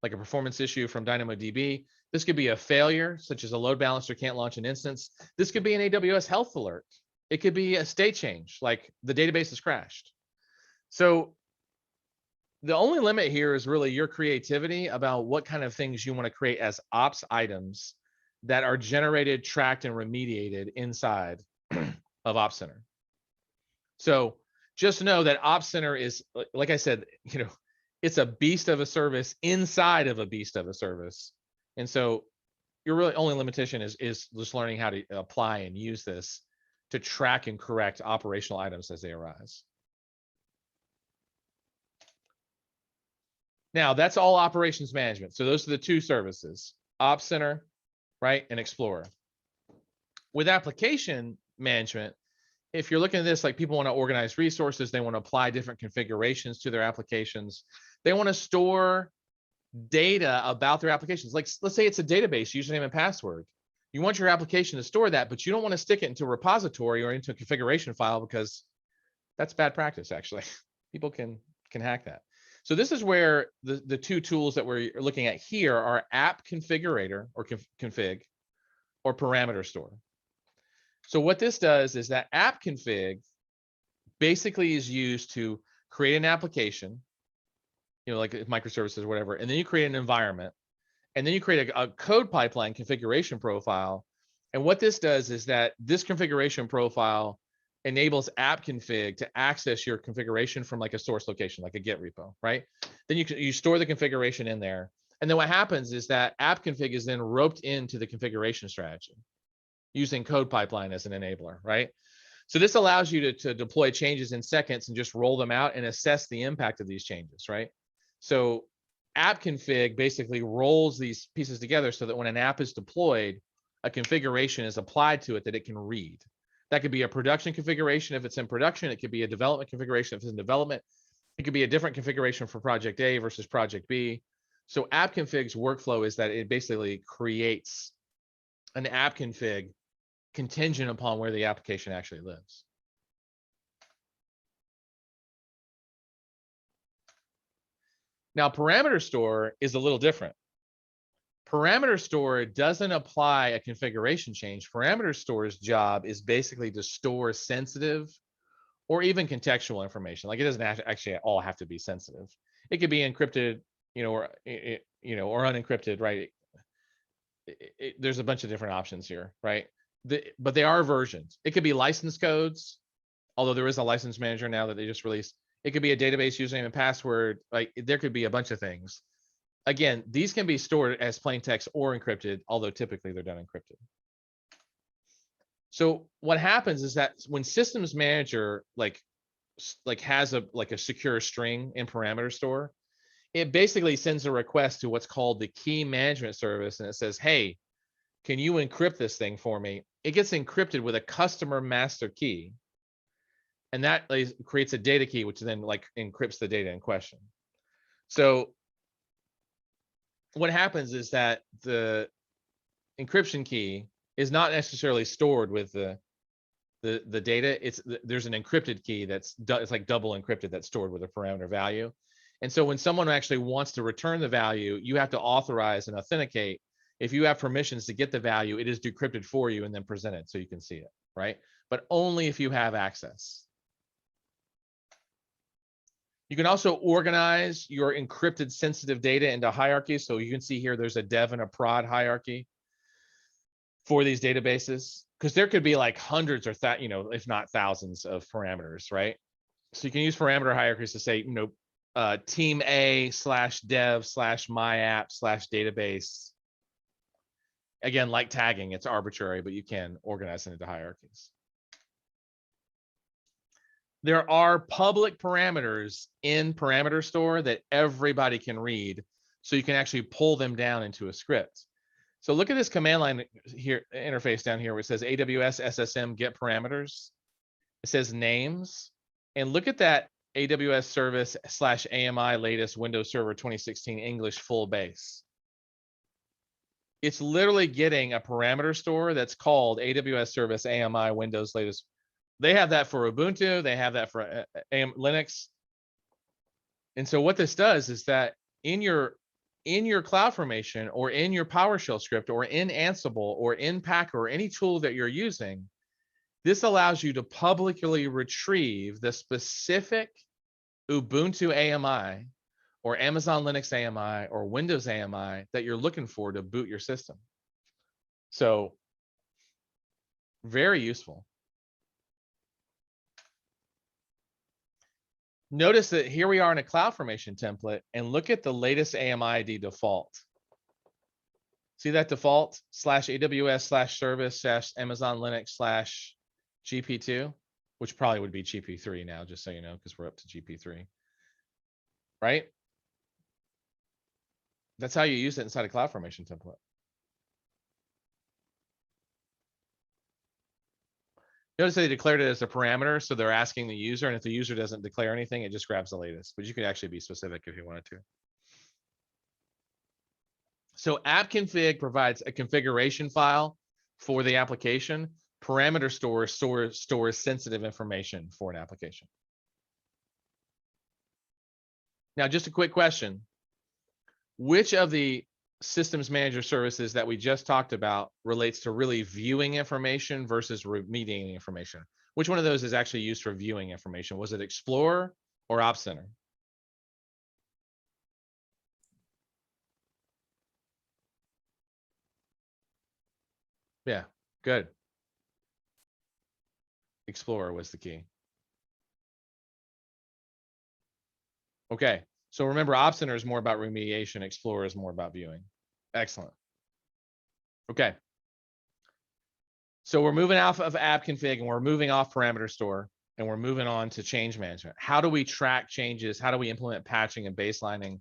S1: like a performance issue from DynamoDB. This could be a failure, such as a load balancer can't launch an instance. This could be an AWS health alert. It could be a state change, like the database has crashed. So the only limit here is really your creativity about what kind of things you want to create as ops items that are generated, tracked, and remediated inside of Ops Center. So just know that Ops Center is, like I said, it's a beast of a service inside of a beast of a service. And so your really only limitation is just learning how to apply and use this to track and correct operational items as they arise. Now, that's all operations management. So those are the two services, Ops Center, right, and Explorer. With application management, if you're looking at this, like people want to organize resources, they want to apply different configurations to their applications. They want to store data about their applications. Like, let's say it's a database, username and password. You want your application to store that, but you don't want to stick it into a repository or into a configuration file because that's bad practice, actually. People can hack that. So this is where the two tools that we're looking at here are app configurator or config or parameter store. So what this does is that app config basically is used to create an application, like microservices or whatever, and then you create an environment, and then you create a code pipeline configuration profile. And what this does is that this configuration profile enables app config to access your configuration from like a source location, like a Git repo, right? Then you store the configuration in there. And then what happens is that app config is then roped into the configuration strategy using code pipeline as an enabler, right? So this allows you to deploy changes in seconds and just roll them out and assess the impact of these changes, right? So app config basically rolls these pieces together so that when an app is deployed, a configuration is applied to it that it can read. That could be a production configuration if it's in production. It could be a development configuration if it's in development. It could be a different configuration for project A versus project B. So app config's workflow is that it basically creates an app config contingent upon where the application actually lives. Now, parameter store is a little different. Parameter store doesn't apply a configuration change. Parameter store's job is basically to store sensitive or even contextual information. Like, it doesn't actually all have to be sensitive. It could be encrypted, or unencrypted, right? There's a bunch of different options here, right? But they are versions. It could be license codes, although there is a license manager now that they just released. It could be a database username and password. Like, there could be a bunch of things. Again, these can be stored as plain text or encrypted, although typically they're done encrypted. So what happens is that when systems manager like has a secure string in parameter store, it basically sends a request to what's called the key management service, and it says, hey, can you encrypt this thing for me? It gets encrypted with a customer master key, and that creates a data key, which then encrypts the data in question. So what happens is that the encryption key is not necessarily stored with the data. There's an encrypted key it's like double encrypted that's stored with a parameter value. And so when someone actually wants to return the value, you have to authorize and authenticate. If you have permissions to get the value, it is decrypted for you and then presented so you can see it, right? But only if you have access. You can also organize your encrypted sensitive data into hierarchies. So you can see here, there's a dev and a prod hierarchy for these databases, because there could be like hundreds or if not thousands of parameters, right? So you can use parameter hierarchies to say, team A /dev /my app /database. Again, like tagging, it's arbitrary, but you can organize it into hierarchies. There are public parameters in parameter store that everybody can read, so you can actually pull them down into a script. So look at this command line here, interface down here, where it says AWS SSM get parameters. It says names, and look at that AWS service /AMI latest Windows Server 2016 English full base. It's literally getting a parameter store that's called AWS service AMI Windows latest. They have that for Ubuntu. They have that for Linux. And so what this does is that in your CloudFormation or in your PowerShell script or in Ansible or in Packer or any tool that you're using, this allows you to publicly retrieve the specific Ubuntu AMI or Amazon Linux AMI or Windows AMI that you're looking for to boot your system. So very useful. Notice that here we are in a CloudFormation template, and look at the latest AMI ID default. See that default /AWS /service /Amazon Linux /GP2, which probably would be GP3 now, just so you know, because we're up to GP3, right? That's how you use it inside a CloudFormation template. Notice they declared it as a parameter, so they're asking the user, and if the user doesn't declare anything, it just grabs the latest, but you could actually be specific if you wanted to. So app config provides a configuration file for the application. Parameter store stores sensitive information for an application. Now, just a quick question. Which of the systems manager services that we just talked about relates to really viewing information versus remediating information? Which one of those is actually used for viewing information? Was it Explorer or Op Center? Yeah, good. Explorer was the key. Okay, so remember, Op Center is more about remediation. Explorer is more about viewing. Excellent. Okay. So we're moving off of app config and we're moving off parameter store and we're moving on to change management. How do we track changes? How do we implement patching and baselining?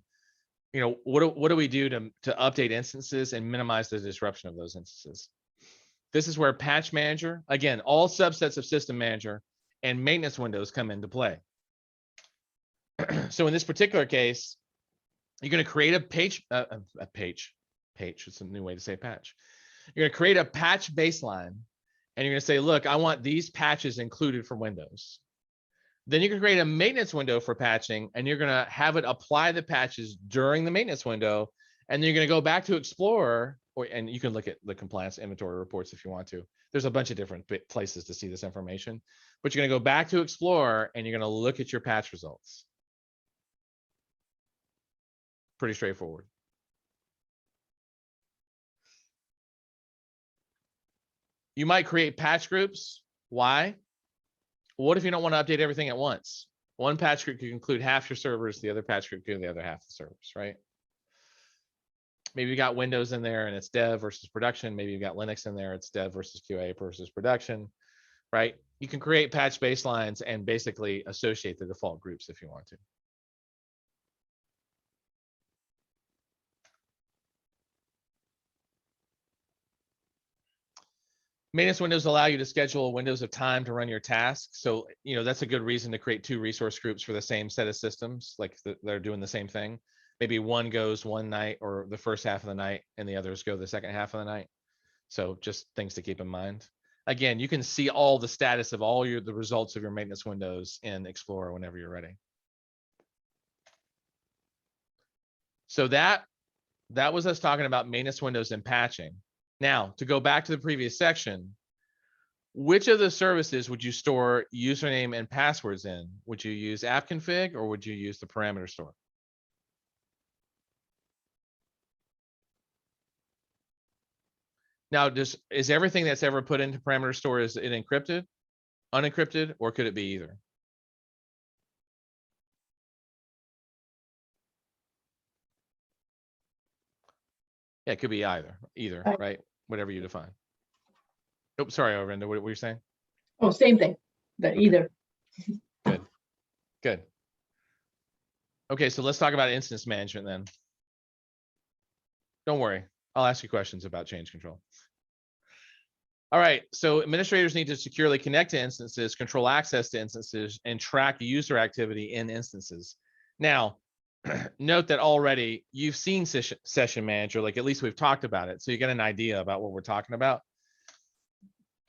S1: What do we do to update instances and minimize the disruption of those instances? This is where patch manager, again, all subsets of system manager and maintenance windows come into play. So in this particular case, You're going to create a page. It's a new way to say patch. You're going to create a patch baseline, and you're going to say, look, I want these patches included for Windows. Then you can create a maintenance window for patching, and you're going to have it apply the patches during the maintenance window. And then you're going to go back to Explorer, and you can look at the compliance inventory reports if you want to. There's a bunch of different places to see this information, but you're going to go back to Explorer and you're going to look at your patch results. Pretty straightforward. You might create patch groups. Why? What if you don't want to update everything at once? One patch group could include half your servers, the other patch group could include the other half of the servers, right? Maybe you got Windows in there and it's dev versus production. Maybe you got Linux in there, it's dev versus QA versus production, right? You can create patch baselines and basically associate the default groups if you want to. Maintenance windows allow you to schedule windows of time to run your tasks. So, that's a good reason to create 2 resource groups for the same set of systems, like they're doing the same thing. Maybe one goes one night or the first half of the night and the others go the second half of the night. So just things to keep in mind. Again, you can see all the status of all the results of your maintenance windows in Explorer whenever you're ready. So that was us talking about maintenance windows and patching. Now, to go back to the previous section, which of the services would you store username and passwords in? Would you use app config or would you use the parameter store? Now, is everything that's ever put into parameter store, is it encrypted, unencrypted, or could it be either? Yeah, it could be either, right? Whatever you define. Oh, sorry, Arvinda, what were you saying?
S2: Oh, same thing, the either.
S1: Good. Okay, so let's talk about instance management then. Don't worry, I'll ask you questions about change control. All right, so administrators need to securely connect to instances, control access to instances, and track user activity in instances. Now, note that already you've seen session manager, like at least we've talked about it, so you get an idea about what we're talking about.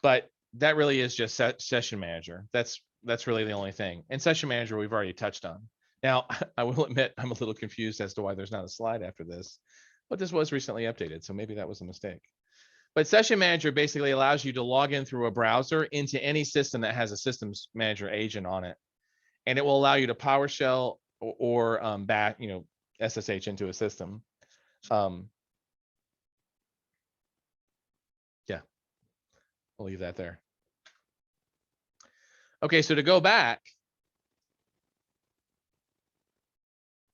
S1: But that really is just session manager. That's really the only thing. And session manager we've already touched on. Now, I will admit I'm a little confused as to why there's not a slide after this, but this was recently updated, so maybe that was a mistake. But session manager basically allows you to log in through a browser into any system that has a systems manager agent on it. And it will allow you to PowerShell or back, SSH into a system. Yeah, I'll leave that there. Okay, so to go back,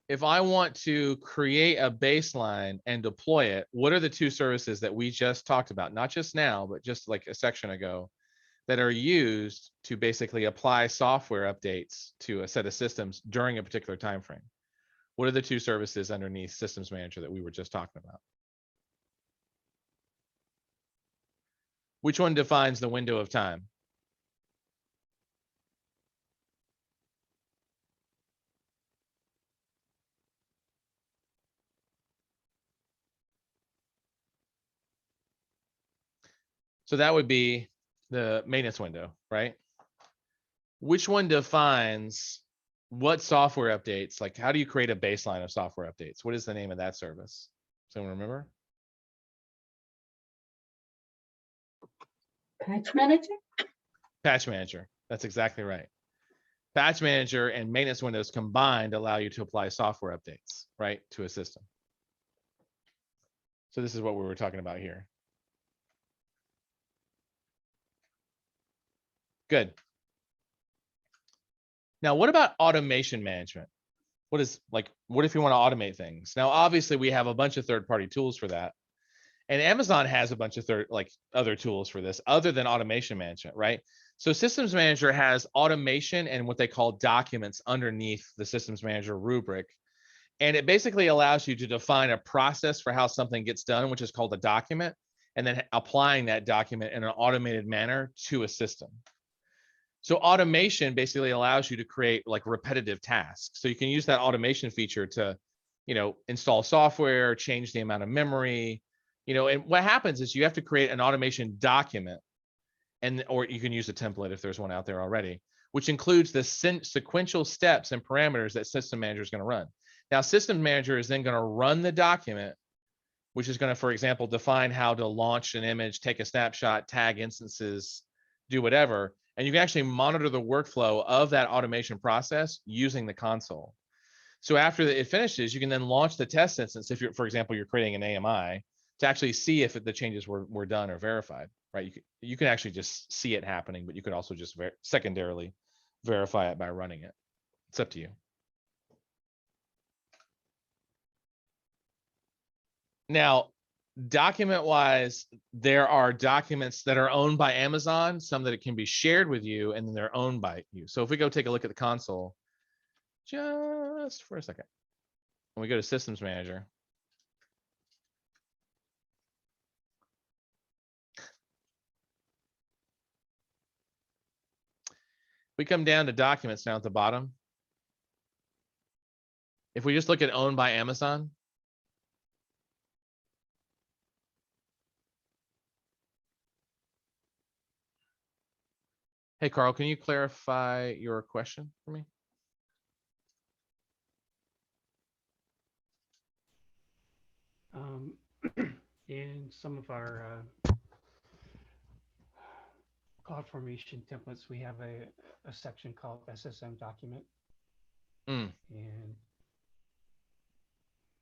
S1: if I want to create a baseline and deploy it, what are the 2 services that we just talked about? Not just now, but just like a section ago, that are used to basically apply software updates to a set of systems during a particular time frame. What are the 2 services underneath Systems Manager that we were just talking about? Which one defines the window of time? So that would be the maintenance window, right? Which one defines what software updates? Like, how do you create a baseline of software updates? What is the name of that service? Someone remember?
S2: Patch manager?
S1: Patch manager. That's exactly right. Patch manager and maintenance windows combined allow you to apply software updates, right, to a system. So this is what we were talking about here. Good. Now, what about automation management? What if you want to automate things? Now, obviously we have a bunch of third-party tools for that. And Amazon has a bunch of other tools for this other than automation management, right? So Systems Manager has automation and what they call documents underneath the Systems Manager rubric. And it basically allows you to define a process for how something gets done, which is called a document, and then applying that document in an automated manner to a system. So automation basically allows you to create like repetitive tasks. So you can use that automation feature to install software, change the amount of memory, and what happens is you have to create an automation document, or you can use a template if there's one out there already, which includes the sequential steps and parameters that system manager is going to run. Now, system manager is then going to run the document, which is going to, for example, define how to launch an image, take a snapshot, tag instances, do whatever. And you can actually monitor the workflow of that automation process using the console. So after it finishes, you can then launch the test instance. If you're, for example, you're creating an AMI to actually see if the changes were done or verified, right? You can actually just see it happening, but you could also just secondarily verify it by running it. It's up to you. Now, document wise, there are documents that are owned by Amazon, some that it can be shared with you, and then they're owned by you. So if we go take a look at the console, just for a second, when we go to Systems Manager, we come down to documents down at the bottom. If we just look at owned by Amazon, hey, Carl, can you clarify your question for me?
S3: In some of our CloudFormation templates, we have a section called SSM document. And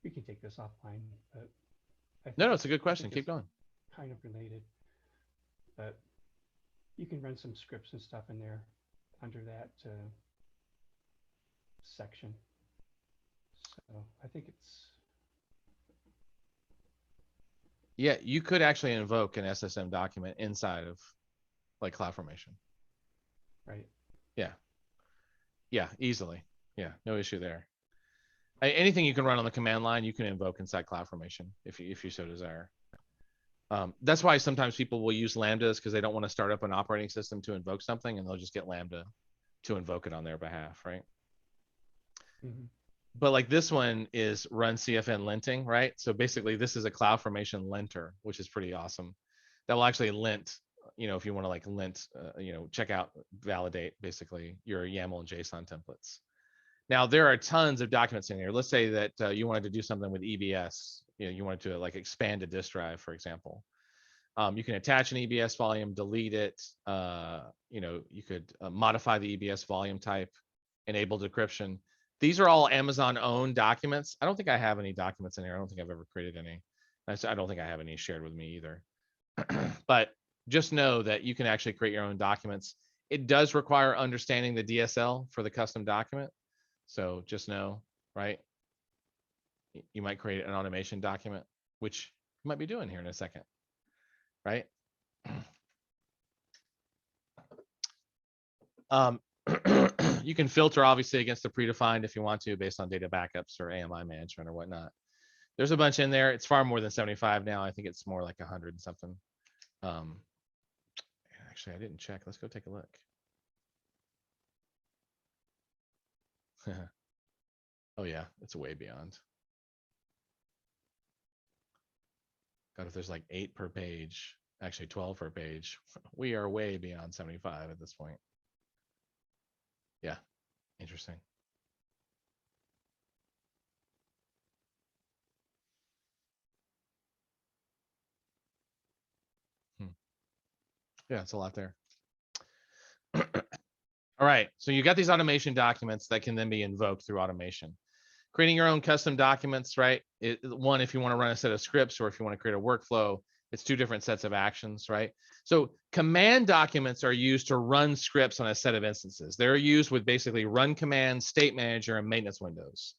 S3: we can take this offline, but
S1: no, it's a good question. Keep going.
S3: Kind of related, but you can run some scripts and stuff in there under that section. So I think it's.
S1: Yeah, you could actually invoke an SSM document inside of like CloudFormation.
S3: Right.
S1: Yeah. Yeah, easily. Yeah, no issue there. Anything you can run on the command line, you can invoke inside CloudFormation if you so desire. That's why sometimes people will use Lambdas because they don't want to start up an operating system to invoke something, and they'll just get Lambda to invoke it on their behalf, right? Mm-hmm. But like this one is run CFN linting, right? So basically this is a CloudFormation linter, which is pretty awesome. That will actually lint, if you want to like lint, check out, validate basically your YAML and JSON templates. Now there are tons of documents in here. Let's say that you wanted to do something with EBS. You wanted to like expand a disk drive, for example. You can attach an EBS volume, delete it. You could modify the EBS volume type, enable decryption. These are all Amazon-owned documents. I don't think I have any documents in here. I don't think I've ever created any. I don't think I have any shared with me either. But just know that you can actually create your own documents. It does require understanding the DSL for the custom document. So just know, right? You might create an automation document, which you might be doing here in a second, right? You can filter obviously against the predefined if you want to, based on data backups or AMI management or whatnot. There's a bunch in there. It's far more than 75 now. I think it's more like 100 and something. Actually, I didn't check. Let's go take a look. Oh yeah, it's way beyond. God, if there's like 8 per page, actually 12 per page, we are way beyond 75 at this point. Yeah, interesting. Yeah, it's a lot there. All right, so you got these automation documents that can then be invoked through automation. Creating your own custom documents, right? One, if you want to run a set of scripts or if you want to create a workflow, it's 2 different sets of actions, right? So command documents are used to run scripts on a set of instances. They're used with basically run commands, state manager, and maintenance windows.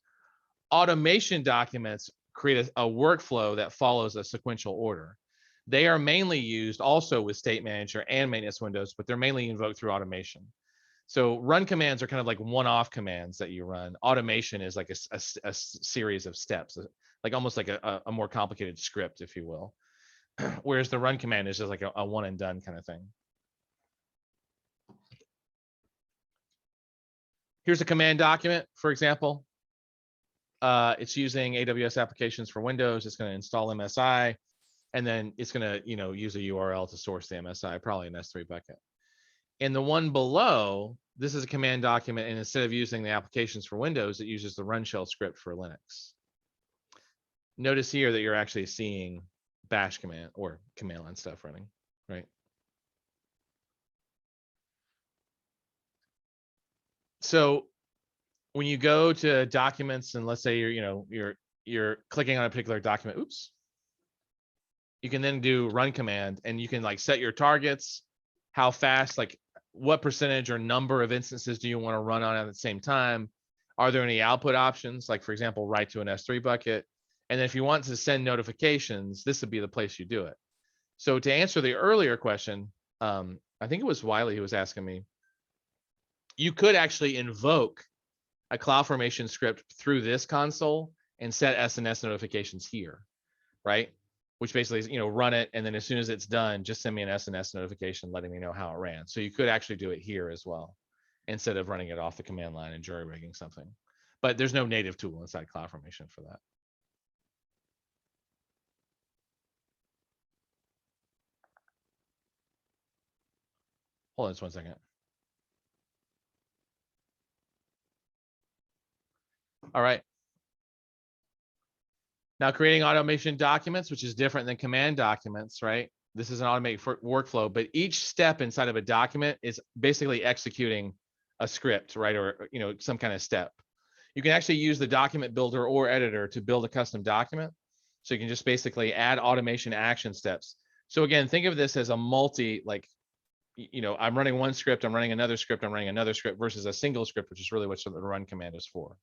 S1: Automation documents create a workflow that follows a sequential order. They are mainly used also with state manager and maintenance windows, but they're mainly invoked through automation. So run commands are kind of like one-off commands that you run. Automation is like a series of steps, like almost like a more complicated script, if you will. Whereas the run command is just like a one and done kind of thing. Here's a command document, for example. it's using AWS applications for Windows. It's going to install MSI, and then it's going to, use a URL to source the MSI, probably an S3 bucket. And the one below, this is a command document, and instead of using the applications for Windows, it uses the run shell script for Linux. Notice here that you're actually seeing bash command or command line stuff running, right? So when you go to documents, and let's say you're clicking on a particular document, oops, you can then do run command, and you can like set your targets, how fast, like what percentage or number of instances do you want to run on at the same time? Are there any output options? Like for example, write to an S3 bucket. And then if you want to send notifications, this would be the place you do it. So to answer the earlier question, I think it was Wiley who was asking me, you could actually invoke a CloudFormation script through this console and set SNS notifications here, right? Which basically is, run it, and then as soon as it's done, just send me an SNS notification letting me know how it ran. So you could actually do it here as well, instead of running it off the command line and jury rigging something. But there's no native tool inside CloudFormation for that. Hold on just 1 second. All right. Now creating automation documents, which is different than command documents, right? This is an automated workflow, but each step inside of a document is basically executing a script, right? Or, some kind of step. You can actually use the document builder or editor to build a custom document. So you can just basically add automation action steps. So again, think of this as a multi, like, I'm running one script, I'm running another script, I'm running another script versus a single script, which is really what the run command is for.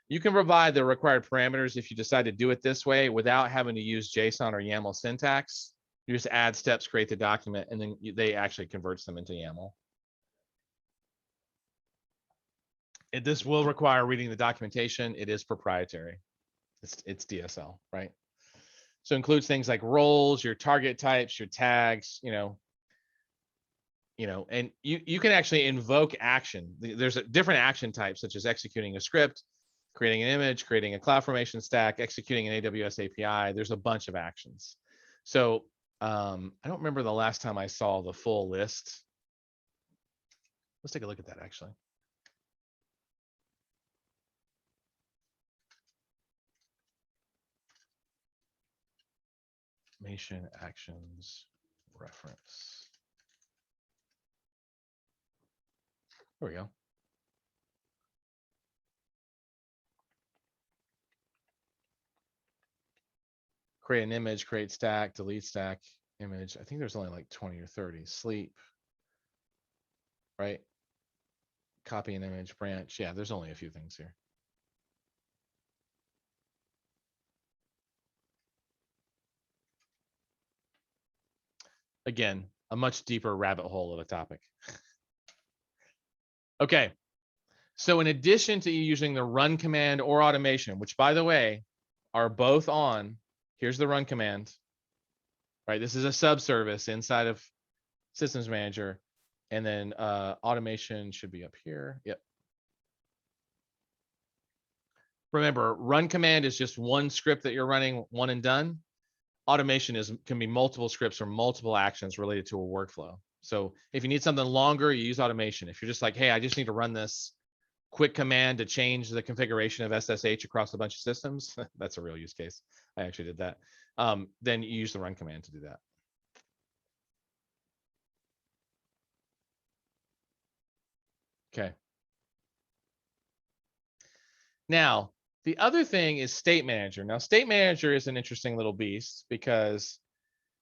S1: You can provide the required parameters if you decide to do it this way without having to use JSON or YAML syntax. You just add steps, create the document, and then they actually converts them into YAML. This will require reading the documentation. It is proprietary. It's DSL, right? So it includes things like roles, your target types, your tags, and you can actually invoke action. There's a different action types, such as executing a script, creating an image, creating a CloudFormation stack, executing an AWS API. There's a bunch of actions. So I don't remember the last time I saw the full list. Let's take a look at that actually. Automation actions reference. There we go. Create an image, create stack, delete stack, image. I think there's only like 20 or 30. Sleep, right? Copy an image, branch. Yeah, there's only a few things here. Again, a much deeper rabbit hole of a topic. Okay. So in addition to using the run command or automation, which by the way, are both on, here's the run command, right? This is a subservice inside of Systems Manager. And then automation should be up here. Yep. Remember, run command is just one script that you're running, one and done. Automation can be multiple scripts or multiple actions related to a workflow. So if you need something longer, you use automation. If you're just like, hey, I just need to run this quick command to change the configuration of SSH across a bunch of systems, that's a real use case. I actually did that. Then you use the run command to do that. Okay. Now, the other thing is State Manager. Now, State Manager is an interesting little beast because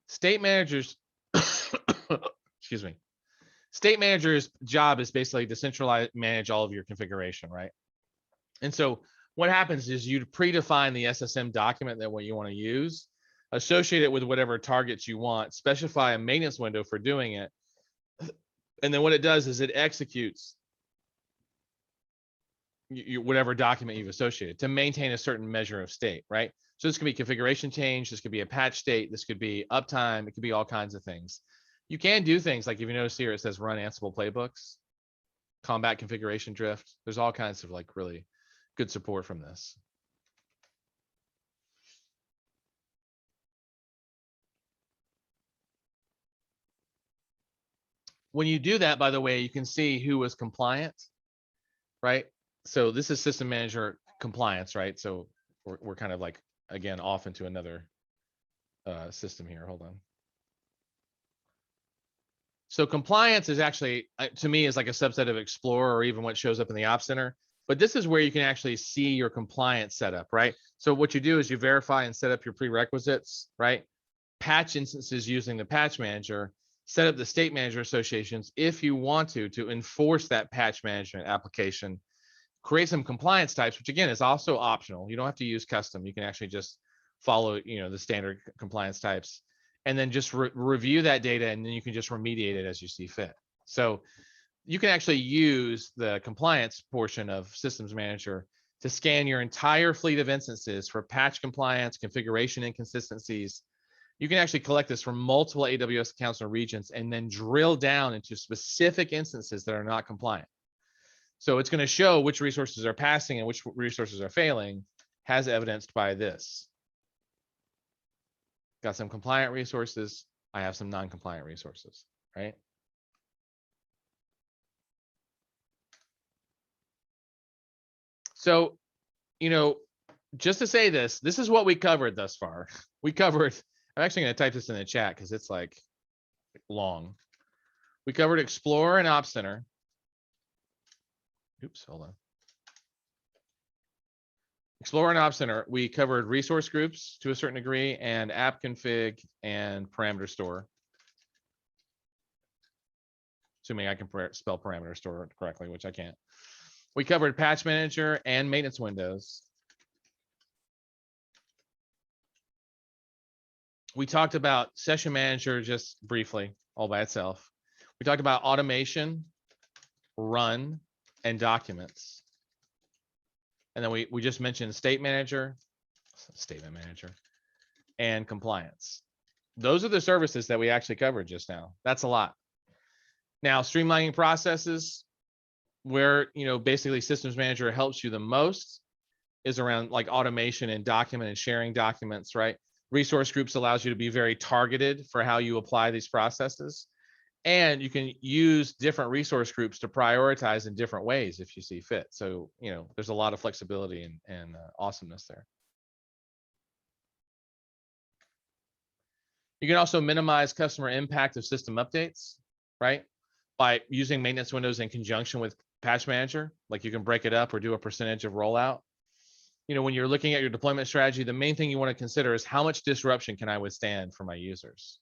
S1: State Manager's, excuse me, State Manager's job is basically to centralize, manage all of your configuration, right? And so what happens is you predefine the SSM document that what you want to use, associate it with whatever targets you want, specify a maintenance window for doing it. And then what it does is it executes whatever document you've associated to maintain a certain measure of state, right? So this could be configuration change, this could be a patch state, this could be uptime, it could be all kinds of things. You can do things like, if you notice here, it says run Ansible playbooks, combat configuration drift. There's all kinds of like really good support from this. when you do that, by the way, you can see who was compliant, right? So this is system manager compliance, right? So we're kind of like, again, off into another system here. Hold on. So compliance is actually, to me, is like a subset of Explorer or even what shows up in the Ops Center. But this is where you can actually see your compliance setup, right? So what you do is you verify and set up your prerequisites, right? Patch instances using the patch manager, set up the state manager associations if you want to enforce that patch management application, create some compliance types, which again is also optional. You don't have to use custom. You can actually just follow, the standard compliance types, and then just review that data, and then you can just remediate it as you see fit. So you can actually use the compliance portion of Systems Manager to scan your entire fleet of instances for patch compliance, configuration inconsistencies. You can actually collect this from multiple AWS accounts and regions and then drill down into specific instances that are not compliant. So it's going to show which resources are passing and which resources are failing, as evidenced by this. Got some compliant resources. I have some non-compliant resources, right? So, just to say this is what we covered thus far. I'm actually going to type this in the chat because it's like long. We covered Explorer and Ops Center. Oops, hold on. Explorer and Ops Center, we covered resource groups to a certain degree and app config and parameter store. Assuming I can spell parameter store correctly, which I can't. We covered patch manager and maintenance windows. We talked about session manager just briefly, all by itself. We talked about automation, run, and documents. And then we just mentioned statement manager, and compliance. Those are the services that we actually covered just now. That's a lot. Now, streamlining processes, where, basically Systems Manager helps you the most is around like automation and document and sharing documents, right? Resource groups allows you to be very targeted for how you apply these processes. And you can use different resource groups to prioritize in different ways if you see fit. So, there's a lot of flexibility and awesomeness there. You can also minimize customer impact of system updates, right? By using maintenance windows in conjunction with patch manager, like you can break it up or do a percentage of rollout. When you're looking at your deployment strategy, the main thing you want to consider is how much disruption can I withstand for my users?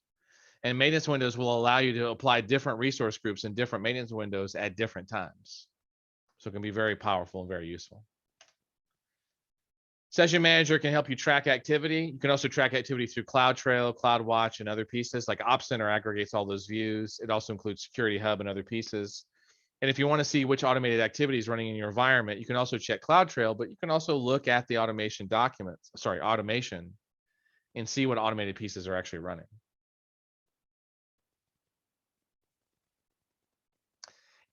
S1: And maintenance windows will allow you to apply different resource groups and different maintenance windows at different times. So it can be very powerful and very useful. Session Manager can help you track activity. You can also track activity through CloudTrail, CloudWatch, and other pieces. Like Ops Center aggregates all those views. It also includes Security Hub and other pieces. And if you want to see which automated activity is running in your environment, you can also check CloudTrail, but you can also look at the automation and see what automated pieces are actually running.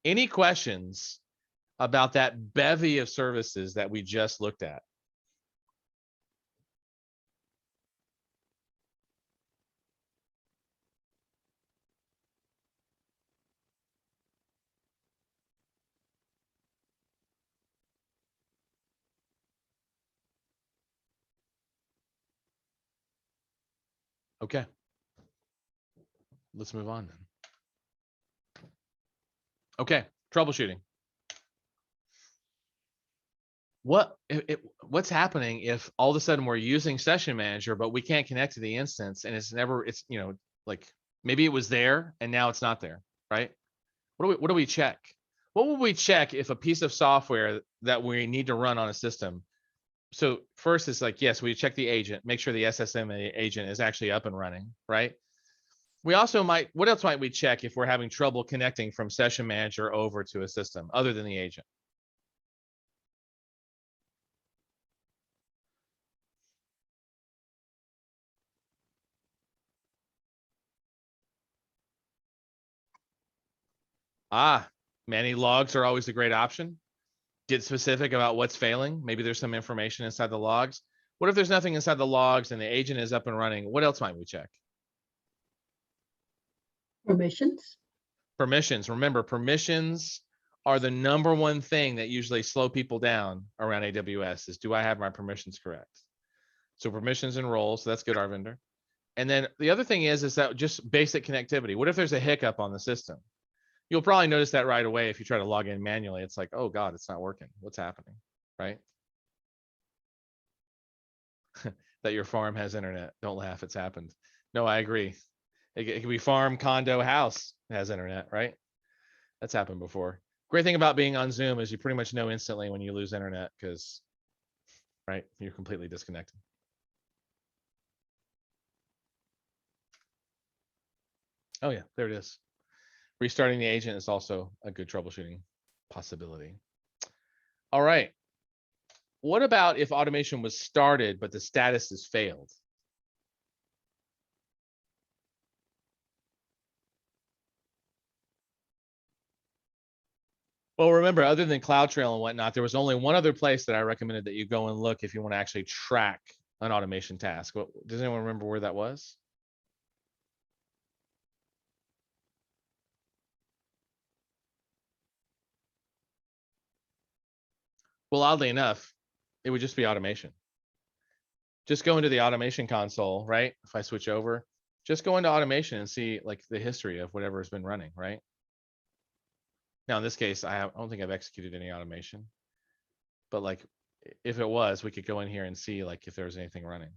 S1: Any questions about that bevy of services that we just looked at? Okay. Let's move on then. Okay, troubleshooting. What's happening if all of a sudden we're using Session Manager, but we can't connect to the instance, and it's like maybe it was there and now it's not there, right? What do we check? What will we check if a piece of software that we need to run on a system? So first it's like, yes, we check the agent, make sure the SSM agent is actually up and running, right? We also what else might we check if we're having trouble connecting from Session Manager over to a system other than the agent? Many logs are always a great option. Get specific about what's failing. Maybe there's some information inside the logs. What if there's nothing inside the logs and the agent is up and running? What else might we check?
S2: Permissions.
S1: Permissions. Remember, permissions are the number one thing that usually slow people down around AWS is, do I have my permissions correct? So permissions and roles, so that's good, Arvinder. And then the other thing is that just basic connectivity. What if there's a hiccup on the system? You'll probably notice that right away if you try to log in manually. It's like, oh God, it's not working. What's happening, right? That your farm has internet. Don't laugh, it's happened. No, I agree. It could be farm, condo, house has internet, right? That's happened before. Great thing about being on Zoom is you pretty much know instantly when you lose internet because, right, you're completely disconnected. Oh yeah, there it is. Restarting the agent is also a good troubleshooting possibility. All right. What about if automation was started, but the status has failed? Well, remember, other than CloudTrail and whatnot, there was only one other place that I recommended that you go and look if you want to actually track an automation task. Does anyone remember where that was? Well, oddly enough, it would just be automation. Just go into the automation console, right? If I switch over, just go into automation and see like the history of whatever has been running, right? Now, in this case, I don't think I've executed any automation, but like if it was, we could go in here and see like if there's anything running.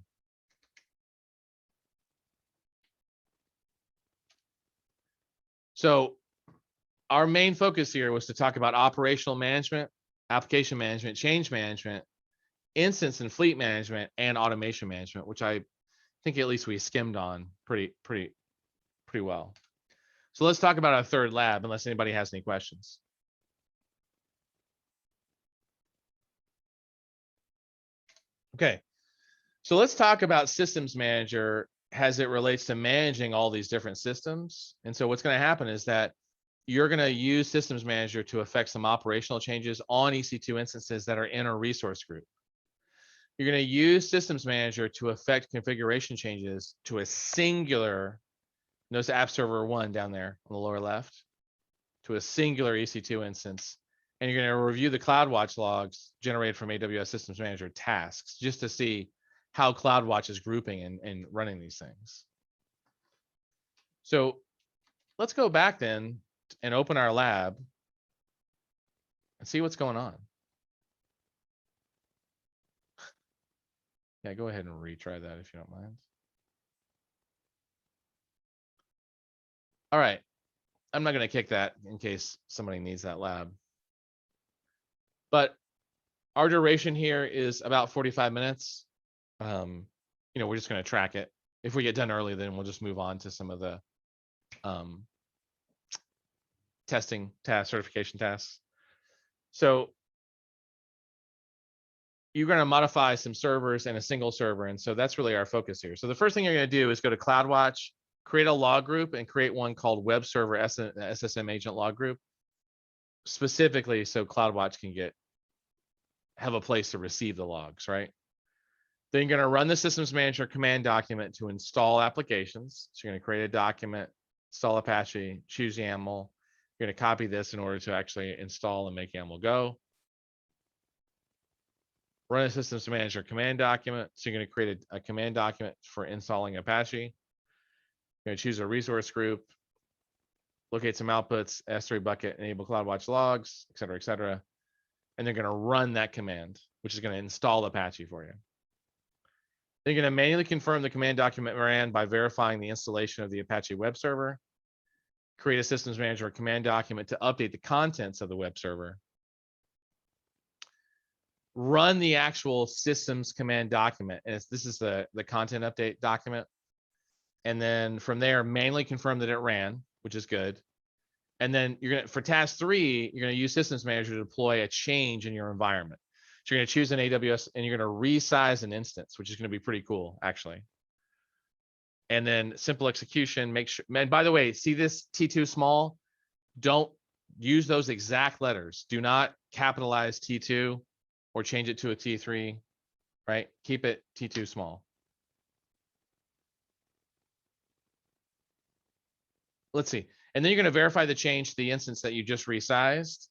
S1: So our main focus here was to talk about operational management, application management, change management, instance and fleet management, and automation management, which I think at least we skimmed on pretty well. So let's talk about our third lab, unless anybody has any questions. Okay, so let's talk about systems manager as it relates to managing all these different systems. And so what's going to happen is that you're going to use systems manager to affect some operational changes on EC2 instances that are in a resource group. You're going to use systems manager to affect configuration changes to a singular, notice app server 1 down there on the lower left, to a singular EC2 instance. And you're going to review the CloudWatch logs generated from AWS Systems Manager tasks just to see how CloudWatch is grouping and running these things. So let's go back then and open our lab and see what's going on. Yeah, go ahead and retry that if you don't mind. All right. I'm not going to kick that in case somebody needs that lab. But our duration here is about 45 minutes. We're just going to track it. If we get done early, then we'll just move on to some of the testing tasks, certification tasks. So you're going to modify some servers and a single server. And so that's really our focus here. So the first thing you're going to do is go to CloudWatch, create a log group, and create one called Web Server SSM Agent Log Group, specifically so CloudWatch can have a place to receive the logs, right? Then you're going to run the Systems Manager command document to install applications. So you're going to create a document, install Apache, choose YAML. You're going to copy this in order to actually install and make YAML go. Run a Systems Manager command document. So you're going to create a command document for installing Apache. You're going to choose a resource group, locate some outputs, S3 bucket, enable CloudWatch logs, et cetera, and they're going to run that command, which is going to install Apache for you. They're going to manually confirm the command document ran by verifying the installation of the Apache web server, create a Systems Manager command document to update the contents of the web server, run the actual systems command document. And this is the content update document. And then from there, manually confirm that it ran, which is good. And then for task 3, you're going to use Systems Manager to deploy a change in your environment. So you're going to choose an AWS and you're going to resize an instance, which is going to be pretty cool, actually. And then simple execution, make sure, and by the way, see this T2 small? Don't use those exact letters. Do not capitalize T2 or change it to a T3, right? Keep it T2 small. Let's see. And then you're going to verify the change to the instance that you just resized.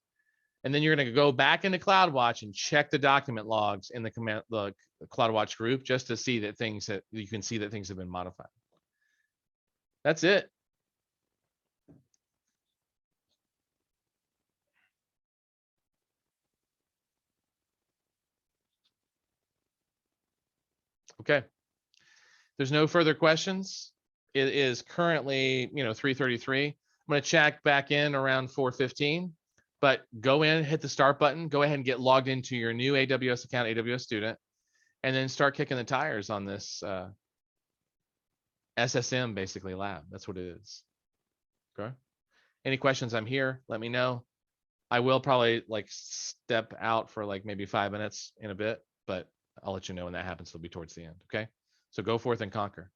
S1: And then you're going to go back into CloudWatch and check the document logs in the CloudWatch group just to see that you can see that things have been modified. That's it. Okay. There's no further questions. It is currently, 3:33. I'm going to check back in around 4:15, but go in, hit the start button, go ahead and get logged into your new AWS account, AWS student, and then start kicking the tires on this SSM basically lab. That's what it is. Okay. Any questions? I'm here. Let me know. I will probably step out for maybe 5 minutes in a bit, but I'll let you know when that happens. It'll be towards the end. Okay. So go forth and conquer.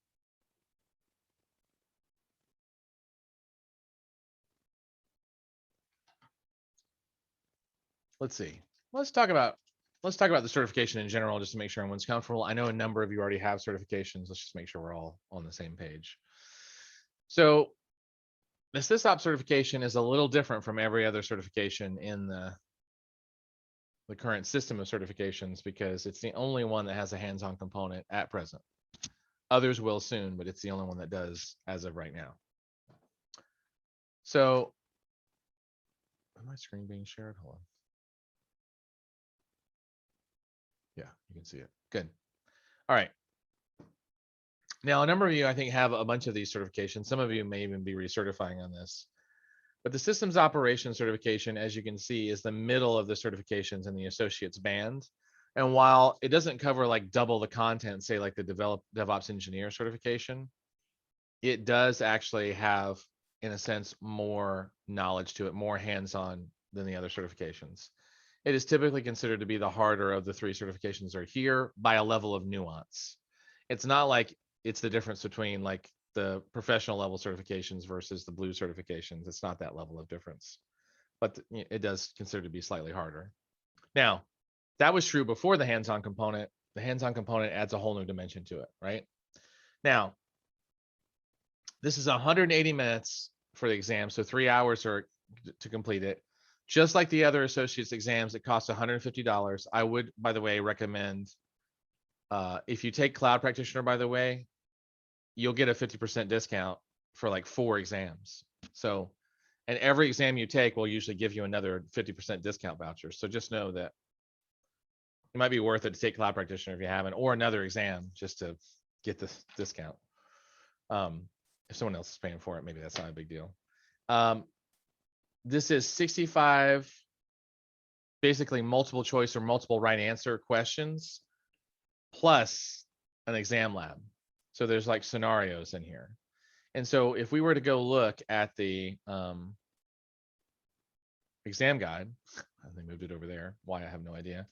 S1: Let's see. Let's talk about the certification in general, just to make sure everyone's comfortable. I know a number of you already have certifications. Let's just make sure we're all on the same page. So the SysOps certification is a little different from every other certification in the current system of certifications because it's the only one that has a hands-on component at present. Others will soon, but it's the only one that does as of right now. So, is my screen being shared? Hold on. Yeah, you can see it. Good. All right. Now, a number of you, I think, have a bunch of these certifications. Some of you may even be recertifying on this. But the systems operations certification, as you can see, is the middle of the certifications in the associates band. And while it doesn't cover double the content, say like the DevOps engineer certification, it does actually have, in a sense, more knowledge to it, more hands-on than the other certifications. It is typically considered to be the harder of the three certifications are here by a level of nuance. It's not like it's the difference between the professional level certifications versus the blue certifications. It's not that level of difference, but it does consider to be slightly harder. Now, that was true before the hands-on component. The hands-on component adds a whole new dimension to it, right? Now, this is 180 minutes for the exam, so 3 hours to complete it. Just like the other associates exams, it costs $150. I would, by the way, recommend if you take Cloud Practitioner, by the way, you'll get a 50% discount for 4 exams. So, and every exam you take will usually give you another 50% discount voucher. So just know that it might be worth it to take Cloud Practitioner if you haven't, or another exam just to get this discount. If someone else is paying for it, maybe that's not a big deal. This is 65 basically multiple choice or multiple right answer questions plus an exam lab. So there's scenarios in here. And so if we were to go look at the exam guide, they moved it over there. Why, I have no idea.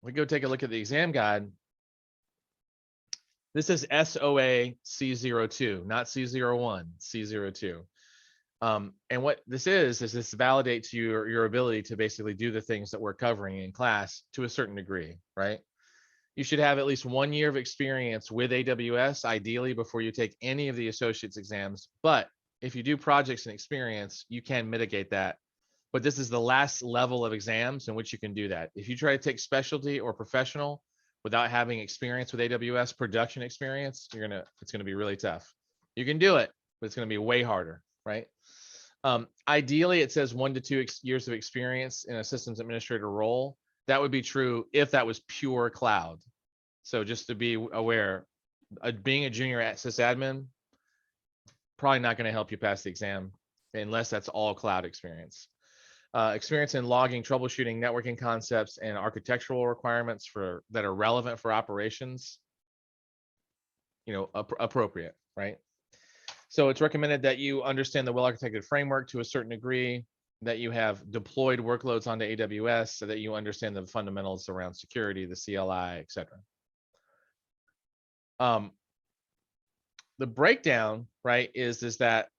S1: We go take a look at the exam guide. This is SOA C02, not C01, C02. And what this is this validates your ability to basically do the things that we're covering in class to a certain degree, right? You should have at least 1 year of experience with AWS, ideally, before you take any of the associates exams. But if you do projects and experience, you can mitigate that. But this is the last level of exams in which you can do that. If you try to take specialty or professional without having experience with AWS production experience, it's gonna be really tough. You can do it, but it's gonna be way harder, right? Ideally, it says 1 to 2 years of experience in a systems administrator role. That would be true if that was pure cloud. So just to be aware, being a junior sysadmin, probably not going to help you pass the exam unless that's all cloud experience. Experience in logging, troubleshooting, networking concepts, and architectural requirements that are relevant for operations, appropriate, right? So it's recommended that you understand the well-architected framework to a certain degree, that you have deployed workloads onto AWS, so that you understand the fundamentals around security, the CLI, et cetera. The breakdown, right, is that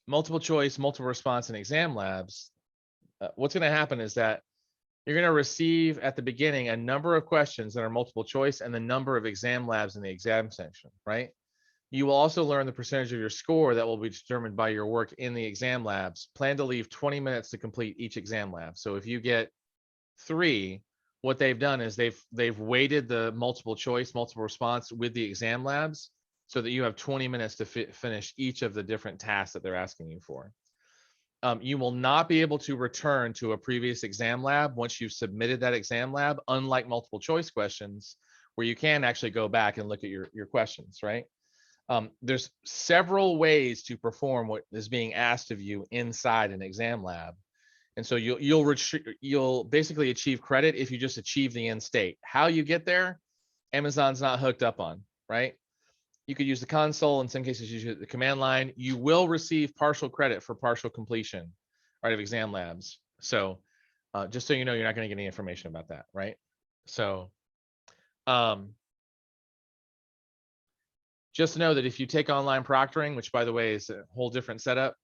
S1: multiple choice, multiple response, and exam labs, what's going to happen is that you're going to receive at the beginning a number of questions that are multiple choice and the number of exam labs in the exam section, right? You will also learn the percentage of your score that will be determined by your work in the exam labs. Plan to leave 20 minutes to complete each exam lab. So if you get 3, what they've done is they've weighted the multiple choice, multiple response with the exam labs so that you have 20 minutes to finish each of the different tasks that they're asking you for. You will not be able to return to a previous exam lab once you've submitted that exam lab, unlike multiple choice questions, where you can actually go back and look at your questions, right? There's several ways to perform what is being asked of you inside an exam lab. And so you'll basically achieve credit if you just achieve the end state. How you get there, Amazon's not hooked up on, right? You could use the console, in some cases use the command line. You will receive partial credit for partial completion, right, of exam labs. So just so you know, you're not going to get any information about that, right? So just know that if you take online proctoring, which by the way is a whole different setup,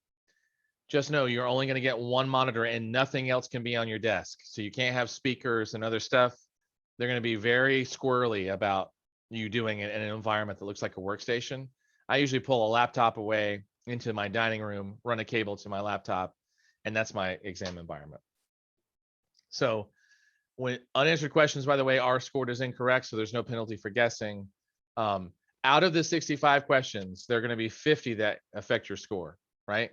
S1: just know you're only going to get one monitor and nothing else can be on your desk. So you can't have speakers and other stuff. They're going to be very squirrely about you doing it in an environment that looks like a workstation. I usually pull a laptop away into my dining room, run a cable to my laptop, and that's my exam environment. So when unanswered questions, by the way, are scored as incorrect, so there's no penalty for guessing. Out of the 65 questions, there are going to be 50 that affect your score, right?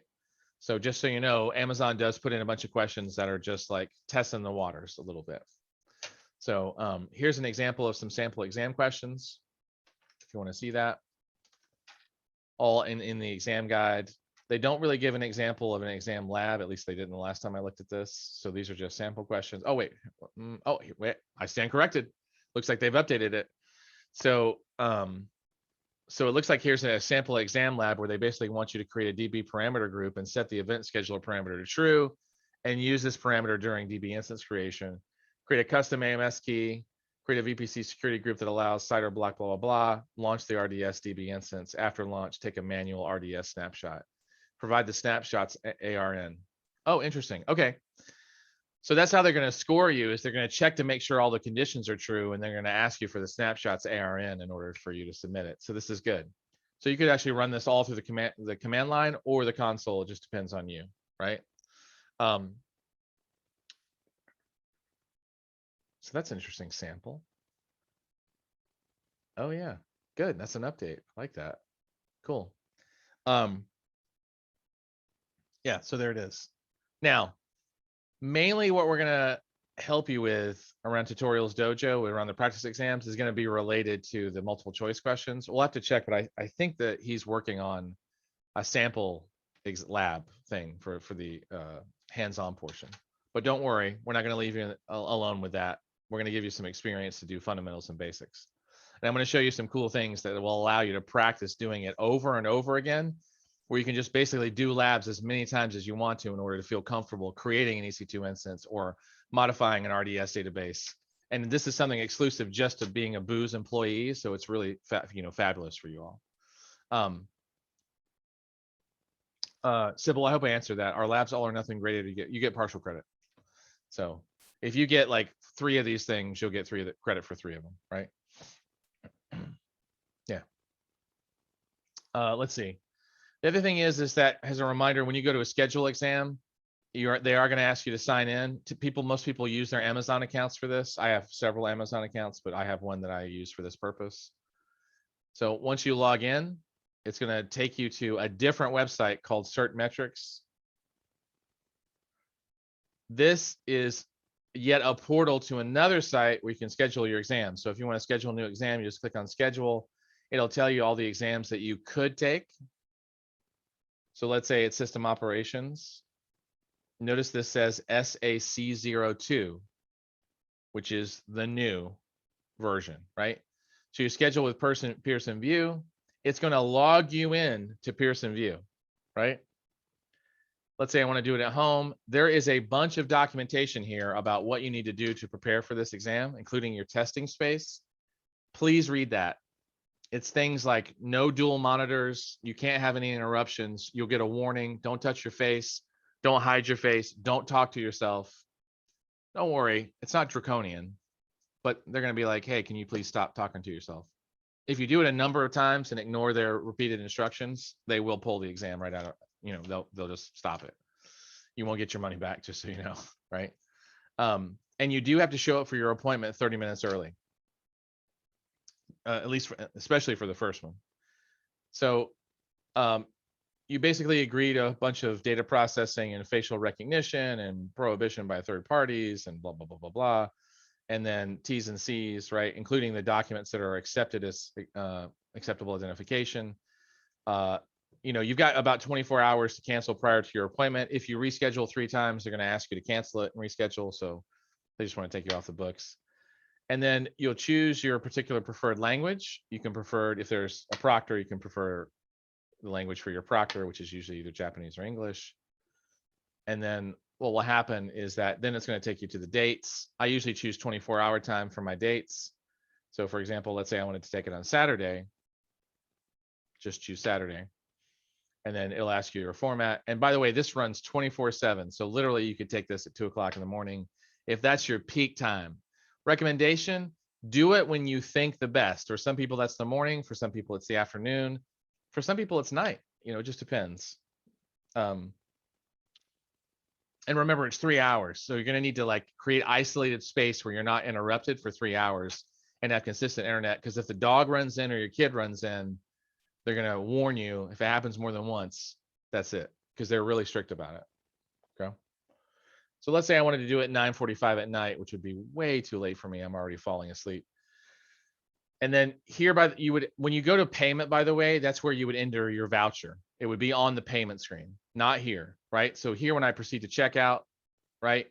S1: So just so you know, Amazon does put in a bunch of questions that are just like testing the waters a little bit. So here's an example of some sample exam questions, if you want to see that. All in the exam guide. They don't really give an example of an exam lab, at least they didn't the last time I looked at this. So these are just sample questions. Oh, wait. Oh, wait, I stand corrected. Looks like they've updated it. So so it looks like here's a sample exam lab where they basically want you to create a DB parameter group and set the event scheduler parameter to true and use this parameter during DB instance creation. Create a custom AMS key, create a VPC security group that allows CIDR block, blah, blah, blah, launch the RDS DB instance. After launch, take a manual RDS snapshot. Provide the snapshots ARN. Oh, interesting. Okay. So that's how they're going to score you, is they're going to check to make sure all the conditions are true, and they're going to ask you for the snapshots ARN in order for you to submit it. So this is good. So you could actually run this all through the command line or the console. It just depends on you, right? So that's an interesting sample. Oh yeah, good. That's an update. I like that. Cool. Yeah, so there it is. Now, mainly what we're gonna help you with around Tutorials Dojo, around the practice exams, is gonna be related to the multiple choice questions. We'll have to check, but I think that he's working on a sample lab thing for the hands-on portion. But don't worry, we're not gonna leave you alone with that. We're gonna give you some experience to do fundamentals and basics. And I'm gonna show you some cool things that will allow you to practice doing it over and over again, where you can just basically do labs as many times as you want to in order to feel comfortable creating an EC2 instance or modifying an RDS database. And this is something exclusive just to being a Booz employee, so it's really fabulous for you all. Sybil, I hope I answered that. Our labs all or nothing graded, you get partial credit. So if you get like 3 of these things, you'll get 3 of the credit for 3 of them, right? Yeah. Let's see. The other thing is that as a reminder, when you go to a schedule exam, they are going to ask you to sign in. Most people use their Amazon accounts for this. I have several Amazon accounts, but I have one that I use for this purpose. So once you log in, it's going to take you to a different website called Cert Metrics. This is yet a portal to another site where you can schedule your exam. So if you want to schedule a new exam, you just click on schedule. It'll tell you all the exams that you could take. So let's say it's system operations. Notice this says SAC02, which is the new version, right? So you schedule with Pearson VUE. It's going to log you in to Pearson VUE, right? Let's say I want to do it at home. There is a bunch of documentation here about what you need to do to prepare for this exam, including your testing space. Please read that. It's things like no dual monitors. You can't have any interruptions. You'll get a warning. Don't touch your face. Don't hide your face. Don't talk to yourself. Don't worry. It's not draconian, but they're going to be like, hey, can you please stop talking to yourself? if you do it a number of times and ignore their repeated instructions, they will pull the exam right out of, they'll just stop it. You won't get your money back, just so you know, right? And you do have to show up for your appointment 30 minutes early, at least especially for the first one. So you basically agree to a bunch of data processing and facial recognition and prohibition by third parties and blah, blah, blah, blah, blah. And then T's and C's, right? Including the documents that are accepted as acceptable identification. You've got about 24 hours to cancel prior to your appointment. If you reschedule 3 times, they're going to ask you to cancel it and reschedule. So they just want to take you off the books. And then you'll choose your particular preferred language. You can prefer, if there's a proctor, you can prefer the language for your proctor, which is usually either Japanese or English. And then what will happen is that then it's going to take you to the dates. I usually choose 24-hour time for my dates. So for example, let's say I wanted to take it on Saturday, just choose Saturday. And then it'll ask you your format. And by the way, this runs 24/7. So literally you could take this at 2 o'clock in the morning if that's your peak time. Recommendation, do it when you think the best. For some people, that's the morning. For some people, it's the afternoon. For some people, it's night. It just depends. And remember, it's 3 hours. So you're going to need to create isolated space where you're not interrupted for 3 hours and have consistent internet. Because if the dog runs in or your kid runs in, they're going to warn you. If it happens more than once, that's it. Because they're really strict about it. Okay. So let's say I wanted to do it at 9:45 at night, which would be way too late for me. I'm already falling asleep. And then here when you go to payment, by the way, that's where you would enter your voucher. It would be on the payment screen, not here, right? So here, when I proceed to checkout, right,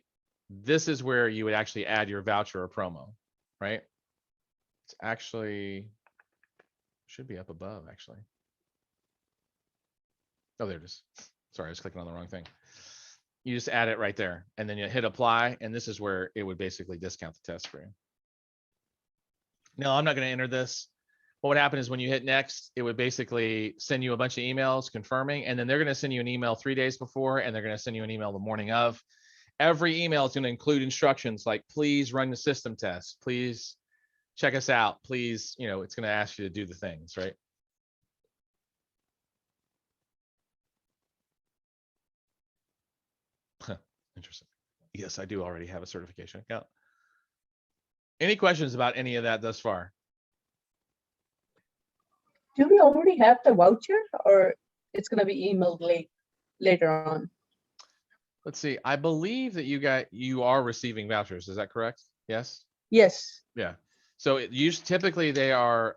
S1: this is where you would actually add your voucher or promo, right? It's actually should be up above, actually. Oh, there it is. Sorry, I was clicking on the wrong thing. You just add it right there, and then you hit apply, and this is where it would basically discount the test for you. No, I'm not going to enter this. What would happen is when you hit next, it would basically send you a bunch of emails confirming, and then they're going to send you an email 3 days before, and they're going to send you an email the morning of. Every email is going to include instructions like, please run the system test. Please check us out. Please, it's going to ask you to do the things, right? Interesting. Yes, I do already have a certification account. Any questions about any of that thus far?
S2: Do we already have the voucher, or it's going to be emailed later on?
S1: Let's see. I believe that you are receiving vouchers. Is that correct? Yes.
S2: Yes.
S1: Yeah. So typically they are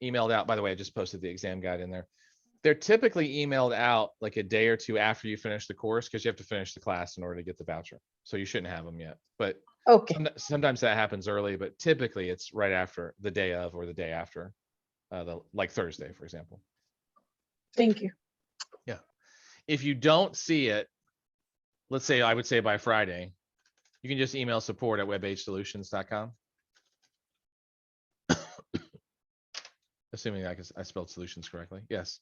S1: emailed out. By the way, I just posted the exam guide in there. They're typically emailed out like a day or two after you finish the course, because you have to finish the class in order to get the voucher. So you shouldn't have them yet. But
S2: Okay.
S1: sometimes that happens early, but typically it's right after, the day of or the day after, like Thursday, for example.
S2: Thank you.
S1: Yeah. If you don't see it, let's say, I would say by Friday, you can just email support@webhsolutions.com. Assuming I spelled solutions correctly. Yes.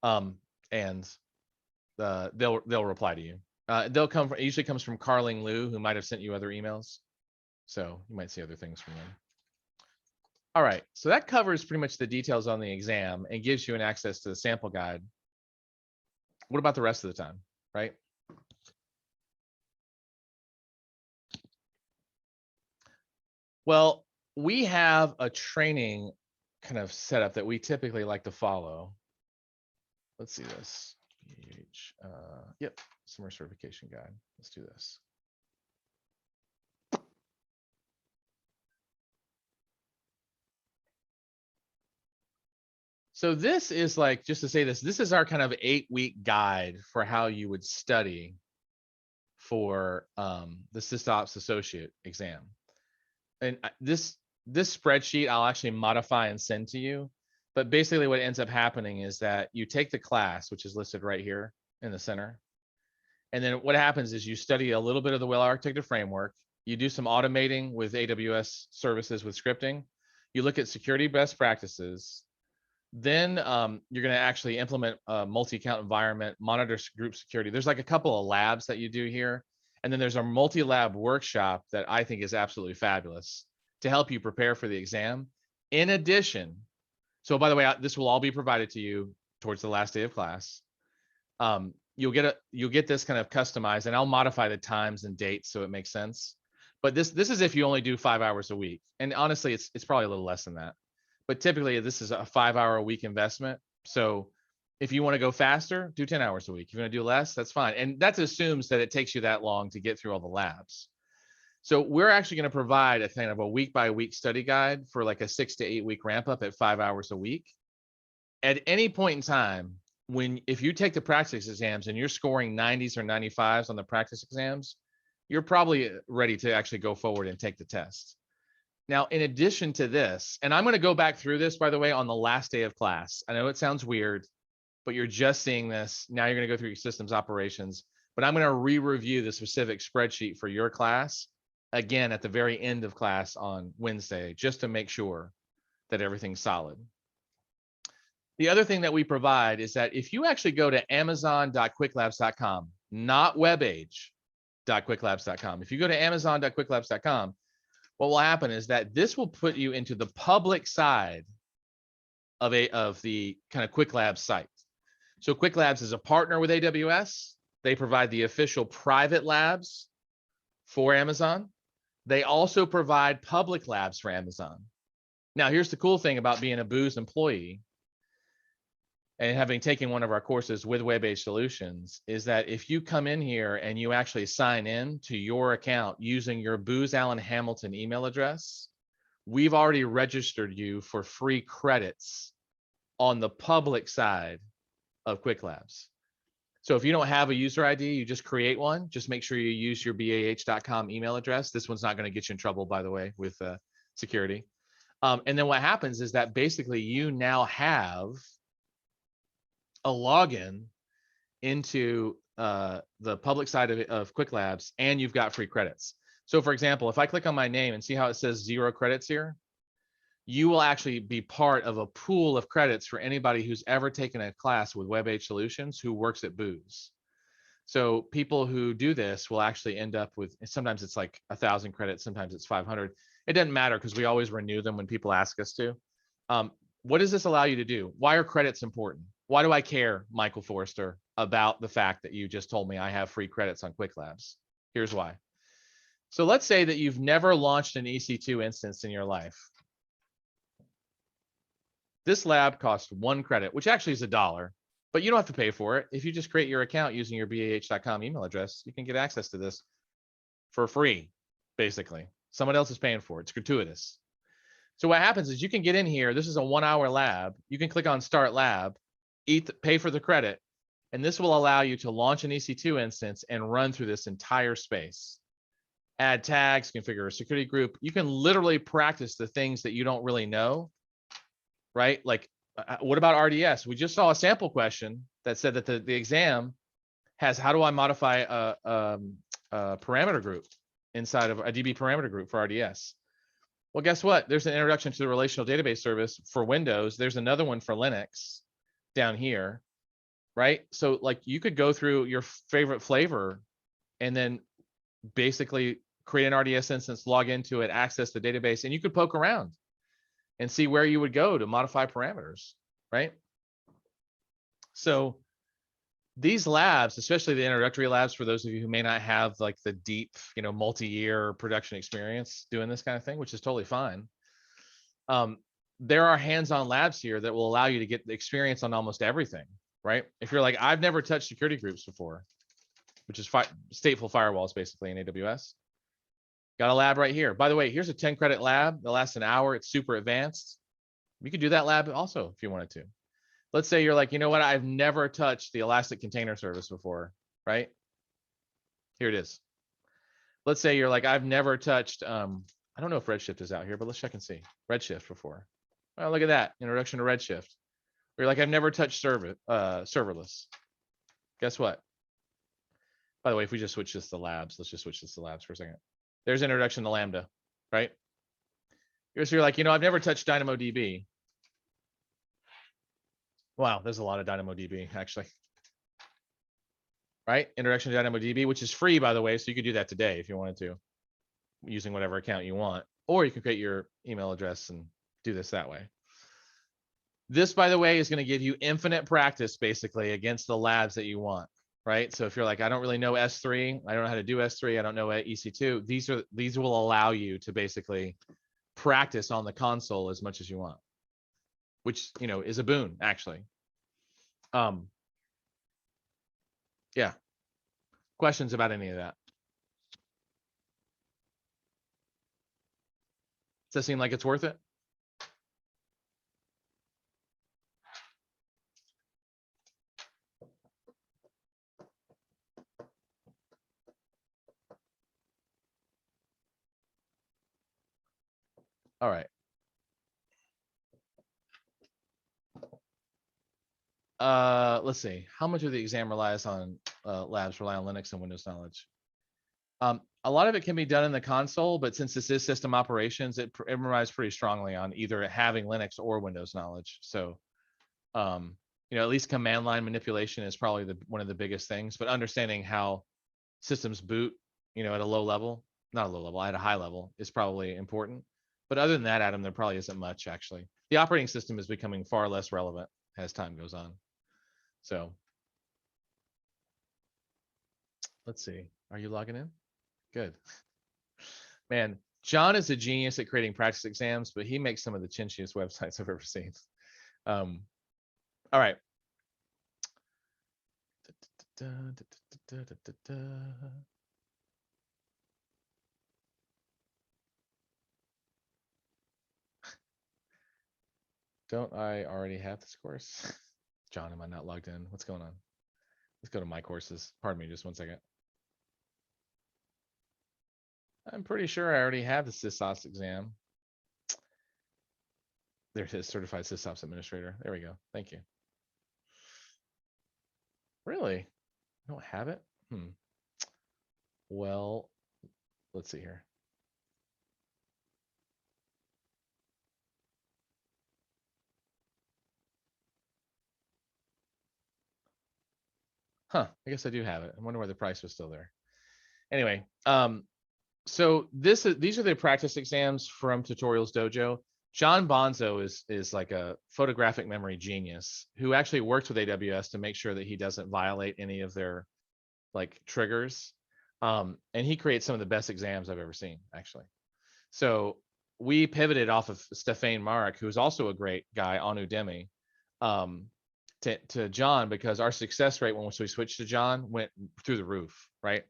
S1: And they'll reply to you. It usually comes from Carling Liu, who might have sent you other emails. So you might see other things from them. All right. So that covers pretty much the details on the exam and gives you an access to the sample guide. What about the rest of the time, right? Well, we have a training kind of setup that we typically like to follow. Let's see this. Yep, summer certification guide. Let's do this. So this is just to say this is our kind of 8-week guide for how you would study for the SysOps associate exam. And this spreadsheet I'll actually modify and send to you. But basically what ends up happening is that you take the class, which is listed right here in the center. And then what happens is you study a little bit of the well-architected framework. You do some automating with AWS services with scripting. You look at security best practices. Then you're going to actually implement a multi-account environment, monitor group security. There's like a couple of labs that you do here. And then there's a multi-lab workshop that I think is absolutely fabulous to help you prepare for the exam. In addition, So by the way, this will all be provided to you towards the last day of class. You'll get this kind of customized, and I'll modify the times and dates so it makes sense. But this is if you only do 5 hours a week. And honestly, it's probably a little less than that. But typically this is a 5 hour a week investment. So if you want to go faster, do 10 hours a week. If you want to do less, that's fine. And that assumes that it takes you that long to get through all the labs. So we're actually going to provide a kind of a week by week study guide for like a 6 to 8 week ramp up at 5 hours a week. At any point in time, if you take the practice exams and you're scoring 90s or 95s on the practice exams, you're probably ready to actually go forward and take the test. Now, in addition to this, and I'm going to go back through this, by the way, on the last day of class. I know it sounds weird, but you're just seeing this. Now you're going to go through your systems operations, but I'm going to re-review the specific spreadsheet for your class again at the very end of class on Wednesday, just to make sure that everything's solid. The other thing that we provide is that if you actually go to amazon.quicklabs.com, not webage.quicklabs.com, if you go to amazon.quicklabs.com, what will happen is that this will put you into the public side of the kind of Quick Labs site. So Quick Labs is a partner with AWS. They provide the official private labs for Amazon. They also provide public labs for Amazon. Now, here's the cool thing about being a Booz employee and having taken one of our courses with Web-based Solutions is that if you come in here and you actually sign in to your account using your Booz Allen Hamilton email address, we've already registered you for free credits on the public side of Quick Labs. So if you don't have a user ID, you just create one. Just make sure you use your bah.com email address. This one's not going to get you in trouble, by the way, with security. And then what happens is that basically you now have a login into the public side of Quick Labs, and you've got free credits. So for example, if I click on my name and see how it says 0 credits here, you will actually be part of a pool of credits for anybody who's ever taken a class with Web-based Solutions who works at Booz. So people who do this will actually end up with, sometimes it's like 1,000 credits, sometimes it's 500. It doesn't matter because we always renew them when people ask us to. What does this allow you to do? Why are credits important? Why do I care, Michael Forrester, about the fact that you just told me I have free credits on Quick Labs? Here's why. So let's say that you've never launched an EC2 instance in your life. This lab costs 1 credit, which actually is $1, but you don't have to pay for it. If you just create your account using your bah.com email address, you can get access to this for free, basically. Someone else is paying for it. It's gratuitous. So what happens is you can get in here. This is a 1-hour lab. You can click on Start Lab, pay for the credit, and this will allow you to launch an EC2 instance and run through this entire space. Add tags, configure a security group. You can literally practice the things that you don't really know, right? Like, what about RDS? We just saw a sample question that said that the exam has, how do I modify a parameter group inside of a DB parameter group for RDS? Well, guess what? There's an introduction to the relational database service for Windows. There's another one for Linux down here, right? So like you could go through your favorite flavor and then basically create an RDS instance, log into it, access the database, and you could poke around and see where you would go to modify parameters, right? So these labs, especially the introductory labs, for those of you who may not have like the deep, multi-year production experience doing this kind of thing, which is totally fine. There are hands-on labs here that will allow you to get the experience on almost everything, right? If you're like, I've never touched security groups before, which is stateful firewalls basically in AWS. Got a lab right here. By the way, here's a 10 credit lab that lasts an hour. It's super advanced. You could do that lab also if you wanted to. Let's say you're like, you know what? I've never touched the Elastic Container Service before, right? Here it is. Let's say you're like, I've never touched, I don't know if Redshift is out here, but let's check and see. Redshift before. Well, look at that. Introduction to Redshift. You're like, I've never touched serverless. Guess what? By the way, if we just switch this to labs, let's just switch this to labs for a second. There's introduction to Lambda, right? You're like, I've never touched DynamoDB. Wow, there's a lot of DynamoDB actually. Right? Introduction to DynamoDB, which is free, by the way, so you could do that today if you wanted to, using whatever account you want, or you can create your email address and do this that way. This, by the way, is going to give you infinite practice basically against the labs that you want, right? So if you're like, I don't really know S3, I don't know how to do S3, I don't know EC2, these will allow you to basically practice on the console as much as you want, which, you know, is a boon actually. Yeah. Questions about any of that? Does that seem like it's worth it? All right. Let's see. How much of the exam relies on labs rely on Linux and Windows knowledge? A lot of it can be done in the console, but since this is system operations, it relies pretty strongly on either having Linux or Windows knowledge. So, you know, at least command line manipulation is probably one of the biggest things, but understanding how systems boot, you know, at a low level, not a low level, at a high level is probably important. But other than that, Adam, there probably isn't much actually. The operating system is becoming far less relevant as time goes on. So let's see. Are you logging in? Good. Man, John is a genius at creating practice exams, but he makes some of the chinchiest websites I've ever seen. All right. Don't I already have this course? John, am I not logged in? What's going on? Let's go to my courses. Pardon me, just one second. I'm pretty sure I already have the SysOps exam. There's his certified SysOps administrator. There we go. Thank you. Really? I don't have it? Well, let's see here. Huh, I guess I do have it. I wonder why the price was still there. Anyway, so these are the practice exams from Tutorials Dojo. John Bonzo is like a photographic memory genius who actually worked with AWS to make sure that he doesn't violate any of their like triggers. And he creates some of the best exams I've ever seen, actually. So we pivoted off of Stefan Marek, who is also a great guy on Udemy, to John, because our success rate once we switched to John went through the roof, right?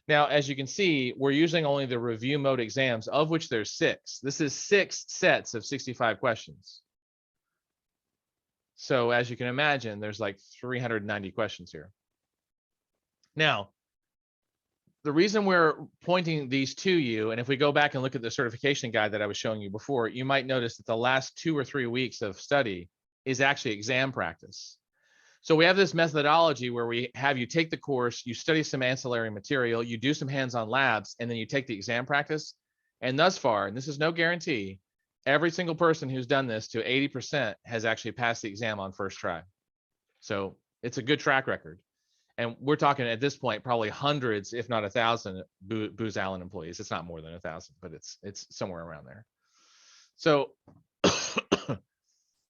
S1: Now, as you can see, we're using only the review mode exams, of which there's 6. This is 6 sets of 65 questions. So as you can imagine, there's like 390 questions here. Now, the reason we're pointing these to you, and if we go back and look at the certification guide that I was showing you before, you might notice that the last 2 or 3 weeks of study is actually exam practice. So we have this methodology where we have you take the course, you study some ancillary material, you do some hands-on labs, and then you take the exam practice. And thus far, and this is no guarantee, every single person who's done this to 80% has actually passed the exam on first try. So it's a good track record. And we're talking at this point, probably hundreds, if not 1,000 Booz Allen employees. It's not more than 1,000, but it's somewhere around there. So,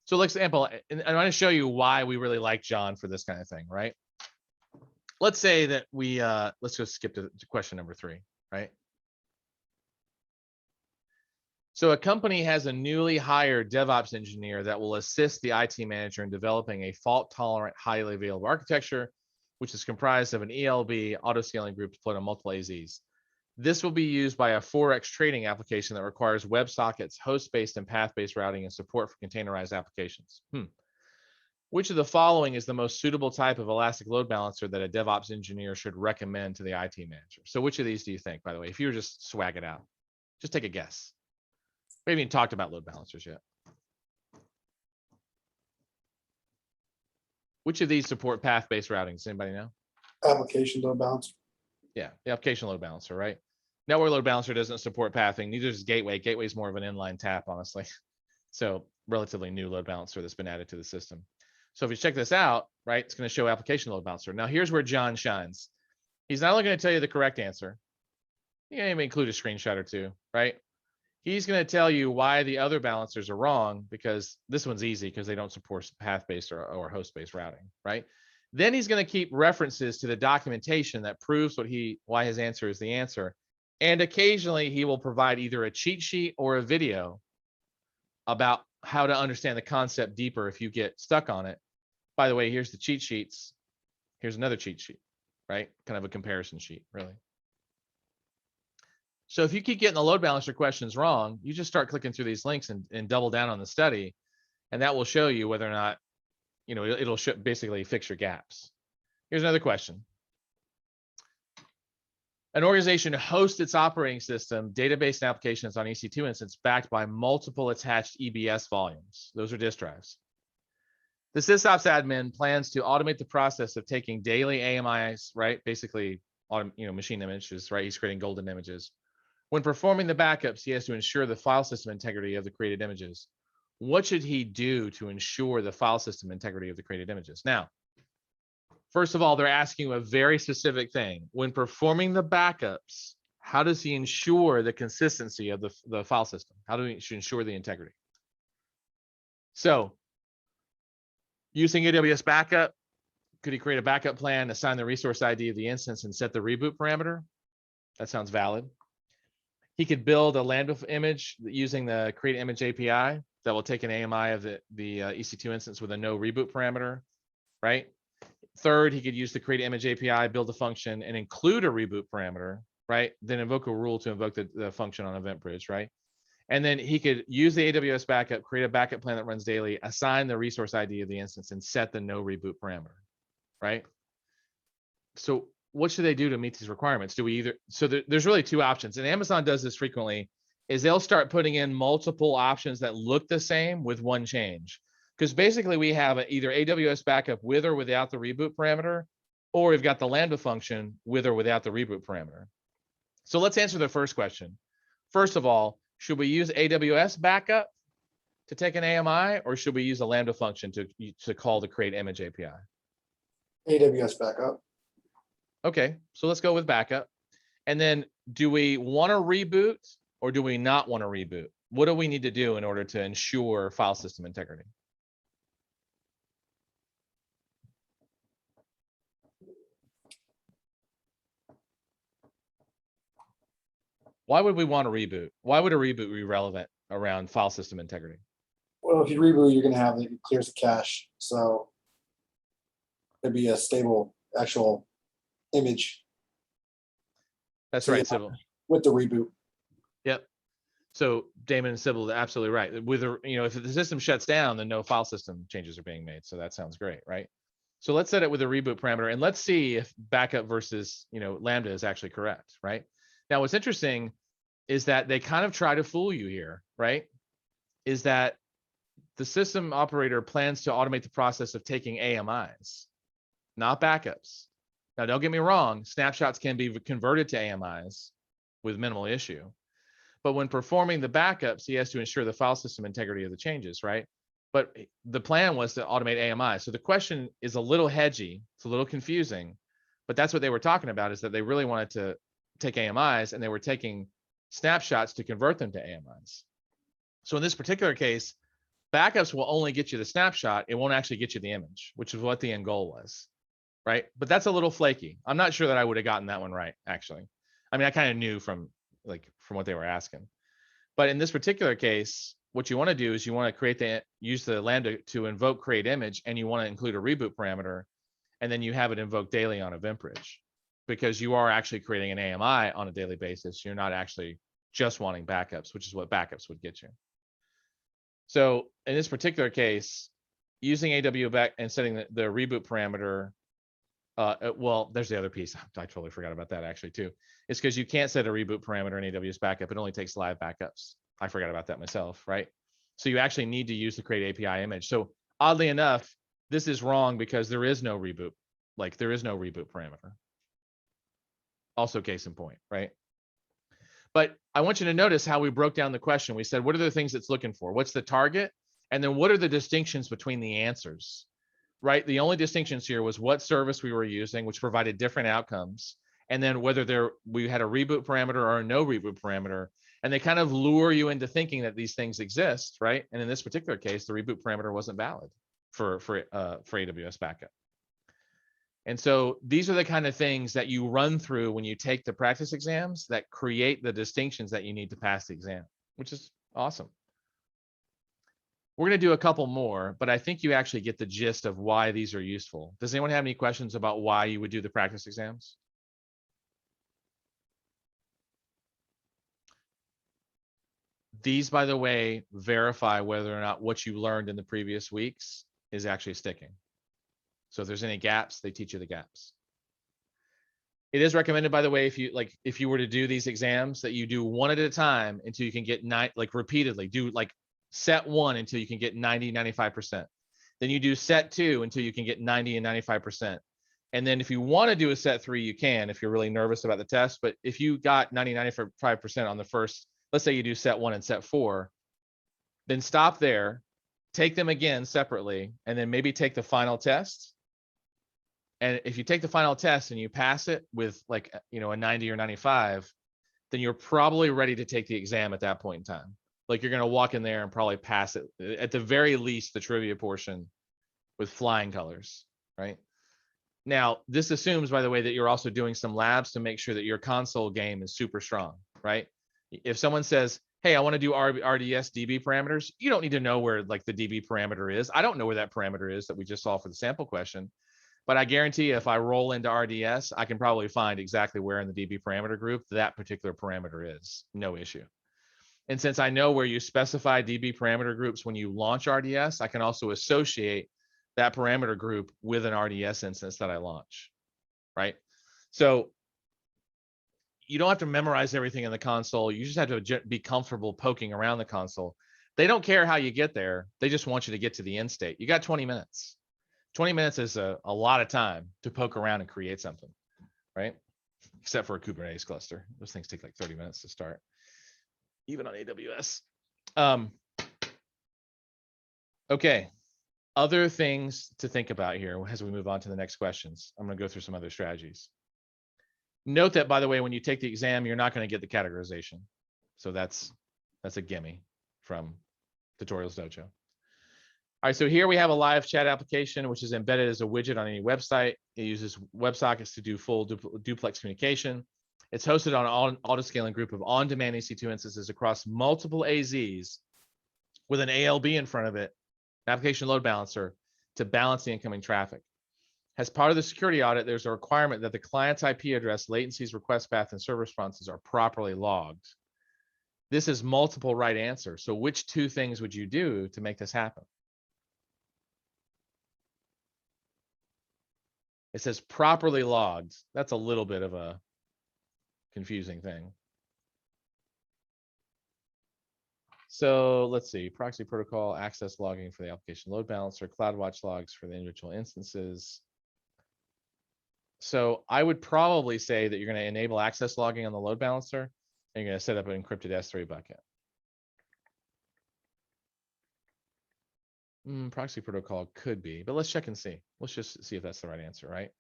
S1: so for example, and I want to show you why we really like John for this kind of thing, right? Let's say that we, let's just skip to question number 3, right? So a company has a newly hired DevOps engineer that will assist the IT manager in developing a fault-tolerant, highly available architecture, which is comprised of an ELB auto-scaling group deployed on multiple AZs. This will be used by a 4x trading application that requires WebSockets, host-based and path-based routing, and support for containerized applications. Which of the following is the most suitable type of elastic load balancer that a DevOps engineer should recommend to the IT manager? So which of these do you think, by the way, if you were just swag it out, just take a guess. We haven't even talked about load balancers yet. Which of these support path-based routing? Does anybody know?
S4: Application load balancer.
S1: Yeah, the application load balancer, right? Network load balancer doesn't support pathing. Neither does gateway. Gateway is more of an inline tap, honestly. So relatively new load balancer that's been added to the system. So if you check this out, right, it's going to show application load balancer. Now here's where John shines. He's not only going to tell you the correct answer. He can even include a screenshot or two, right? He's going to tell you why the other balancers are wrong, because this one's easy because they don't support path-based or host-based routing, right? Then he's going to keep references to the documentation that proves why his answer is the answer. And occasionally he will provide either a cheat sheet or a video about how to understand the concept deeper if you get stuck on it. By the way, here's the cheat sheets. Here's another cheat sheet, right? Kind of a comparison sheet, really. So if you keep getting the load balancer questions wrong, you just start clicking through these links and double down on the study, and that will show you whether or not, it'll basically fix your gaps. Here's another question. An organization hosts its operating system, database, and applications on EC2 instance backed by multiple attached EBS volumes. Those are disk drives. The sysops admin plans to automate the process of taking daily AMIs, right? Basically, machine images, right? He's creating golden images. When performing the backups, he has to ensure the file system integrity of the created images. What should he do to ensure the file system integrity of the created images? Now, first of all, they're asking you a very specific thing. When performing the backups, how does he ensure the consistency of the file system? How do we ensure the integrity? So, using AWS backup, could he create a backup plan, assign the resource ID of the instance, and set the reboot parameter? That sounds valid. He could build a Lambda image using the create image API that will take an AMI of the EC2 instance with a no reboot parameter, right? Third, he could use the create image API, build a function, and include a reboot parameter, right? Then invoke a rule to invoke the function on Event Bridge, right? And then he could use the AWS backup, create a backup plan that runs daily, assign the resource ID of the instance, and set the no reboot parameter, right? So what should they do to meet these requirements? There's really two options, and Amazon does this frequently, is they'll start putting in multiple options that look the same with one change. Because basically we have either AWS backup with or without the reboot parameter, or we've got the Lambda function with or without the reboot parameter. So let's answer the first question. First of all, should we use AWS backup to take an AMI, or should we use a Lambda function to call the create image API?
S4: AWS backup.
S1: Okay, so let's go with backup. And then do we want to reboot or do we not want to reboot? What do we need to do in order to ensure file system integrity? Why would we want to reboot? Why would a reboot be relevant around file system integrity?
S4: Well, if you reboot, you're gonna have it clears the cache, so it'd be a stable actual image
S1: That's
S4: So
S1: right,
S4: yeah.
S1: Sybil.
S4: with the reboot.
S1: Yep. So Damon and Sybil are absolutely right. With if the system shuts down, then no file system changes are being made. So that sounds great, right? So let's set it with a reboot parameter and let's see if backup versus Lambda is actually correct, right? Now, what's interesting is that they kind of try to fool you here, right? Is that the system operator plans to automate the process of taking AMIs, not backups. Now, don't get me wrong, snapshots can be converted to AMIs with minimal issue. But when performing the backups, he has to ensure the file system integrity of the changes, right? But the plan was to automate AMI. So the question is a little hedgy. It's a little confusing, but that's what they were talking about, is that they really wanted to take AMIs and they were taking snapshots to convert them to AMIs. So in this particular case, backups will only get you the snapshot. It won't actually get you the image, which is what the end goal was, right? But that's a little flaky. I'm not sure that I would have gotten that one right, actually. I mean, I kind of knew from what they were asking. But in this particular case, what you want to do is you want to use the Lambda to invoke create image, and you want to include a reboot parameter, and then you have it invoke daily on Event Bridge, because you are actually creating an AMI on a daily basis. You're not actually just wanting backups, which is what backups would get you. So in this particular case, using AW back and setting the reboot parameter, well, there's the other piece. I totally forgot about that actually too. It's because you can't set a reboot parameter in AWS backup. It only takes live backups. I forgot about that myself, right? So you actually need to use the create API image. So oddly enough, this is wrong because there is no reboot. There is no reboot parameter. Also case in point, right? But I want you to notice how we broke down the question. We said, what are the things it's looking for? What's the target? And then what are the distinctions between the answers, right? The only distinctions here was what service we were using, which provided different outcomes. And then whether we had a reboot parameter or a no reboot parameter. And they kind of lure you into thinking that these things exist, right? And in this particular case, the reboot parameter wasn't valid for AWS backup. And so these are the kind of things that you run through when you take the practice exams that create the distinctions that you need to pass the exam, which is awesome. We're going to do a couple more, but I think you actually get the gist of why these are useful. Does anyone have any questions about why you would do the practice exams? These, by the way, verify whether or not what you learned in the previous weeks is actually sticking. So if there's any gaps, they teach you the gaps. It is recommended, by the way, if you were to do these exams, that you do one at a time until you can get repeatedly. Do like set 1 until you can get 90, 95%. Then you do set 2 until you can get 90 and 95%. And then if you want to do a set 3, you can, if you're really nervous about the test. But if you got 90, 95% on the first, let's say you do set 1 and set 4, then stop there, take them again separately, and then maybe take the final test. And if you take the final test and you pass it with like, a 90 or 95, then you're probably ready to take the exam at that point in time. Like you're going to walk in there and probably pass it, at the very least, the trivia portion with flying colors, right? Now, this assumes, by the way, that you're also doing some labs to make sure that your console game is super strong, right? If someone says, hey, I want to do RDS DB parameters, you don't need to know where like the DB parameter is. I don't know where that parameter is that we just saw for the sample question. But I guarantee you, if I roll into RDS, I can probably find exactly where in the DB parameter group that particular parameter is. No issue. And since I know where you specify DB parameter groups when you launch RDS, I can also associate that parameter group with an RDS instance that I launch, right? So you don't have to memorize everything in the console. You just have to be comfortable poking around the console. They don't care how you get there. They just want you to get to the end state. You got 20 minutes. 20 minutes is a lot of time to poke around and create something, right? Except for a Kubernetes cluster. Those things take like 30 minutes to start, even on AWS. Okay, other things to think about here as we move on to the next questions. I'm going to go through some other strategies. Note that, by the way, when you take the exam, you're not going to get the categorization. So that's a gimme from Tutorials Dojo. All right, so here we have a live chat application, which is embedded as a widget on any website. It uses WebSockets to do full duplex communication. It's hosted on an auto-scaling group of on-demand EC2 instances across multiple AZs with an ALB in front of it, an application load balancer, to balance the incoming traffic. As part of the security audit, there's a requirement that the client's IP address, latencies, request path, and server responses are properly logged. This is multiple right answers. So which two things would you do to make this happen? It says properly logged. That's a little bit of a confusing thing. So let's see, proxy protocol, access logging for the application load balancer, CloudWatch logs for the individual instances. So I would probably say that you're going to enable access logging on the load balancer, and you're going to set up an encrypted S3 bucket. Proxy protocol could be, but let's check and see. Let's just see if that's the right answer, right?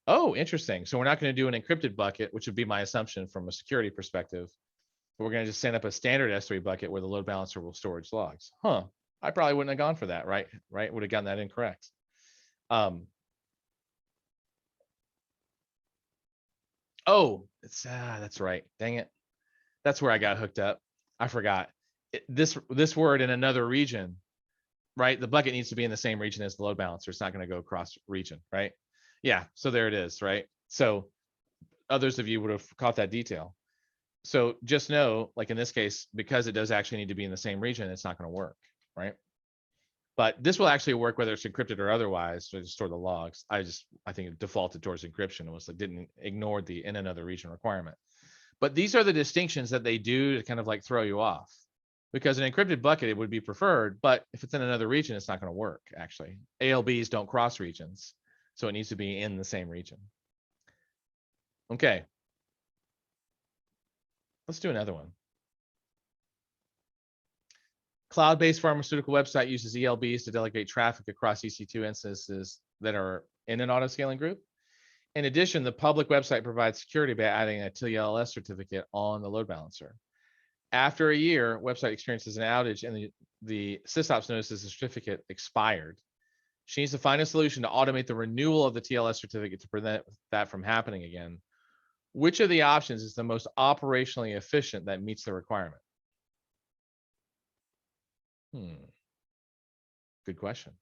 S1: Oh, interesting. So we're not going to do an encrypted bucket, which would be my assumption from a security perspective. But we're going to just send up a standard S3 bucket where the load balancer will storage logs. Huh. I probably wouldn't have gone for that, right? Right? Would have gotten that incorrect. Oh, it's that's right. Dang it. That's where I got hooked up. I forgot. This word in another region, right? The bucket needs to be in the same region as the load balancer. It's not going to go across region, right? Yeah, so there it is, right? So others of you would have caught that detail. So just know, like in this case, because it does actually need to be in the same region, it's not going to work, right? But this will actually work whether it's encrypted or otherwise to store the logs. I think it defaulted towards encryption. It was like didn't ignore the in another region requirement. But these are the distinctions that they do to kind of like throw you off. Because an encrypted bucket, it would be preferred, but if it's in another region, it's not going to work, actually. ALBs don't cross regions, so it needs to be in the same region. Okay. Let's do another one. Cloud-based pharmaceutical website uses ELBs to delegate traffic across EC2 instances that are in an auto-scaling group. In addition, the public website provides security by adding a TLS certificate on the load balancer. after a year, website experiences an outage and the sysops notices the certificate expired. She needs to find a solution to automate the renewal of the TLS certificate to prevent that from happening again. Which of the options is the most operationally efficient that meets the requirement? Good question.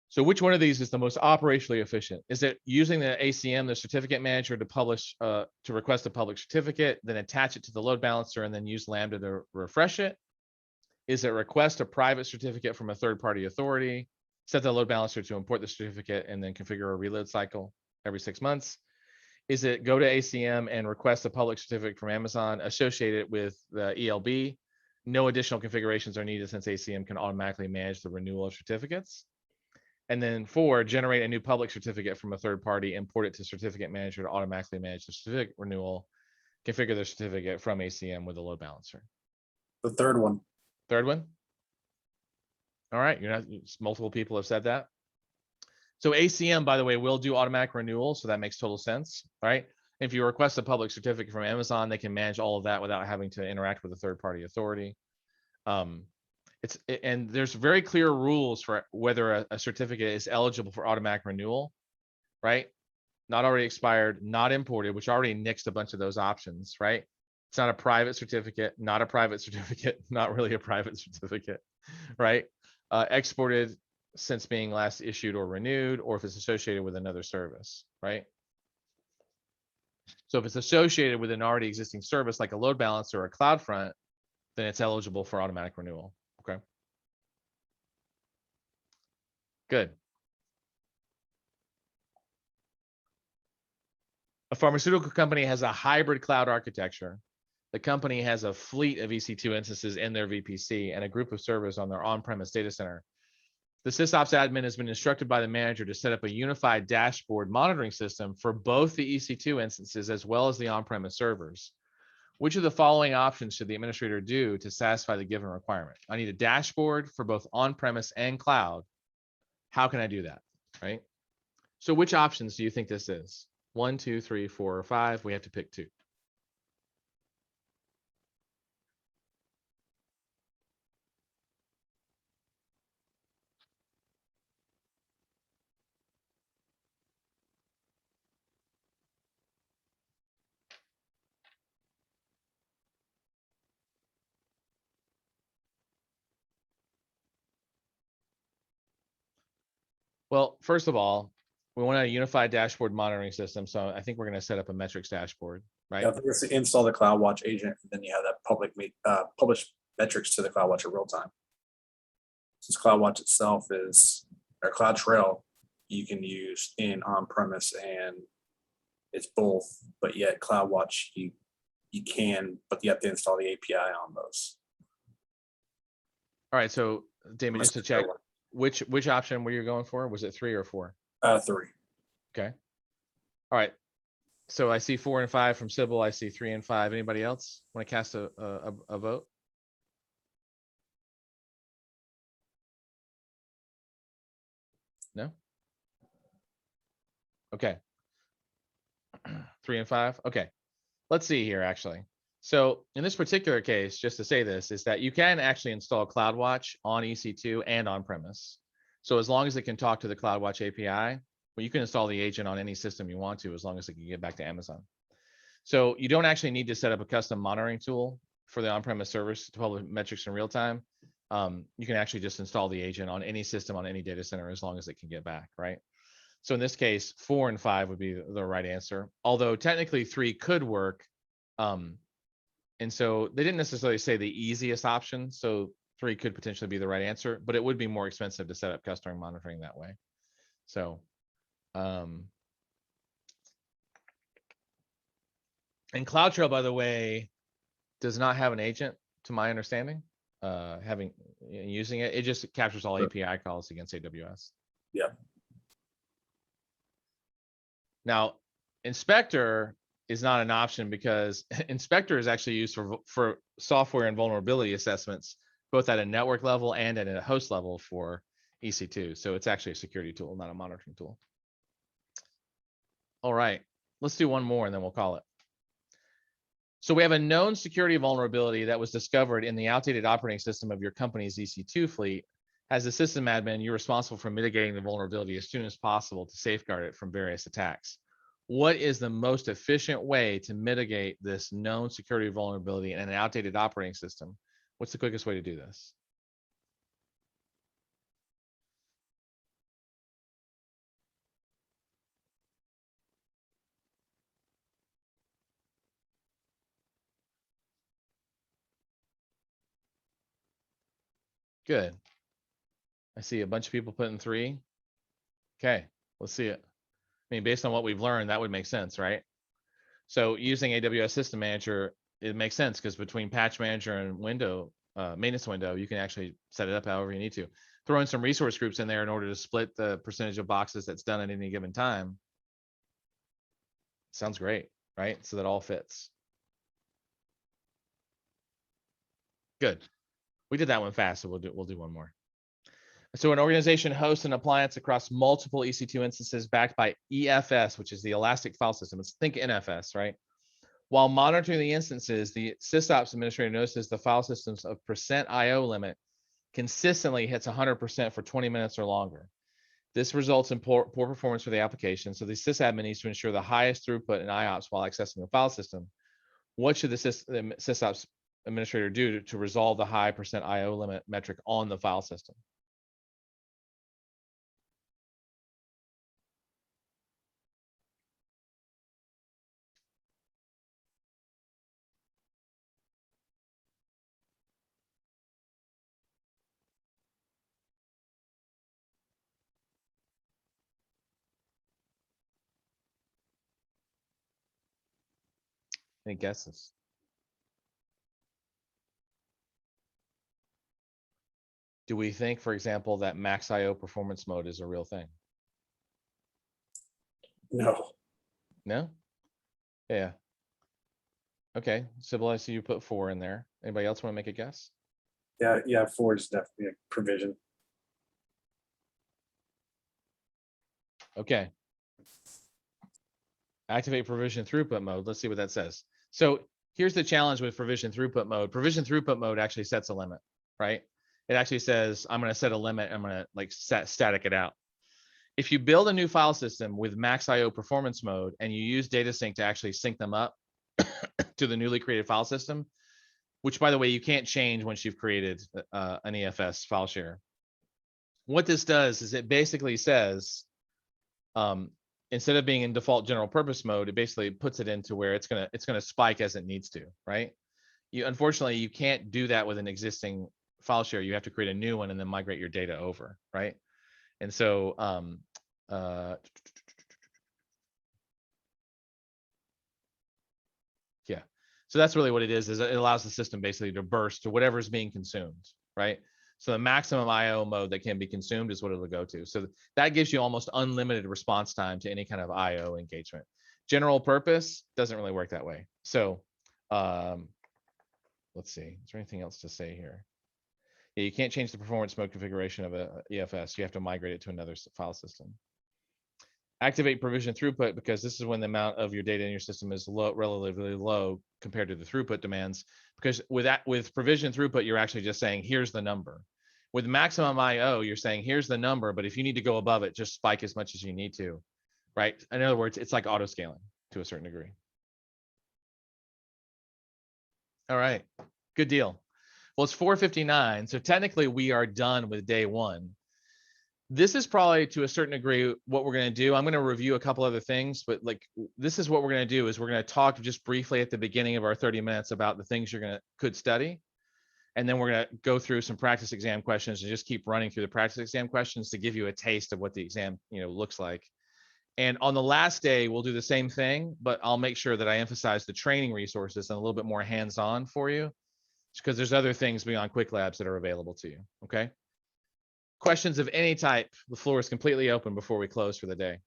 S1: So which one of these is the most operationally efficient? Is it using the ACM, the certificate manager, to publish, to request a public certificate, then attach it to the load balancer and then use Lambda to refresh it? Is it request a private certificate from a third-party authority, set the load balancer to import the certificate and then configure a reload cycle every 6 months? Is it go to ACM and request a public certificate from Amazon associated with the ELB? No additional configurations are needed since ACM can automatically manage the renewal of certificates. And then 4, generate a new public certificate from a third party, import it to certificate manager to automatically manage the certificate renewal, configure the certificate from ACM with a load balancer.
S4: The third one.
S1: Third one. All right, multiple people have said that. So ACM, by the way, will do automatic renewal, so that makes total sense, right? If you request a public certificate from Amazon, they can manage all of that without having to interact with a third-party authority. And there's very clear rules for whether a certificate is eligible for automatic renewal, right? Not already expired, not imported, which already nixed a bunch of those options, right? It's not a private certificate, not a private certificate, not really a private certificate, right? Exported since being last issued or renewed, or if it's associated with another service, right? So if it's associated with an already existing service like a load balancer or a CloudFront, then it's eligible for automatic renewal. Okay. Good. A pharmaceutical company has a hybrid cloud architecture. The company has a fleet of EC2 instances in their VPC and a group of servers on their on-premise data center. The SysOps admin has been instructed by the manager to set up a unified dashboard monitoring system for both the EC2 instances as well as the on-premise servers. Which of the following options should the administrator do to satisfy the given requirement? I need a dashboard for both on-premise and cloud. How can I do that, right? So which options do you think this is? 1, 2, 3, 4, or 5? We have to pick 2. Well, first of all, we want a unified dashboard monitoring system. So I think we're going to set up a metrics dashboard, right?
S4: Yeah, I think it's to install the CloudWatch agent, and then you have that publish metrics to the CloudWatch in real time. Since CloudWatch itself is, or CloudTrail, you can use in on-premise, and it's both, but yet CloudWatch you can, but you have to install the API on those.
S1: All right, so Damon, just to check, which option were you going for? Was it 3 or 4?
S4: 3.
S1: Okay. All right. So I see 4 and 5 from Sybil. I see 3 and 5. Anybody else want to cast a vote? No? Okay. 3 and 5. Okay. Let's see here, actually. So in this particular case, just to say this, is that you can actually install CloudWatch on EC2 and on-premise. So as long as it can talk to the CloudWatch API, well, you can install the agent on any system you want to, as long as it can get back to Amazon. So you don't actually need to set up a custom monitoring tool for the on-premise servers to publish metrics in real time. You can actually just install the agent on any system, on any data center, as long as it can get back, right? So in this case, 4 and 5 would be the right answer. Although technically 3 could work. And so they didn't necessarily say the easiest option. So 3 could potentially be the right answer, but it would be more expensive to set up custom monitoring that way. So, and CloudTrail, by the way, does not have an agent, to my understanding. Using it, it just captures all API calls against AWS.
S4: Yeah.
S1: Now, Inspector is not an option because Inspector is actually used for software and vulnerability assessments, both at a network level and at a host level for EC2. So it's actually a security tool, not a monitoring tool. All right, let's do one more and then we'll call it. So we have a known security vulnerability that was discovered in the outdated operating system of your company's EC2 fleet. As a system admin, you're responsible for mitigating the vulnerability as soon as possible to safeguard it from various attacks. What is the most efficient way to mitigate this known security vulnerability in an outdated operating system? What's the quickest way to do this? Good. I see a bunch of people putting 3. Okay, let's see it. I mean, based on what we've learned, that would make sense, right? So using AWS System Manager, it makes sense because between Patch Manager and window, maintenance window, you can actually set it up however you need to. Throw in some resource groups in there in order to split the percentage of boxes that's done at any given time. Sounds great, right? So that all fits. Good. We did that one fast, so we'll do one more. So an organization hosts an appliance across multiple EC2 instances backed by EFS, which is the Elastic File System. Let's think NFS, right? While monitoring the instances, the sysops administrator notices the file system's of %IO limit consistently hits 100% for 20 minutes or longer. This results in poor performance for the application. So the sysadmin needs to ensure the highest throughput in IOPS while accessing the file system. What should the sysops administrator do to resolve the high %IO limit metric on the file system? Any guesses? Do we think, for example, that max IO performance mode is a real thing?
S4: No.
S1: No? Yeah. Okay, Sybil, I see you put 4 in there. Anybody else want to make a guess?
S4: Yeah, 4 is definitely a provision.
S1: Okay. Activate provision throughput mode. Let's see what that says. So here's the challenge with provision throughput mode. Provision throughput mode actually sets a limit, right? It actually says, I'm going to set a limit. I'm going to like static it out. If you build a new file system with max IO performance mode and you use data sync to actually sync them up to the newly created file system, which by the way, you can't change once you've created an EFS file share. What this does is it basically says, instead of being in default general purpose mode, it basically puts it into where it's gonna spike as it needs to, right? Unfortunately, you can't do that with an existing file share. You have to create a new one and then migrate your data over, right? And so, yeah. So that's really what it is it allows the system basically to burst to whatever's being consumed, right? So the maximum IO mode that can be consumed is what it'll go to. So that gives you almost unlimited response time to any kind of IO engagement. General purpose doesn't really work that way. So let's see, is there anything else to say here? Yeah, you can't change the performance mode configuration of a EFS. You have to migrate it to another file system. Activate provision throughput, because this is when the amount of your data in your system is low, relatively low compared to the throughput demands. Because with provision throughput, you're actually just saying, here's the number. With maximum IO, you're saying, here's the number, but if you need to go above it, just spike as much as you need to, right? In other words, it's like auto scaling to a certain degree. All right, good deal. Well, it's 4:59, so technically we are done with day 1. This is probably to a certain degree what we're going to do. I'm going to review a couple other things, but like this is what we're going to do is we're going to talk just briefly at the beginning of our 30 minutes about the things you're could study. And then we're going to go through some practice exam questions and just keep running through the practice exam questions to give you a taste of what the exam, looks like. And on the last day, we'll do the same thing, but I'll make sure that I emphasize the training resources and a little bit more hands-on for you, because there's other things beyond Quick Labs that are available to you. Okay. Questions of any type, the floor is completely open before we close for the day.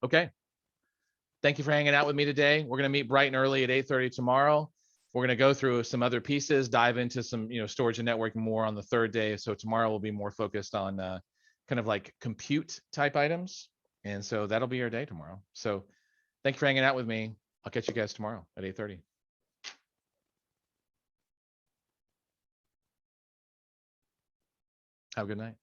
S1: Okay. Thank you for hanging out with me today. We're going to meet bright and early at 8:30 tomorrow. We're going to go through some other pieces, dive into some, storage and networking more on the 3rd day. So tomorrow will be more focused on kind of like compute type items. And so that'll be your day tomorrow. So thank you for hanging out with me. I'll catch you guys tomorrow at 8:30. Have a good night.